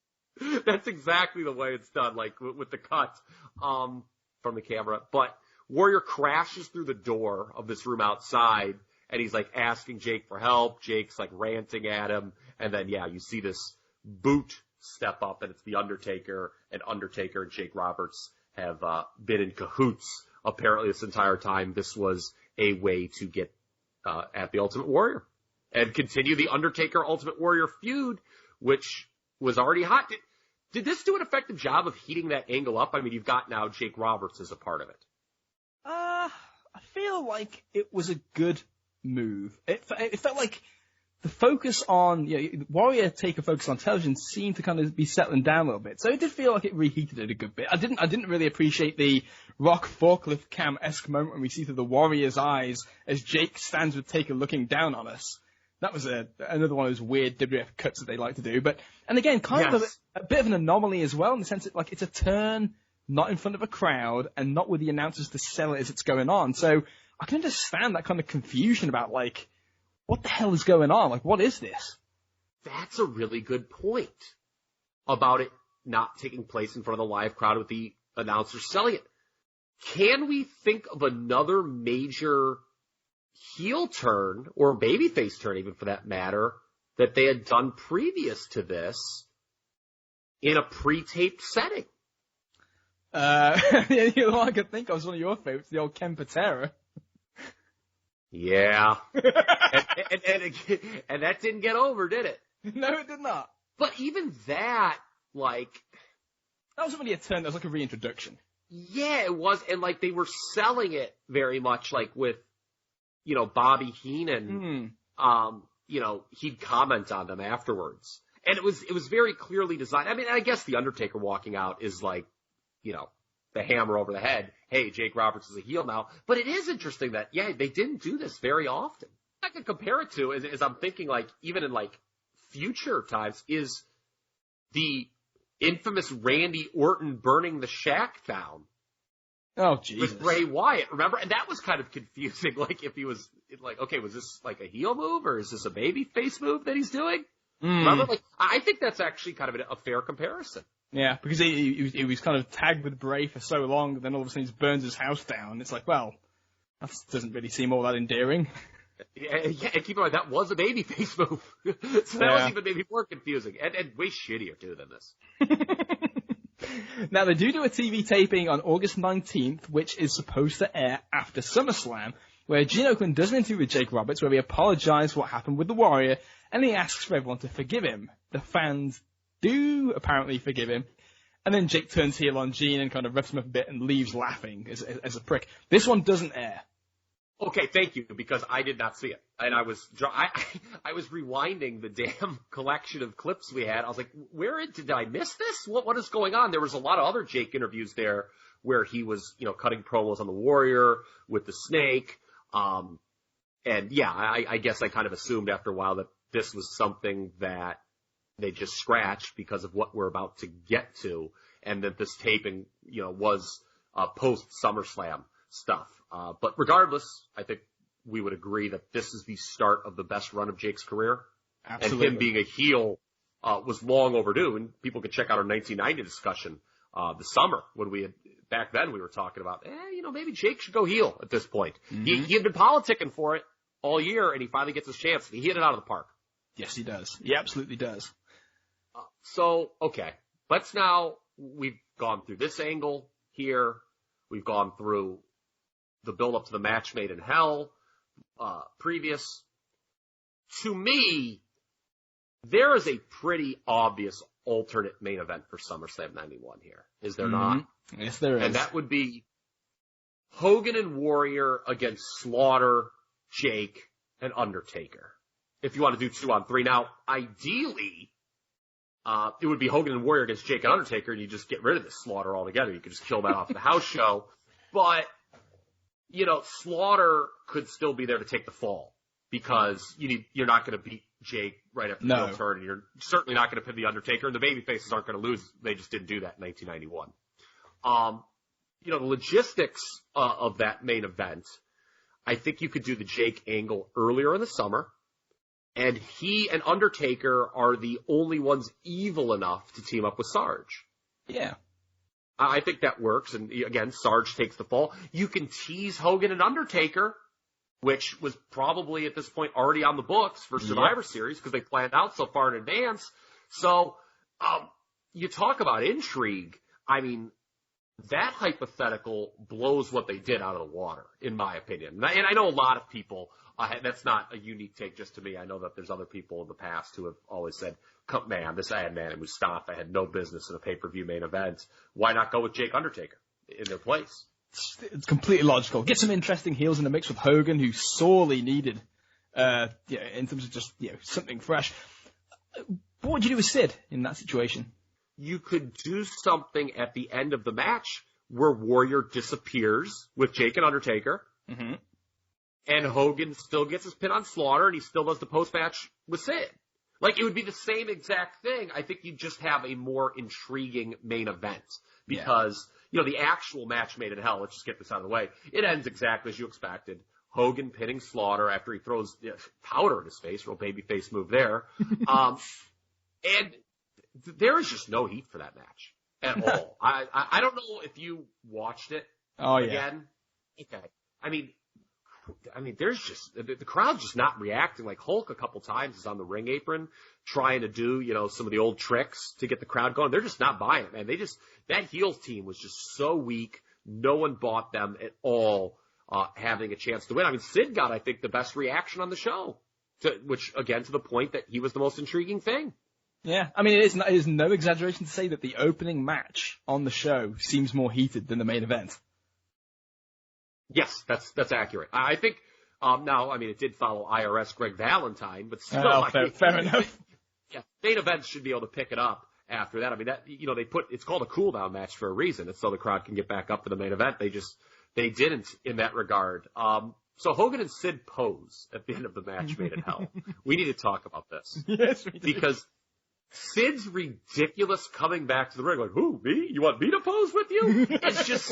That's exactly the way it's done, with the cut from the camera. But Warrior crashes through the door of this room outside, and he's asking Jake for help. Jake's ranting at him, and then you see this boot step up, and it's the Undertaker, and Undertaker and Jake Roberts have been in cahoots apparently this entire time. This was a way to get at the Ultimate Warrior and continue the Undertaker Ultimate Warrior feud, which was already hot. Did this do an effective job of heating that angle up? I mean, you've got now Jake Roberts as a part of it. I feel like it was a good move. It felt like the focus on, Warrior Taker focus on television seemed to kind of be settling down a little bit. So it did feel like it reheated it a good bit. I didn't really appreciate the Rock forklift cam-esque moment when we see through the Warrior's eyes as Jake stands with Taker looking down on us. That was another one of those weird WWF cuts that they like to do. And again, kind of a bit of an anomaly as well, in the sense that it's a turn not in front of a crowd and not with the announcers to sell it as it's going on. So I can understand that kind of confusion about what the hell is going on? What is this? That's a really good point about it not taking place in front of the live crowd with the announcers selling it. Can we think of another major heel turn, or babyface turn even for that matter, that they had done previous to this in a pre-taped setting? The one I could think of was one of your favorites, the old Ken Patera. Yeah. and that didn't get over, did it? No, it did not. But even that, that wasn't really a turn, that was a reintroduction. Yeah, it was, and they were selling it very much with Bobby Heenan, he'd comment on them afterwards. And it was very clearly designed. I mean, I guess the Undertaker walking out is the hammer over the head. Hey, Jake Roberts is a heel now. But it is interesting that, they didn't do this very often. I could compare it to, as I'm thinking, even in, future times, is the infamous Randy Orton burning the shack down. Oh, Jesus. With Bray Wyatt, remember? And that was kind of confusing, if he was, okay, was this a heel move, or is this a baby face move that he's doing? Remember? I think that's actually kind of a fair comparison. Yeah, because he was kind of tagged with Bray for so long, and then all of a sudden he burns his house down. It's well, that doesn't really seem all that endearing. Yeah, and keep in mind, that was a babyface move. So that was even maybe more confusing and way shittier, too, than this. Now, they do a TV taping on August 19th, which is supposed to air after SummerSlam, where Gene Okerlund does an interview with Jake Roberts where he apologizes for what happened with the Warrior, and he asks for everyone to forgive him. The fans do apparently forgive him. And then Jake turns heel on Gene and kind of rips him up a bit and leaves laughing as a prick. This one doesn't air. Okay, thank you, because I did not see it. And I was rewinding the damn collection of clips we had. I was like, did I miss this? What is going on? There was a lot of other Jake interviews there where he was, cutting promos on the Warrior with the Snake. And yeah, I guess I kind of assumed after a while that this was something that they just scratched because of what we're about to get to, and that this taping, was post SummerSlam stuff. But regardless, I think we would agree that this is the start of the best run of Jake's career. Absolutely. And him being a heel was long overdue, and people could check out our 1990 discussion the summer when back then we were talking about, maybe Jake should go heel at this point. Mm-hmm. He had been politicking for it all year, and he finally gets his chance. He hit it out of the park. Yes, he does. He absolutely does. Okay, we've gone through this angle here. We've gone through the build-up to the match made in hell, previous. To me, there is a pretty obvious alternate main event for SummerSlam 91 here. Is there not? Yes, there is. And that would be Hogan and Warrior against Slaughter, Jake, and Undertaker. If you want to do 2-on-3. Now, ideally, it would be Hogan and Warrior against Jake and Undertaker, and you just get rid of this Slaughter altogether. You could just kill that off the house show. But, Slaughter could still be there to take the fall because you're not going to beat Jake right after the heel turn, and you're certainly not going to pin the Undertaker, and the babyfaces aren't going to lose. They just didn't do that in 1991. The logistics of that main event, I think you could do the Jake angle earlier in the summer. And he and Undertaker are the only ones evil enough to team up with Sarge. Yeah. I think that works. And again, Sarge takes the fall. You can tease Hogan and Undertaker, which was probably at this point already on the books for Survivor Series because they planned out so far in advance. So, you talk about intrigue. I mean, that hypothetical blows what they did out of the water, in my opinion. And I know a lot of people, that's not a unique take just to me. I know that there's other people in the past who have always said, man, this Iron Man and Mustafa had no business in a pay-per-view main event. Why not go with Jake Undertaker in their place? It's completely logical. Get some interesting heels in the mix with Hogan, who sorely needed, in terms of just, something fresh. What would you do with Sid in that situation? You could do something at the end of the match where Warrior disappears with Jake and Undertaker. Mm-hmm. And Hogan still gets his pin on Slaughter, and he still does the post-match with Sid. Like, it would be the same exact thing. I think you just have a more intriguing main event. Because, the actual match made in hell, let's just get this out of the way, it ends exactly as you expected. Hogan pinning Slaughter after he throws powder in his face, real babyface move there. And there is just no heat for that match at all. I don't know if you watched it again. Okay. I mean, there's just, the crowd's just not reacting. Like Hulk a couple times is on the ring apron trying to do, some of the old tricks to get the crowd going. They're just not buying it, man. That heels team was just so weak. No one bought them at all, having a chance to win. I mean, Sid got, I think, the best reaction on the show, which again, to the point that he was the most intriguing thing. Yeah, I mean, it is no exaggeration to say that the opening match on the show seems more heated than the main event. Yes, that's accurate. I think, it did follow IRS Greg Valentine, but still. Fair enough. Yeah, main events should be able to pick it up after that. I mean, it's called a cool down match for a reason. It's so the crowd can get back up for the main event. They didn't in that regard. So Hogan and Sid pose at the end of the match made in hell. We need to talk about this. Yes, we do. Because Sid's ridiculous coming back to the ring, like, who, me? You want me to pose with you? It's just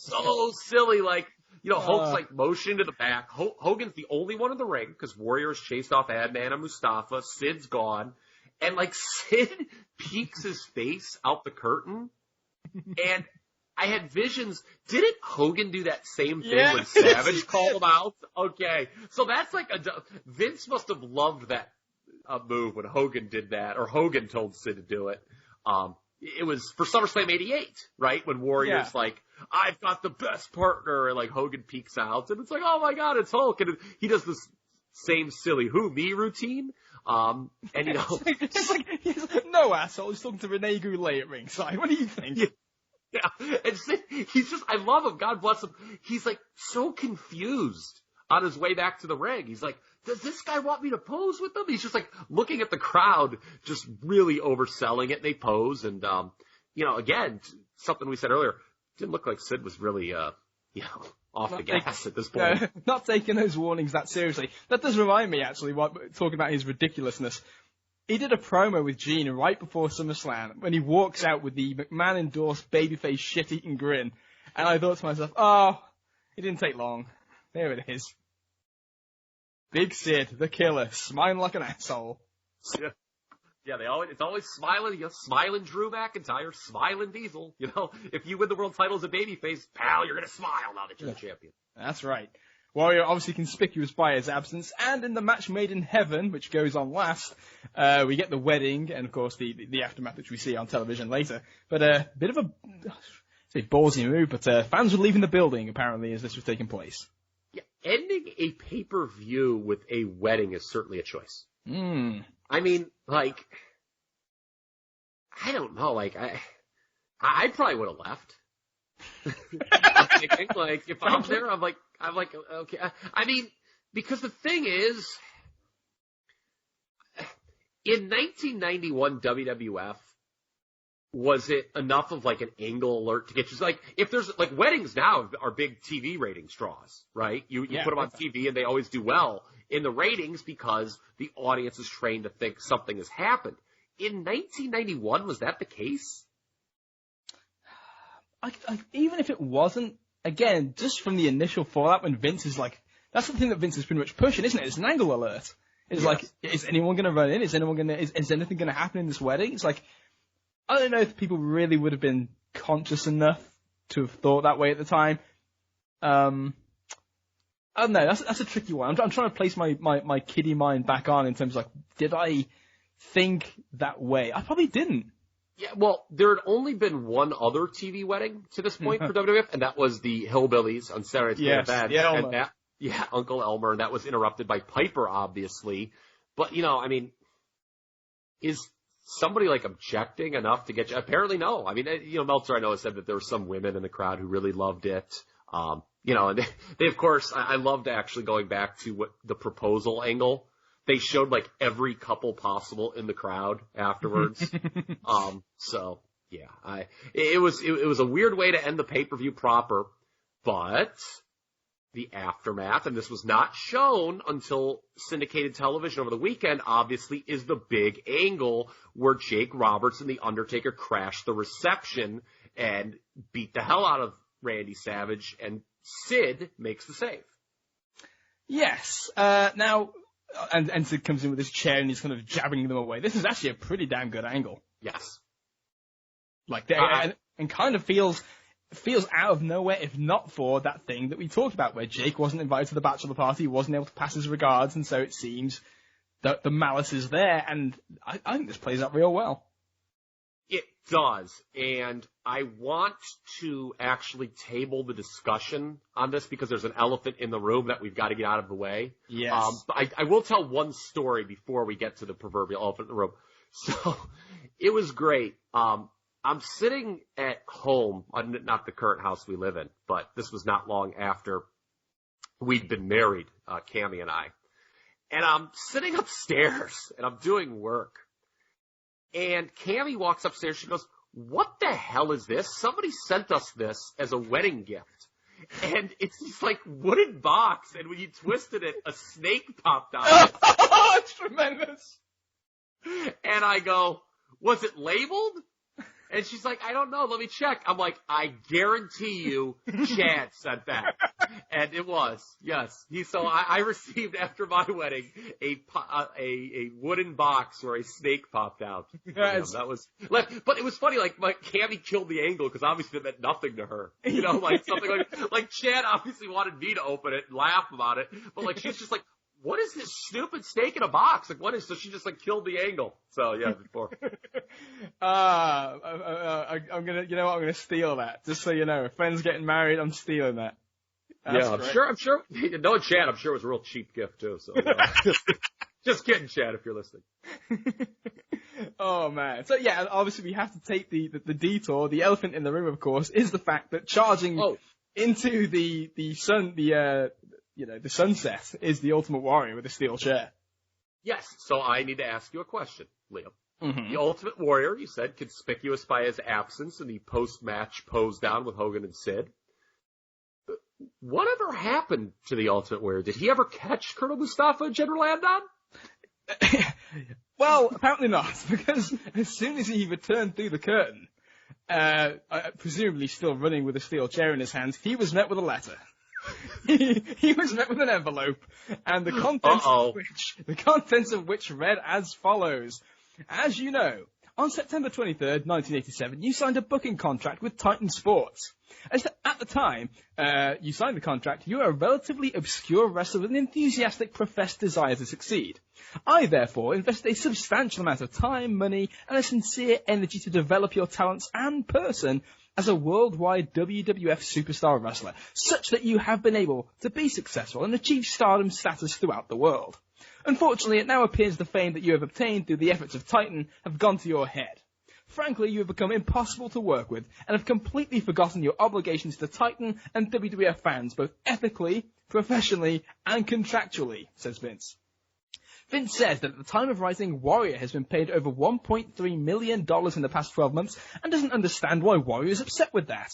so silly. Like, Hulk's like motion to the back. Hogan's the only one in the ring because Warrior's chased off Adman and Mustafa. Sid's gone. And like Sid peeks his face out the curtain. And I had visions. Didn't Hogan do that same thing Yeah. when Savage called him out? Okay. So that's like Vince must have loved that move when Hogan did that, or Hogan told Sid to do it. It was for SummerSlam 88, right? When Warrior's like, I've got the best partner, and like Hogan peeks out, and it's like, oh my god, it's Hulk, and he does this same silly who me routine. And you know, it's like, no asshole, he's talking to Rene Goulet at ringside. What do you think? Yeah, and he's just, I love him, God bless him. He's like so confused on his way back to the ring. He's like, does this guy want me to pose with him? He's just like looking at the crowd, just really overselling it. They pose, and you know, again, something we said earlier, didn't look like Sid was really, you know, off the gas at this point. Not taking those warnings that seriously. That does remind me, actually, talking about his ridiculousness. He did a promo with Gene right before SummerSlam when he walks out with the McMahon-endorsed babyface shit-eating grin. And I thought to myself, oh, it didn't take long. There it is. Big Sid, the killer, smiling like an asshole. Yeah, it's always smiling, you know, smiling Drew McIntyre, smiling Diesel. You know, if you win the world title as a babyface, pal, you're gonna smile now that you're the champion. That's right. Warrior obviously conspicuous by his absence, and in the match made in heaven, which goes on last, we get the wedding, and of course the aftermath, which we see on television later. But a bit of a, say ballsy move, but fans were leaving the building, apparently, as this was taking place. Yeah, ending a pay-per-view with a wedding is certainly a choice. I mean, like, I don't know, like, I probably would have left. I'm thinking, like, if I'm there, I'm like, okay. I mean, because the thing is, in 1991 WWF, was it enough of like an angle alert to get you, like, if there's, like, weddings now are big TV ratings draws, right? You put them on TV and they always do well in the ratings because the audience is trained to think something has happened. In 1991, was that the case? Even if it wasn't, again, just from the initial fallout when Vince is like, that's the thing that Vince is pretty much pushing, isn't it? It's an angle alert. It's like, is anyone going to run in? Is anything going to happen in this wedding? It's like, I don't know if people really would have been conscious enough to have thought that way at the time. I don't know. That's a tricky one. I'm trying to place my kiddie mind back on in terms of, like, did I think that way? I probably didn't. Yeah, well, there had only been one other TV wedding to this point for WWF, and that was the Hillbillies on Saturday Night Live. Uncle Elmer, and that was interrupted by Piper, obviously. But, you know, I mean, is somebody, like, objecting enough to get you? Apparently no. I mean, you know, Meltzer, I know, has said that there were some women in the crowd who really loved it. You know, and they of course, I loved actually going back to what the proposal angle. They showed, like, every couple possible in the crowd afterwards. So yeah, it was a weird way to end the pay-per-view proper, but the aftermath, and this was not shown until syndicated television over the weekend, obviously, is the big angle where Jake Roberts and The Undertaker crash the reception and beat the hell out of Randy Savage, and Sid makes the save. Yes. Now, and Sid comes in with his chair and he's kind of jabbing them away. This is actually a pretty damn good angle. Yes. Like, and kind of feels out of nowhere, if not for that thing that we talked about, where Jake wasn't invited to the bachelor party, wasn't able to pass his regards, and so it seems that the malice is there, and I think this plays out real well. It does, and I want to actually table the discussion on this because there's an elephant in the room that we've got to get out of the way. Yes. But I will tell one story before we get to the proverbial elephant in the room. So, it was great. I'm sitting at home, not the current house we live in, but this was not long after we'd been married, Cammie and I. And I'm sitting upstairs, and I'm doing work. And Cammie walks upstairs, she goes, what the hell is this? Somebody sent us this as a wedding gift. And it's this, like, wooden box, and when you twisted it, a snake popped out of it. Oh, it's tremendous. And I go, was it labeled? And she's like, I don't know. Let me check. I'm like, I guarantee you Chad said that. And it was, yes. So I received after my wedding a wooden box where a snake popped out. Yes. That was, but it was funny. Like Cammy killed the angle because obviously it meant nothing to her. You know, like something like Chad obviously wanted me to open it and laugh about it, but like she's just like, what is this stupid snake in a box? Like, what is? So she just like killed the angle. So yeah, before. I'm gonna steal that. Just so you know, if friends getting married, I'm stealing that. That's yeah, great. I'm sure. No, Chad, I'm sure it was a real cheap gift too. So just kidding, Chad, if you're listening. Oh man. So yeah, obviously we have to take the detour. The elephant in the room, of course, is the fact that charging into the sunset is the Ultimate Warrior with a steel chair. Yes. So I need to ask you a question, Liam. Mm-hmm. The Ultimate Warrior, you said, conspicuous by his absence in the post-match pose down with Hogan and Sid. Whatever happened to the Ultimate Warrior? Did he ever catch Colonel Mustafa and General Adnan? Well, apparently not, because as soon as he returned through the curtain, presumably still running with a steel chair in his hands, he was met with a letter. He was met with an envelope, and the contents of which read as follows. As you know, on September 23rd, 1987, you signed a booking contract with Titan Sports. At the time you signed the contract, you were a relatively obscure wrestler with an enthusiastic professed desire to succeed. I, therefore, invested a substantial amount of time, money, and a sincere energy to develop your talents and person as a worldwide WWF superstar wrestler, such that you have been able to be successful and achieve stardom status throughout the world. Unfortunately, it now appears the fame that you have obtained through the efforts of Titan have gone to your head. Frankly, you have become impossible to work with and have completely forgotten your obligations to Titan and WWF fans, both ethically, professionally, and contractually, says Vince. Vince says that at the time of writing, Warrior has been paid over $1.3 million in the past 12 months and doesn't understand why Warrior is upset with that.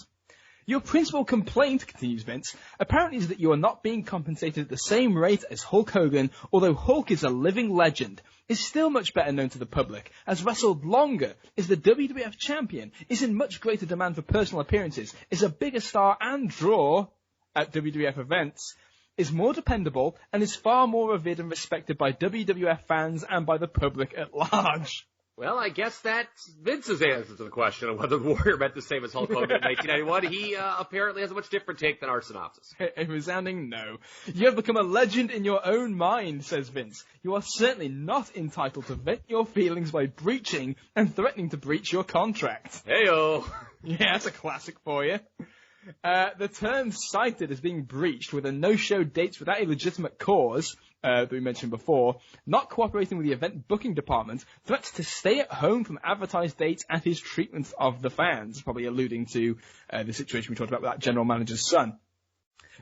Your principal complaint, continues Vince, apparently is that you are not being compensated at the same rate as Hulk Hogan, although Hulk is a living legend, is still much better known to the public, has wrestled longer, is the WWF champion, is in much greater demand for personal appearances, is a bigger star and draw at WWF events, is more dependable, and is far more revered and respected by WWF fans and by the public at large. Well, I guess that's Vince's answer to the question of whether Warrior meant the same as Hulk Hogan in 1991. He apparently has a much different take than our synopsis. A resounding no. You have become a legend in your own mind, says Vince. You are certainly not entitled to vent your feelings by breaching and threatening to breach your contract. Heyo! Yeah, that's a classic for you. The term cited as being breached with a no-show dates without a legitimate cause, that we mentioned before, not cooperating with the event booking department, threats to stay at home from advertised dates, and his treatment of the fans, probably alluding to the situation we talked about with that general manager's son.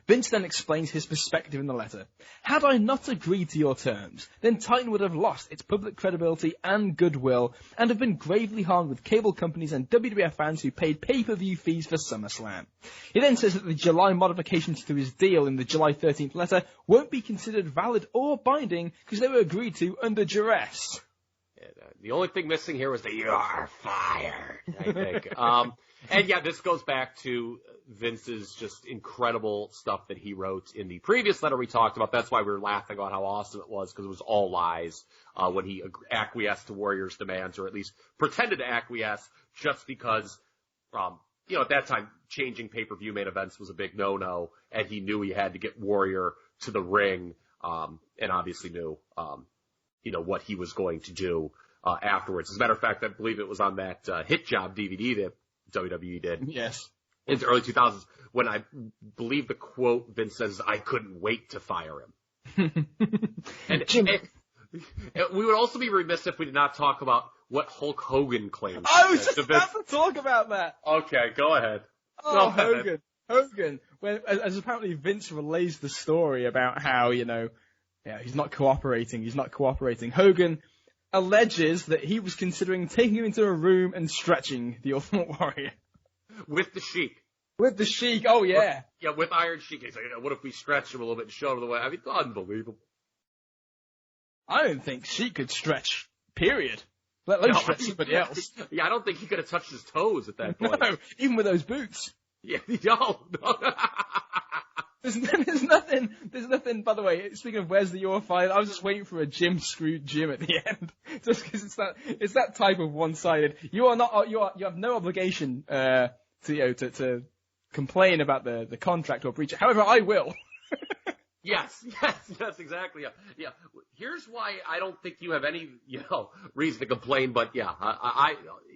Vince then explains his perspective in the letter. Had I not agreed to your terms, then Titan would have lost its public credibility and goodwill, and have been gravely harmed with cable companies and WWF fans who paid pay-per-view fees for SummerSlam. He then says that the July modifications to his deal in the July 13th letter won't be considered valid or binding because they were agreed to under duress. The only thing missing here was the "you're fired," I think. And yeah, this goes back to Vince's just incredible stuff that he wrote in the previous letter we talked about. That's why we were laughing about how awesome it was, because it was all lies when he acquiesced to Warrior's demands, or at least pretended to acquiesce, just because, at that time, changing pay-per-view main events was a big no-no, and he knew he had to get Warrior to the ring, and obviously knew, what he was going to do afterwards. As a matter of fact, I believe it was on that Hit Job DVD that WWE did. Yes. In the early 2000s, when I believe the quote Vince says, "I couldn't wait to fire him." and we would also be remiss if we did not talk about what Hulk Hogan claims. I was just about to talk about that. Okay, go ahead. Oh, Hogan. As apparently Vince relays the story about how, he's not cooperating. Hogan alleges that he was considering taking him into a room and stretching the Ultimate Warrior. With the Sheik. With the Sheik, oh yeah. With Iron Sheik. He's like, what if we stretch him a little bit and show him the way? I mean, unbelievable. I don't think Sheik could stretch, period. let alone stretch somebody else. Yeah, I don't think he could have touched his toes at that point. No, even with those boots. Yeah, no. There's nothing, by the way, speaking of where's the Your File, I was just waiting for a Jim screwed Jim at the end. Just because it's that type of one-sided. You have no obligation, to complain about the contract or breach it. However, I will. Yes, exactly. Yeah. Here's why I don't think you have any, reason to complain, but yeah,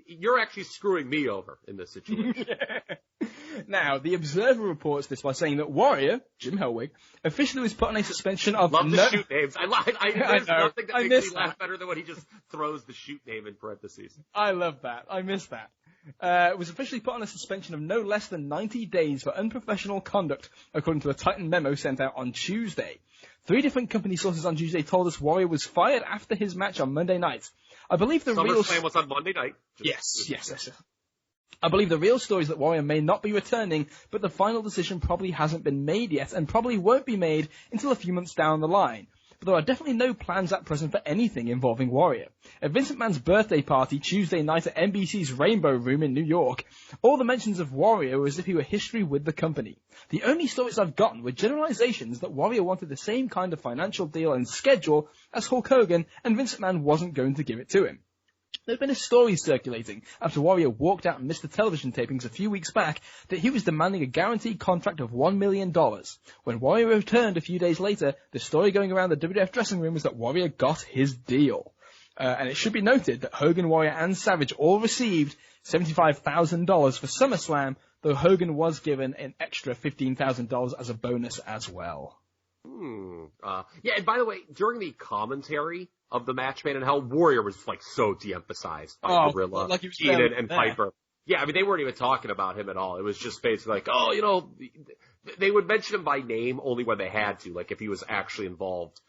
you're actually screwing me over in this situation. Now, the Observer reports this by saying that Warrior, Jim Hellwig, officially was put on a suspension of... Love the shoot names. There's nothing that makes me laugh that. better than when he just throws the shoot name in parentheses. I love that. I miss that. Was officially put on a suspension of no less than 90 days for unprofessional conduct, according to a Titan memo sent out on Tuesday. 3 different company sources on Tuesday told us Warrior was fired after his match on Monday night. I believe the real... SummerSlam was on Monday night. Yes. I believe the real story is that Warrior may not be returning, but the final decision probably hasn't been made yet, and probably won't be made until a few months down the line. But there are definitely no plans at present for anything involving Warrior. At Vince McMahon's birthday party Tuesday night at NBC's Rainbow Room in New York, all the mentions of Warrior were as if he were history with the company. The only stories I've gotten were generalizations that Warrior wanted the same kind of financial deal and schedule as Hulk Hogan, and Vince McMahon wasn't going to give it to him. There'd been a story circulating after Warrior walked out and missed the television tapings a few weeks back that he was demanding a guaranteed contract of $1 million. When Warrior returned a few days later, the story going around the WWF dressing room was that Warrior got his deal. And it should be noted that Hogan, Warrior, and Savage all received $75,000 for SummerSlam, though Hogan was given an extra $15,000 as a bonus as well. Yeah, and by the way, during the commentary of the match Made in Hell, Warrior was so de-emphasized by Gorilla, like he was Keenan, and Piper. Yeah, I mean, they weren't even talking about him at all. It was just basically they would mention him by name only when they had to, like if he was actually involved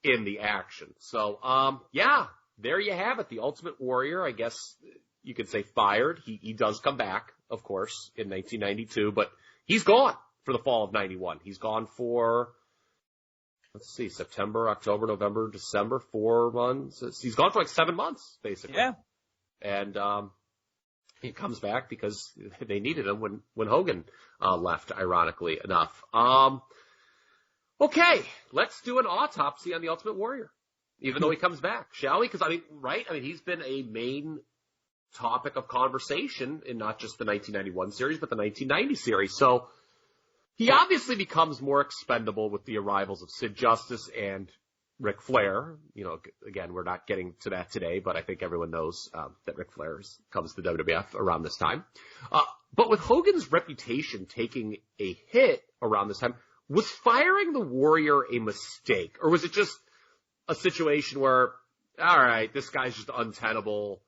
in the action. So, yeah, there you have it. The Ultimate Warrior, I guess you could say fired. He does come back, of course, in 1992, but he's gone for the fall of 91. He's gone for... Let's see, September, October, November, December, 4 months. He's gone for 7 months, basically. Yeah. And he comes back because they needed him when Hogan left, ironically enough. Okay, let's do an autopsy on the Ultimate Warrior, even though he comes back, shall we? Because, he's been a main topic of conversation in not just the 1991 series, but the 1990 series. So... he obviously becomes more expendable with the arrivals of Sid Justice and Ric Flair. Again, we're not getting to that today, but I think everyone knows that Ric Flair comes to WWF around this time. But with Hogan's reputation taking a hit around this time, was firing the Warrior a mistake? Or was it just a situation where, all right, this guy's just untenable,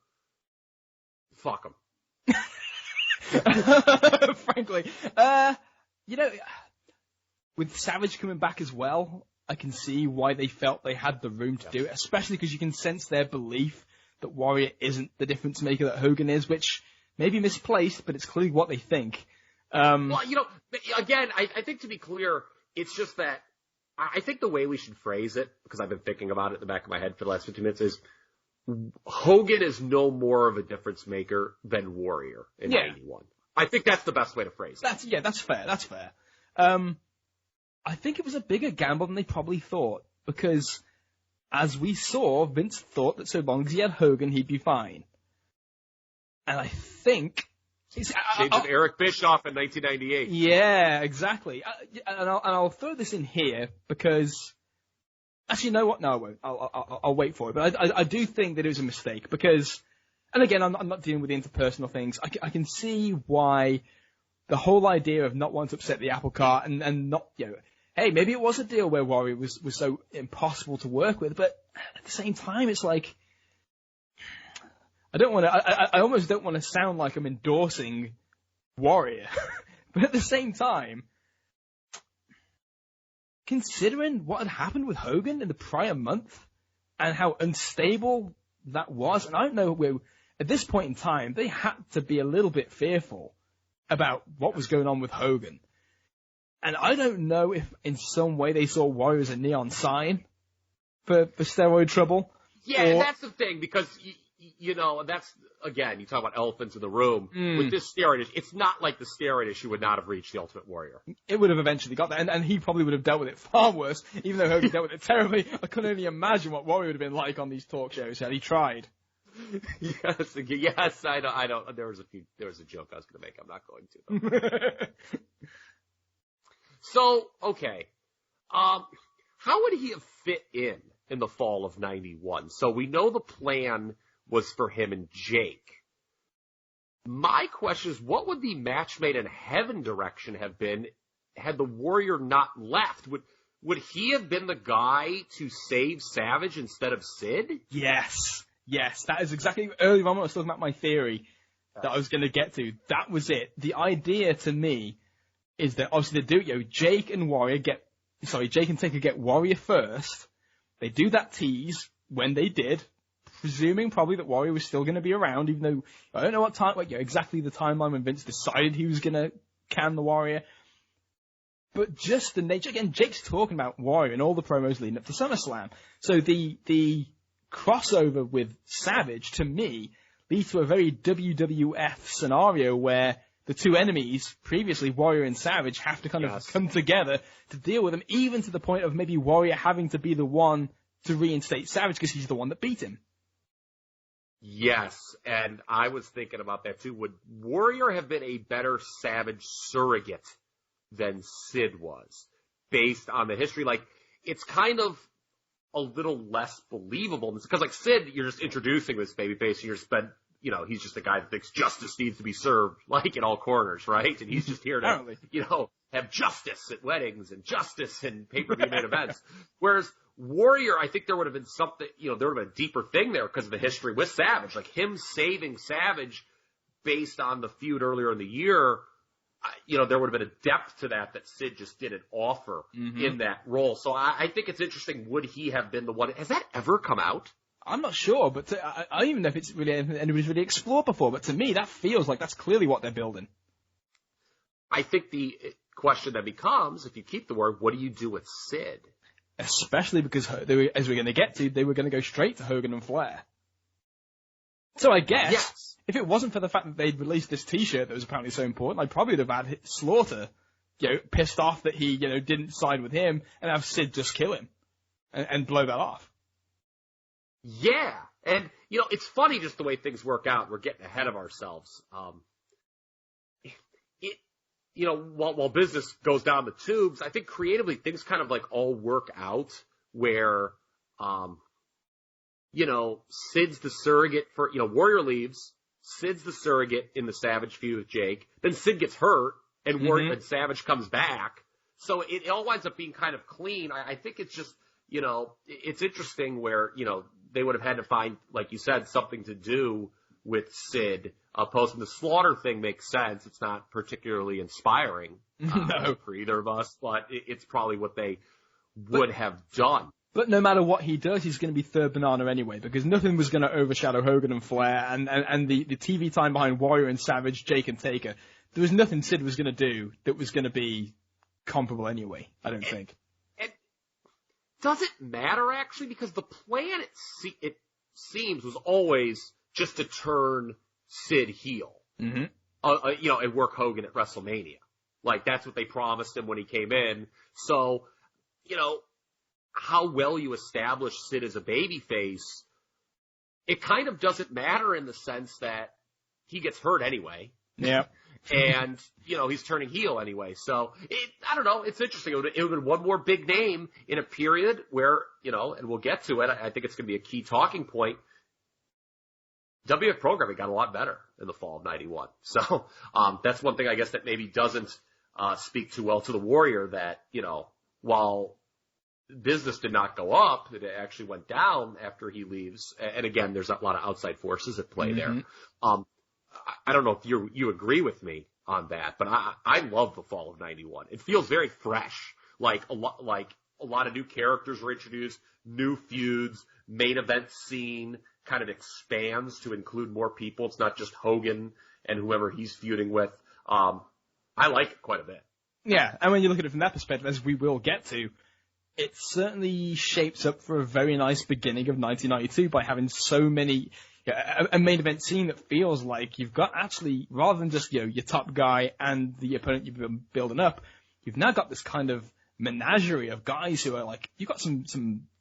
fuck him? Frankly, with Savage coming back as well, I can see why they felt they had the room to do it, especially because you can sense their belief that Warrior isn't the difference maker that Hogan is, which may be misplaced, but it's clearly what they think. Well, again, I think to be clear, it's just that I think the way we should phrase it, because I've been thinking about it in the back of my head for the last 15 minutes, is Hogan is no more of a difference maker than Warrior in 91. I think that's the best way to phrase it. That's fair. I think it was a bigger gamble than they probably thought, because as we saw, Vince thought that so long as he had Hogan, he'd be fine. And I think... Shades of Eric Bischoff in 1998. Yeah, exactly. And I'll throw this in here, because... Actually, you know what? No, I won't. I'll wait for it. But I do think that it was a mistake, because... And again, I'm not dealing with the interpersonal things. I can see why the whole idea of not wanting to upset the apple cart and not, hey, maybe it was a deal where Warrior was so impossible to work with, but at the same time, it's like, I almost don't want to sound like I'm endorsing Warrior, but at the same time, considering what had happened with Hogan in the prior month and how unstable that was, and I don't know at this point in time, they had to be a little bit fearful about what was going on with Hogan. And I don't know if in some way they saw Warrior as a neon sign for steroid trouble. Yeah, and that's the thing, because, you know, that's, again, you talk about elephants in the room. With this steroid issue, it's not like the steroid issue would not have reached the Ultimate Warrior. It would have eventually got there, and he probably would have dealt with it far worse, even though Hogan dealt with it terribly. I couldn't only imagine what Warrior would have been like on these talk shows had he tried. Yes, I don't, there was a joke I was going to make. I'm not going to. So, okay. How would he have fit in the fall of 91? So we know the plan was for him and Jake. My question is, what would the match made in heaven direction have been had the Warrior not left? Would he have been the guy to save Savage instead of Sid? Yes, that is exactly, earlier on when I was talking about my theory that I was going to get to, that was it. The idea to me is that obviously they do, you know, Jake and Taker get Warrior first. They do that tease when they did, presuming probably that Warrior was still going to be around, even though I don't know what time, exactly the timeline when Vince decided he was going to can the Warrior. But just the nature, again, Jake's talking about Warrior in all the promos leading up to SummerSlam. So the crossover with Savage, to me, leads to a very WWF scenario where the two enemies, previously Warrior and Savage, have to kind of come together to deal with him, even to the point of maybe Warrior having to be the one to reinstate Savage because he's the one that beat him. Yes, and I was thinking about that too. Would Warrior have been a better Savage surrogate than Sid was, based on the history? Like, it's kind of a little less believable. Because, like, Sid, you're just introducing this babyface, and you're just been, you know, he's just a guy that thinks justice needs to be served, like, in all corners, right? And he's just here to, you know, have justice at weddings and justice in pay-per-view main events. Whereas Warrior, I think there would have been something, you know, there would have been a deeper thing there because of the history with Savage. Like, him saving Savage based on the feud earlier in the year, you know, there would have been a depth to that Sid just didn't offer in that role. So I think it's interesting, would he have been the one? Has that ever come out? I'm not sure, but I don't even know if it's really anybody's really explored before, but to me, that feels like that's clearly what they're building. I think the question that becomes, if you keep the word, what do you do with Sid? Especially because, as we're going to get to, they were going to go straight to Hogan and Flair. So I guess, if it wasn't for the fact that they'd released this T-shirt that was apparently so important, I probably would have had Slaughter, you know, pissed off that he, you know, didn't side with him, and have Sid just kill him and blow that off. Yeah, and, you know, it's funny just the way things work out. We're getting ahead of ourselves. You know, while business goes down the tubes, I think creatively things kind of like all work out where, you know, Sid's the surrogate for, you know, Warrior leaves, Sid's the surrogate in the Savage feud with Jake, then Sid gets hurt, and Warrior and Savage comes back. So it all winds up being kind of clean. I think it's just, you know, it's interesting where, you know, they would have had to find, like you said, something to do with Sid. Posting the Slaughter thing makes sense. It's not particularly inspiring for either of us, but it's probably what they would have done. But no matter what he does, he's going to be third banana anyway, because nothing was going to overshadow Hogan and Flair, and the TV time behind Warrior and Savage, Jake and Taker. There was nothing Sid was going to do that was going to be comparable anyway, I don't think. And does it matter, actually? Because the plan, it seems, was always just to turn Sid heel. You know, and work Hogan at WrestleMania. Like, that's what they promised him when he came in. So, you know, how well you establish Sid as a babyface, it kind of doesn't matter in the sense that he gets hurt anyway. Yeah. And, you know, he's turning heel anyway. So, I don't know, it's interesting. It would have been one more big name in a period where, you know, and we'll get to it, I think it's going to be a key talking point. WF programming got a lot better in the fall of 91. So, that's one thing I guess that maybe doesn't speak too well to the Warrior, that, you know, while business did not go up, it actually went down after he leaves. And again, there's a lot of outside forces at play there. I don't know if you agree with me on that, but I love the fall of 91. It feels very fresh. Like a lot of new characters were introduced, new feuds, main event scene kind of expands to include more people. It's not just Hogan and whoever he's feuding with. I like it quite a bit. Yeah, and when you look at it from that perspective, as we will get to, it certainly shapes up for a very nice beginning of 1992 by having so many, a main event scene that feels like you've got actually, rather than just, your top guy and the opponent you've been building up, you've now got this kind of menagerie of guys who are like, you've got some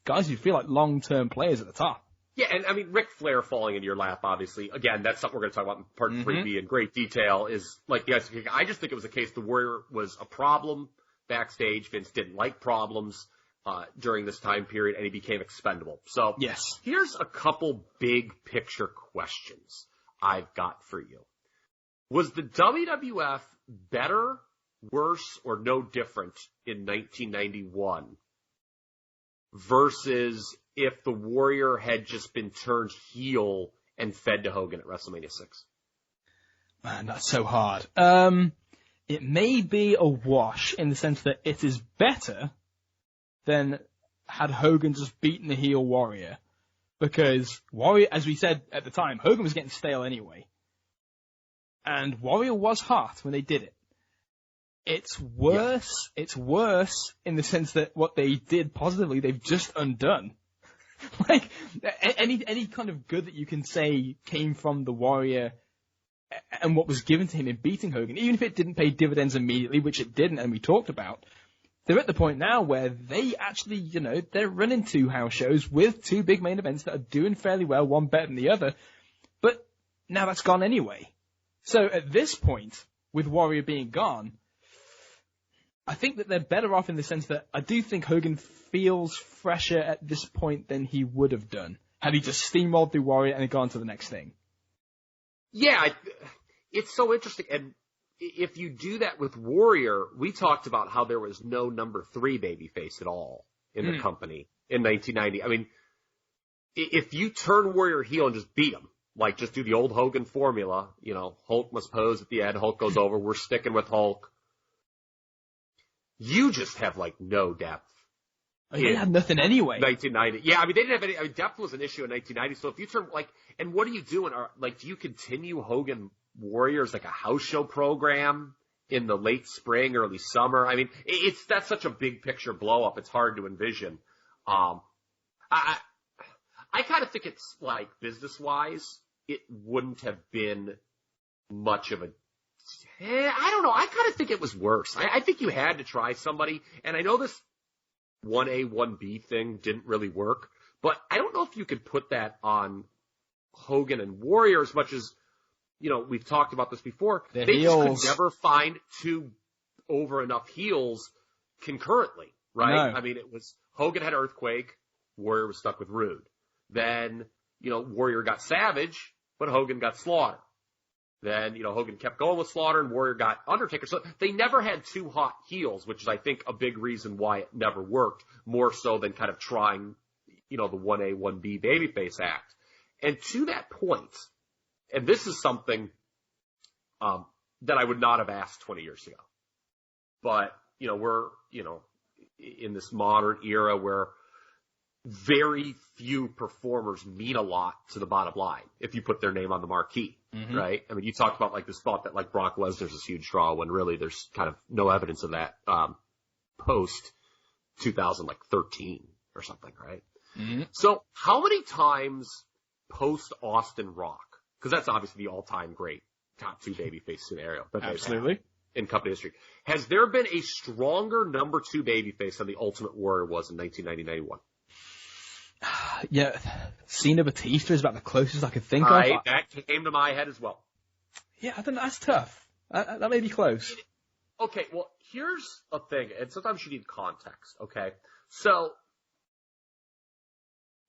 guys who feel like long-term players at the top. Yeah, and I mean, Ric Flair falling into your lap, obviously. Again, that's something we're going to talk about in part 3B in great detail, is like the ice kick. I just think it was a case the Warrior was a problem backstage. Vince didn't like problems during this time period, and he became expendable. So Yes. Here's a couple big picture questions I've got for you. Was the WWF better, worse, or no different in 1991 versus if the Warrior had just been turned heel and fed to Hogan at WrestleMania 6? Man, that's so hard. It may be a wash in the sense that it is better than had Hogan just beaten the heel Warrior. Because Warrior, as we said at the time, Hogan was getting stale anyway. And Warrior was hot when they did it. It's worse. Yeah. It's worse in the sense that what they did positively, they've just undone. Like, any kind of good that you can say came from the Warrior and what was given to him in beating Hogan, even if it didn't pay dividends immediately, which it didn't, and we talked about, they're at the point now where they actually, they're running 2 house shows with 2 big main events that are doing fairly well, one better than the other, but now that's gone anyway. So at this point, with Warrior being gone, I think that they're better off in the sense that I do think Hogan feels fresher at this point than he would have done had he just steamrolled through Warrior and had gone to the next thing. Yeah, it's so interesting. And if you do that with Warrior, we talked about how there was no number 3 babyface at all in the company in 1990. I mean, if you turn Warrior heel and just beat him, like just do the old Hogan formula, Hulk must pose at the end, Hulk goes over, we're sticking with Hulk. You just have like no depth. They had nothing anyway. 1990. Yeah, I mean, they didn't have any, depth was an issue in 1990. So if you turn, and what are you doing? Do you continue Hogan Warriors like a house show program in the late spring, early summer? I mean, that's such a big picture blow up. It's hard to envision. I kind of think it's like business wise, it wouldn't have been much of a, I don't know. I kind of think it was worse. I think you had to try somebody, and I know this 1A, 1B thing didn't really work, but I don't know if you could put that on Hogan and Warrior as much as, we've talked about this before. They just could never find 2 over enough heels concurrently, right? No. I mean, it was Hogan had Earthquake, Warrior was stuck with Rude. Then, Warrior got Savage, but Hogan got Slaughter. Then, Hogan kept going with Slaughter and Warrior got Undertaker. So they never had 2 hot heels, which is, I think, a big reason why it never worked, more so than kind of trying, the 1A, 1B babyface act. And to that point, and this is something that I would not have asked 20 years ago. But, we're, in this modern era where very few performers mean a lot to the bottom line if you put their name on the marquee, right? I mean, you talked about this thought that Brock Lesnar's this huge draw when really there's kind of no evidence of that post 2013 or something, right? So how many times post Austin Rock, because that's obviously the all-time great top 2 babyface scenario that absolutely in company history, has there been a stronger number 2 babyface than the Ultimate Warrior was in 1990-91? Yeah, Cena Batista is about the closest I could think of. That came to my head as well. Yeah, I think that's tough. That may be close. Okay, well, here's a thing, and sometimes you need context, okay? So,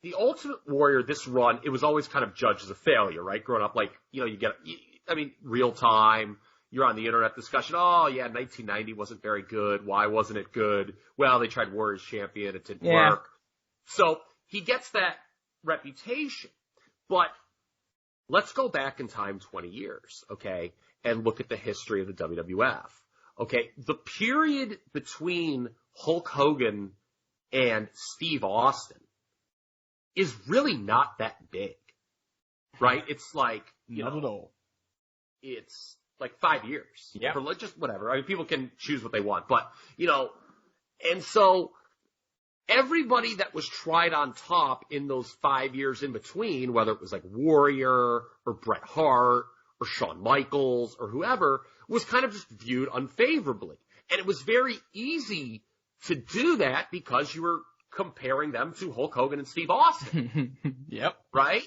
the Ultimate Warrior, this run, it was always kind of judged as a failure, right? Growing up, real time, you're on the internet discussion, 1990 wasn't very good. Why wasn't it good? Well, they tried Warriors Champion, it didn't work. So, he gets that reputation, but let's go back in time 20 years, okay, and look at the history of the WWF. Okay, the period between Hulk Hogan and Steve Austin is really not that big, right? It's like, not at all. It's like 5 years. Yeah. For just whatever. I mean, people can choose what they want, but, and so everybody that was tried on top in those 5 years in between, whether it was like Warrior or Bret Hart or Shawn Michaels or whoever, was kind of just viewed unfavorably. And it was very easy to do that because you were comparing them to Hulk Hogan and Steve Austin. Yep. Right?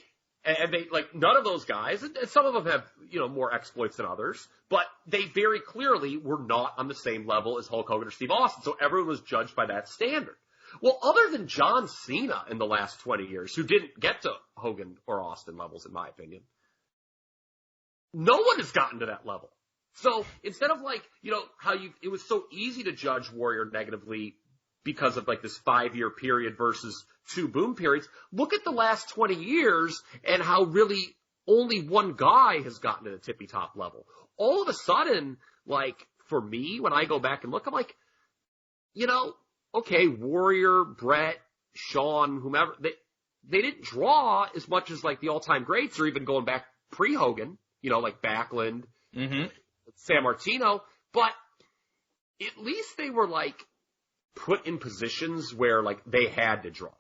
And they, like, none of those guys, and some of them have, more exploits than others, but they very clearly were not on the same level as Hulk Hogan or Steve Austin. So everyone was judged by that standard. Well, other than John Cena in the last 20 years, who didn't get to Hogan or Austin levels, in my opinion, no one has gotten to that level. So instead of how it was so easy to judge Warrior negatively because of like this 5-year period versus 2 boom periods, look at the last 20 years and how really only one guy has gotten to the tippy top level. All of a sudden, like for me, when I go back and look, I'm like, okay, Warrior, Bret, Shawn, whomever, they didn't draw as much as like the all-time greats or even going back pre-Hogan, like Backlund, San Martino, but at least they were like put in positions where like they had to draw.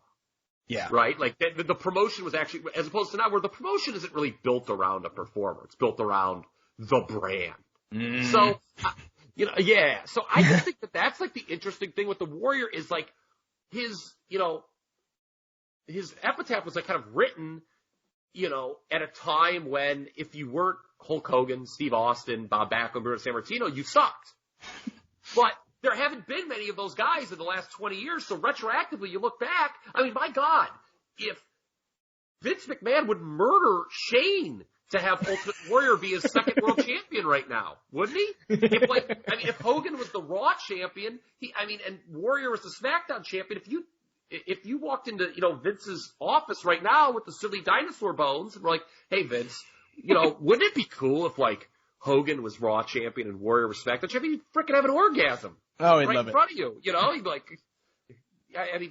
Yeah. Right? Like the promotion was actually, as opposed to now where the promotion isn't really built around a performer. It's built around the brand. So, yeah. So I just think that that's like the interesting thing with the Warrior is like his epitaph was like kind of written, at a time when if you weren't Hulk Hogan, Steve Austin, Bob Backlund, Bruno Sammartino, you sucked. But there haven't been many of those guys in the last 20 years, so retroactively you look back, I mean, my God, if Vince McMahon would murder Shane to have Ultimate Warrior be his second world champion right now, wouldn't he? If Hogan was the Raw champion, and Warrior was the SmackDown champion, if you walked into, Vince's office right now with the silly dinosaur bones and were like, hey, Vince, wouldn't it be cool if, like, Hogan was Raw champion and Warrior was SmackDown champion? You'd freaking have an orgasm. Oh, I'd right love in it. front of you. You'd be like,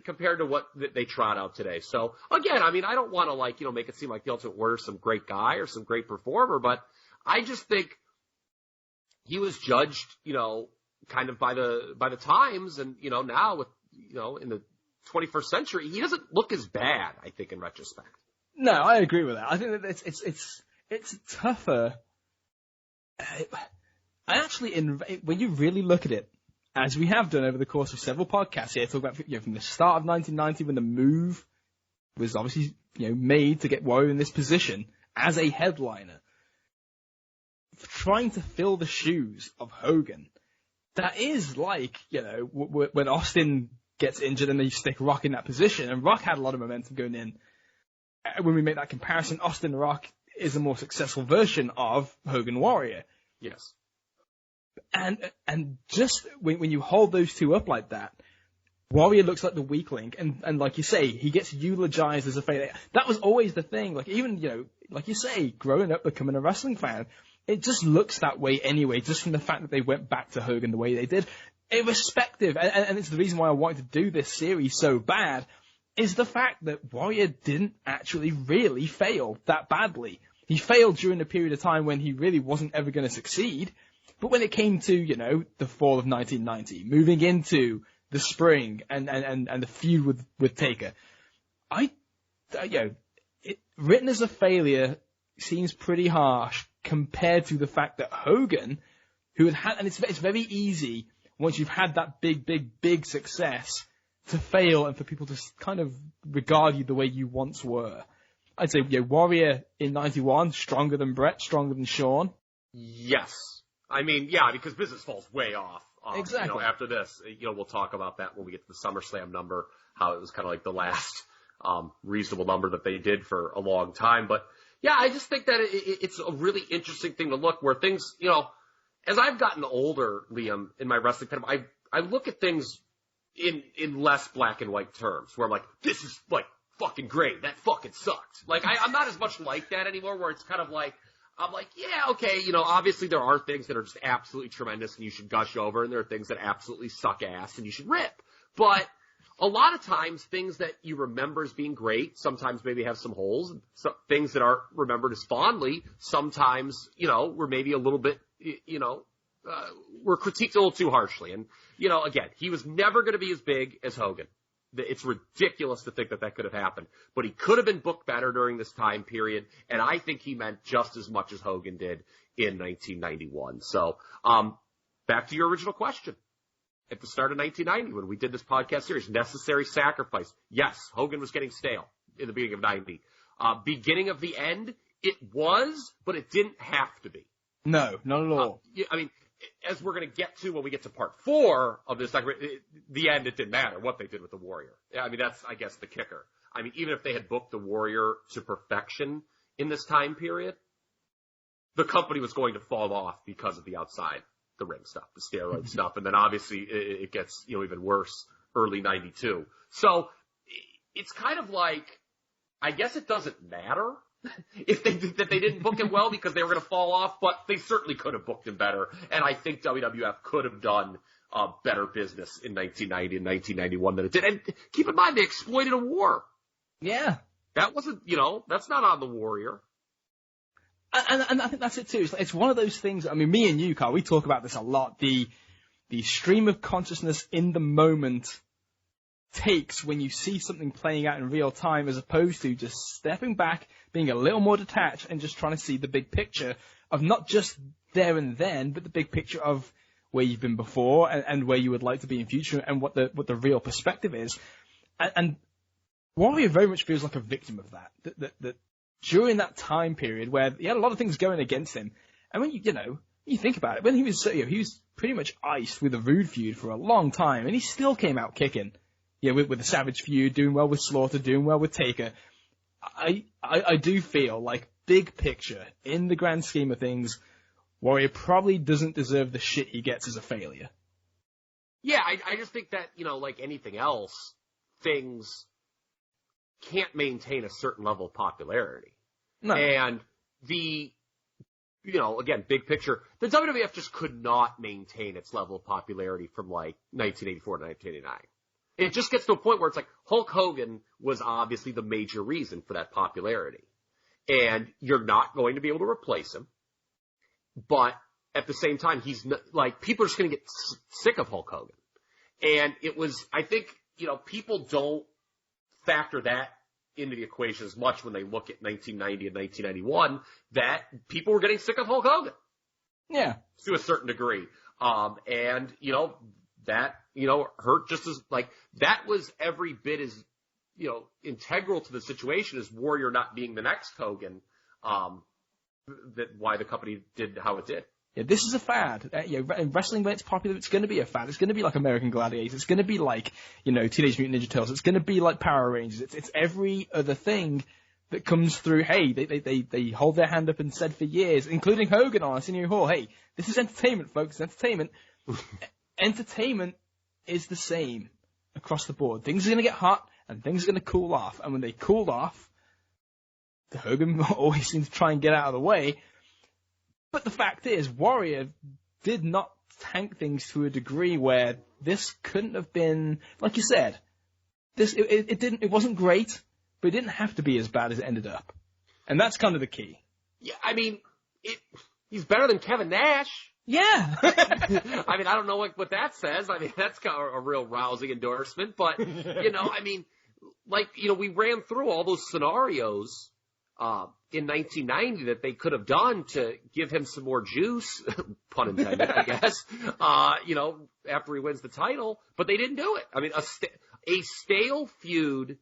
compared to what they trot out today. So, again, I don't want to, make it seem like the Ultimate Warrior's some great guy or some great performer, but I just think he was judged, kind of by the times and, now with, in the 21st century, he doesn't look as bad, I think, in retrospect. No, I agree with that. I think that it's tougher. When you really look at it, as we have done over the course of several podcasts here, talk about from the start of 1990 when the move was obviously made to get Warrior in this position as a headliner, trying to fill the shoes of Hogan. That is like when Austin gets injured and they stick Rock in that position, and Rock had a lot of momentum going in. When we make that comparison, Austin Rock is a more successful version of Hogan Warrior. Yes. And just when you hold those two up like that, Warrior looks like the weakling, and like you say, he gets eulogized as a failure. That was always the thing. Like even like you say, growing up becoming a wrestling fan, it just looks that way anyway. Just from the fact that they went back to Hogan the way they did, irrespective. And it's the reason why I wanted to do this series so bad, is the fact that Warrior didn't actually really fail that badly. He failed during a period of time when he really wasn't ever going to succeed. But when it came to, the fall of 1990, moving into the spring and the feud with Taker, written as a failure seems pretty harsh compared to the fact that Hogan, who had, and it's very easy once you've had that big success to fail and for people to kind of regard you the way you once were. I'd say, Warrior in 91, stronger than Bret, stronger than Shawn. Yes. Because business falls way off. Exactly. After this, we'll talk about that when we get to the SummerSlam number, how it was kind of like the last reasonable number that they did for a long time. But, yeah, I just think that it's a really interesting thing to look where things, as I've gotten older, Liam, in my wrestling fandom, I look at things in less black and white terms, where I'm like, this is, like, fucking great. That fucking sucked. Like, I'm not as much like that anymore, where it's kind of like, I'm like, yeah, okay, obviously there are things that are just absolutely tremendous and you should gush over, and there are things that absolutely suck ass and you should rip. But a lot of times, things that you remember as being great sometimes maybe have some holes. So things that aren't remembered as fondly sometimes, were maybe a little bit, were critiqued a little too harshly. And, again, he was never going to be as big as Hogan. It's ridiculous to think that that could have happened. But he could have been booked better during this time period, and I think he meant just as much as Hogan did in 1991. So, back to your original question. At the start of 1990, when we did this podcast series, necessary sacrifice. Yes, Hogan was getting stale in the beginning of 90. Beginning of the end, it was, but it didn't have to be. No, not at all. I mean, as we're going to get to when we get to part 4 of this, the end, it didn't matter what they did with the Warrior. I mean, that's, I guess, the kicker. I mean, even if they had booked the Warrior to perfection in this time period, the company was going to fall off because of the outside the ring stuff, the steroid stuff, and then obviously it gets, even worse early 92. So it's kind of like, I guess it doesn't matter if that they didn't book him well because they were going to fall off, but they certainly could have booked him better, and I think WWF could have done better business in 1990 and 1991 than it did. And keep in mind, they exploited a war. Yeah. That wasn't, that's not on the Warrior. And I think that's it too. It's one of those things. I mean, me and you, Carl, we talk about this a lot. The stream of consciousness in the moment takes when you see something playing out in real time, as opposed to just stepping back, being a little more detached, and just trying to see the big picture of not just there and then, but the big picture of where you've been before and where you would like to be in future, and what the real perspective is. And Warrior very much feels like a victim of that. That during that time period where he had a lot of things going against him, and when you think about it, when he was pretty much iced with the Rude feud for a long time, and he still came out kicking. With the Savage feud, doing well with Slaughter, doing well with Taker. I do feel like, big picture, in the grand scheme of things, Warrior probably doesn't deserve the shit he gets as a failure. Yeah, I just think that, like anything else, things can't maintain a certain level of popularity. No. And again, big picture, the WWF just could not maintain its level of popularity from, 1984 to 1989. It just gets to a point where it's like Hulk Hogan was obviously the major reason for that popularity. And you're not going to be able to replace him. But at the same time, he's not, people are just going to get sick of Hulk Hogan. And it was, I think, people don't factor that into the equation as much when they look at 1990 and 1991, that people were getting sick of Hulk Hogan. Yeah. To a certain degree. That, hurt just as, that was every bit as, integral to the situation as Warrior not being the next Hogan, why the company did how it did. Yeah, this is a fad. Wrestling, when it's popular, it's going to be a fad. It's going to be like American Gladiators. It's going to be like, Teenage Mutant Ninja Turtles. It's going to be like Power Rangers. It's every other thing that comes through. Hey, they hold their hand up and said for years, including Hogan on Arsenio Hall, hey, this is entertainment, folks. It's entertainment. Entertainment is the same across the board. Things are going to get hot and things are going to cool off. And when they cooled off, the Hogan always seemed to try and get out of the way. But the fact is, Warrior did not tank things to a degree where this couldn't have been, like you said, it wasn't great, but it didn't have to be as bad as it ended up. And that's kind of the key. Yeah, I mean, he's better than Kevin Nash. Yeah. I mean, I don't know what that says. I mean, that's got a real rousing endorsement. But, we ran through all those scenarios in 1990 that they could have done to give him some more juice, pun intended, I guess, after he wins the title. But they didn't do it. I mean, a stale feud,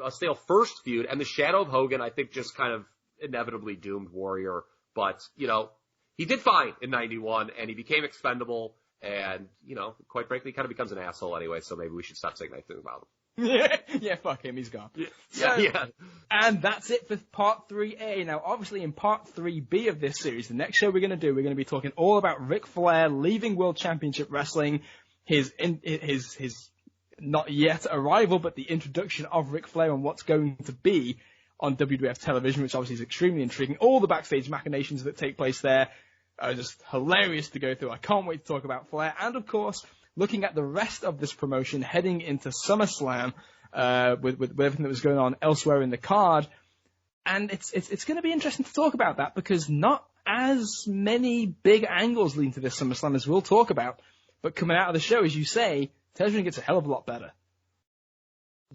a stale first feud, and the shadow of Hogan, I think, just kind of inevitably doomed Warrior. But, he did fine in 91, and he became expendable, and, quite frankly, he kind of becomes an asshole anyway, so maybe we should stop saying anything about him. Yeah, fuck him, he's gone. Yeah. And that's it for Part 3A. Now, obviously, in Part 3B of this series, the next show we're going to be talking all about Ric Flair leaving World Championship Wrestling, his not yet arrival, but the introduction of Ric Flair and what's going to be on WWF television, which obviously is extremely intriguing. All the backstage machinations that take place there are just hilarious to go through. I can't wait to talk about Flair. And, of course, looking at the rest of this promotion heading into SummerSlam with everything that was going on elsewhere in the card. And it's going to be interesting to talk about that because not as many big angles lead to this SummerSlam as we'll talk about. But coming out of the show, as you say, television gets a hell of a lot better.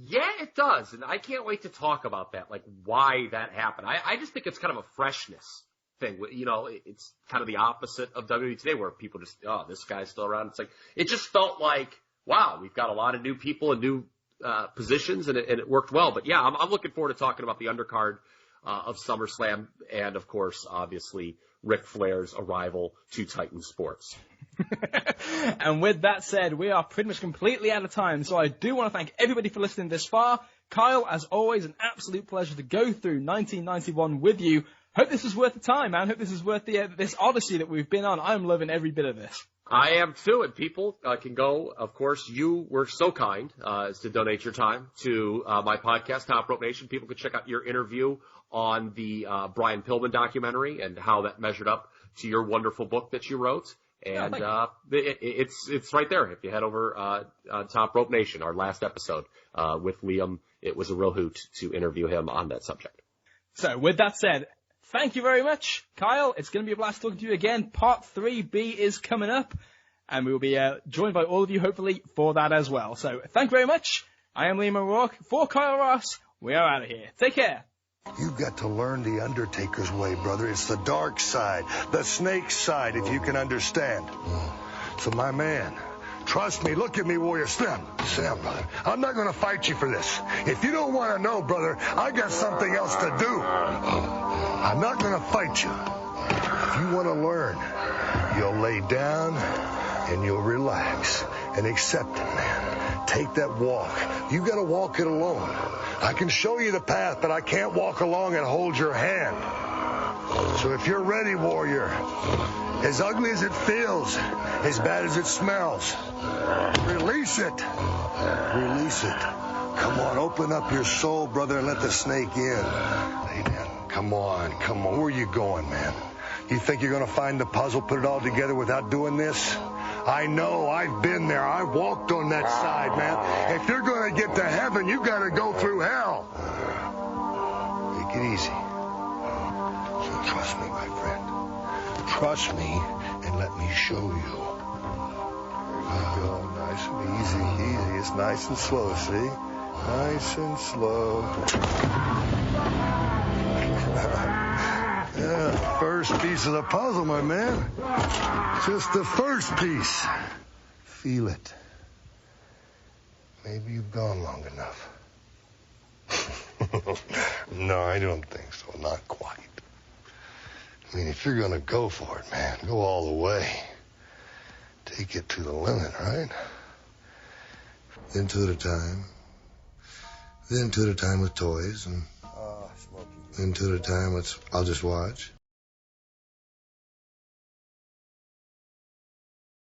Yeah, it does. And I can't wait to talk about that, like why that happened. I just think it's kind of a freshness thing. You know, it's kind of the opposite of WWE today where people just, oh, this guy's still around. It's like, it just felt like, wow, we've got a lot of new people and new positions, and it worked well. But yeah, I'm looking forward to talking about the undercard of SummerSlam and, of course, obviously, Ric Flair's arrival to Titan Sports. And with that said, we are pretty much completely out of time, so I do want to thank everybody for listening this far. Kyle, as always, an absolute pleasure to go through 1991 with you. Hope this was worth the time, man. Hope this is worth this odyssey that we've been on. I'm loving every bit of this. I am too, and people can go. Of course, you were so kind as to donate your time to my podcast, Top Rope Nation. People can check out your interview on the Brian Pillman documentary and how that measured up to your wonderful book that you wrote. And it's right there. If you head over Top Rope Nation, our last episode with Liam, it was a real hoot to interview him on that subject. So with that said, thank you very much, Kyle. It's going to be a blast talking to you again. Part 3B is coming up, and we will be joined by all of you, hopefully, for that as well. So thank you very much. I am Liam O'Rourke. For Kyle Ross, we are out of here. Take care. You've got to learn the Undertaker's way, brother. It's the dark side, the snake side, if you can understand. So, my man, trust me. Look at me, Warrior. Slim, brother. I'm not going to fight you for this. If you don't want to know, brother, I got something else to do. I'm not going to fight you. If you want to learn, you'll lay down and you'll relax and accept it, man. Take that walk. You got to walk it alone. I can show you the path, but I can't walk along and hold your hand. So if you're ready, Warrior, as ugly as it feels, as bad as it smells, release it. Release it. Come on, open up your soul, brother, and let the snake in. Lay down. Come on. Where are you going, man? You think you're going to find the puzzle, put it all together without doing this? I know. I've been there. I walked on that side, man. If you're going to get to heaven, you got to go through hell. Take it easy. So trust me, my friend. Trust me and let me show you. There you go. Nice and easy. It's nice and slow, see? Nice and slow. Yeah, first piece of the puzzle, my man. Just the first piece. Feel it. Maybe you've gone long enough. No, I don't think so. Not quite. I mean, if you're going to go for it, man, go all the way. Take it to the limit, right? Then two at a time. Then two at a time with toys, and then two at a time with I'll just watch.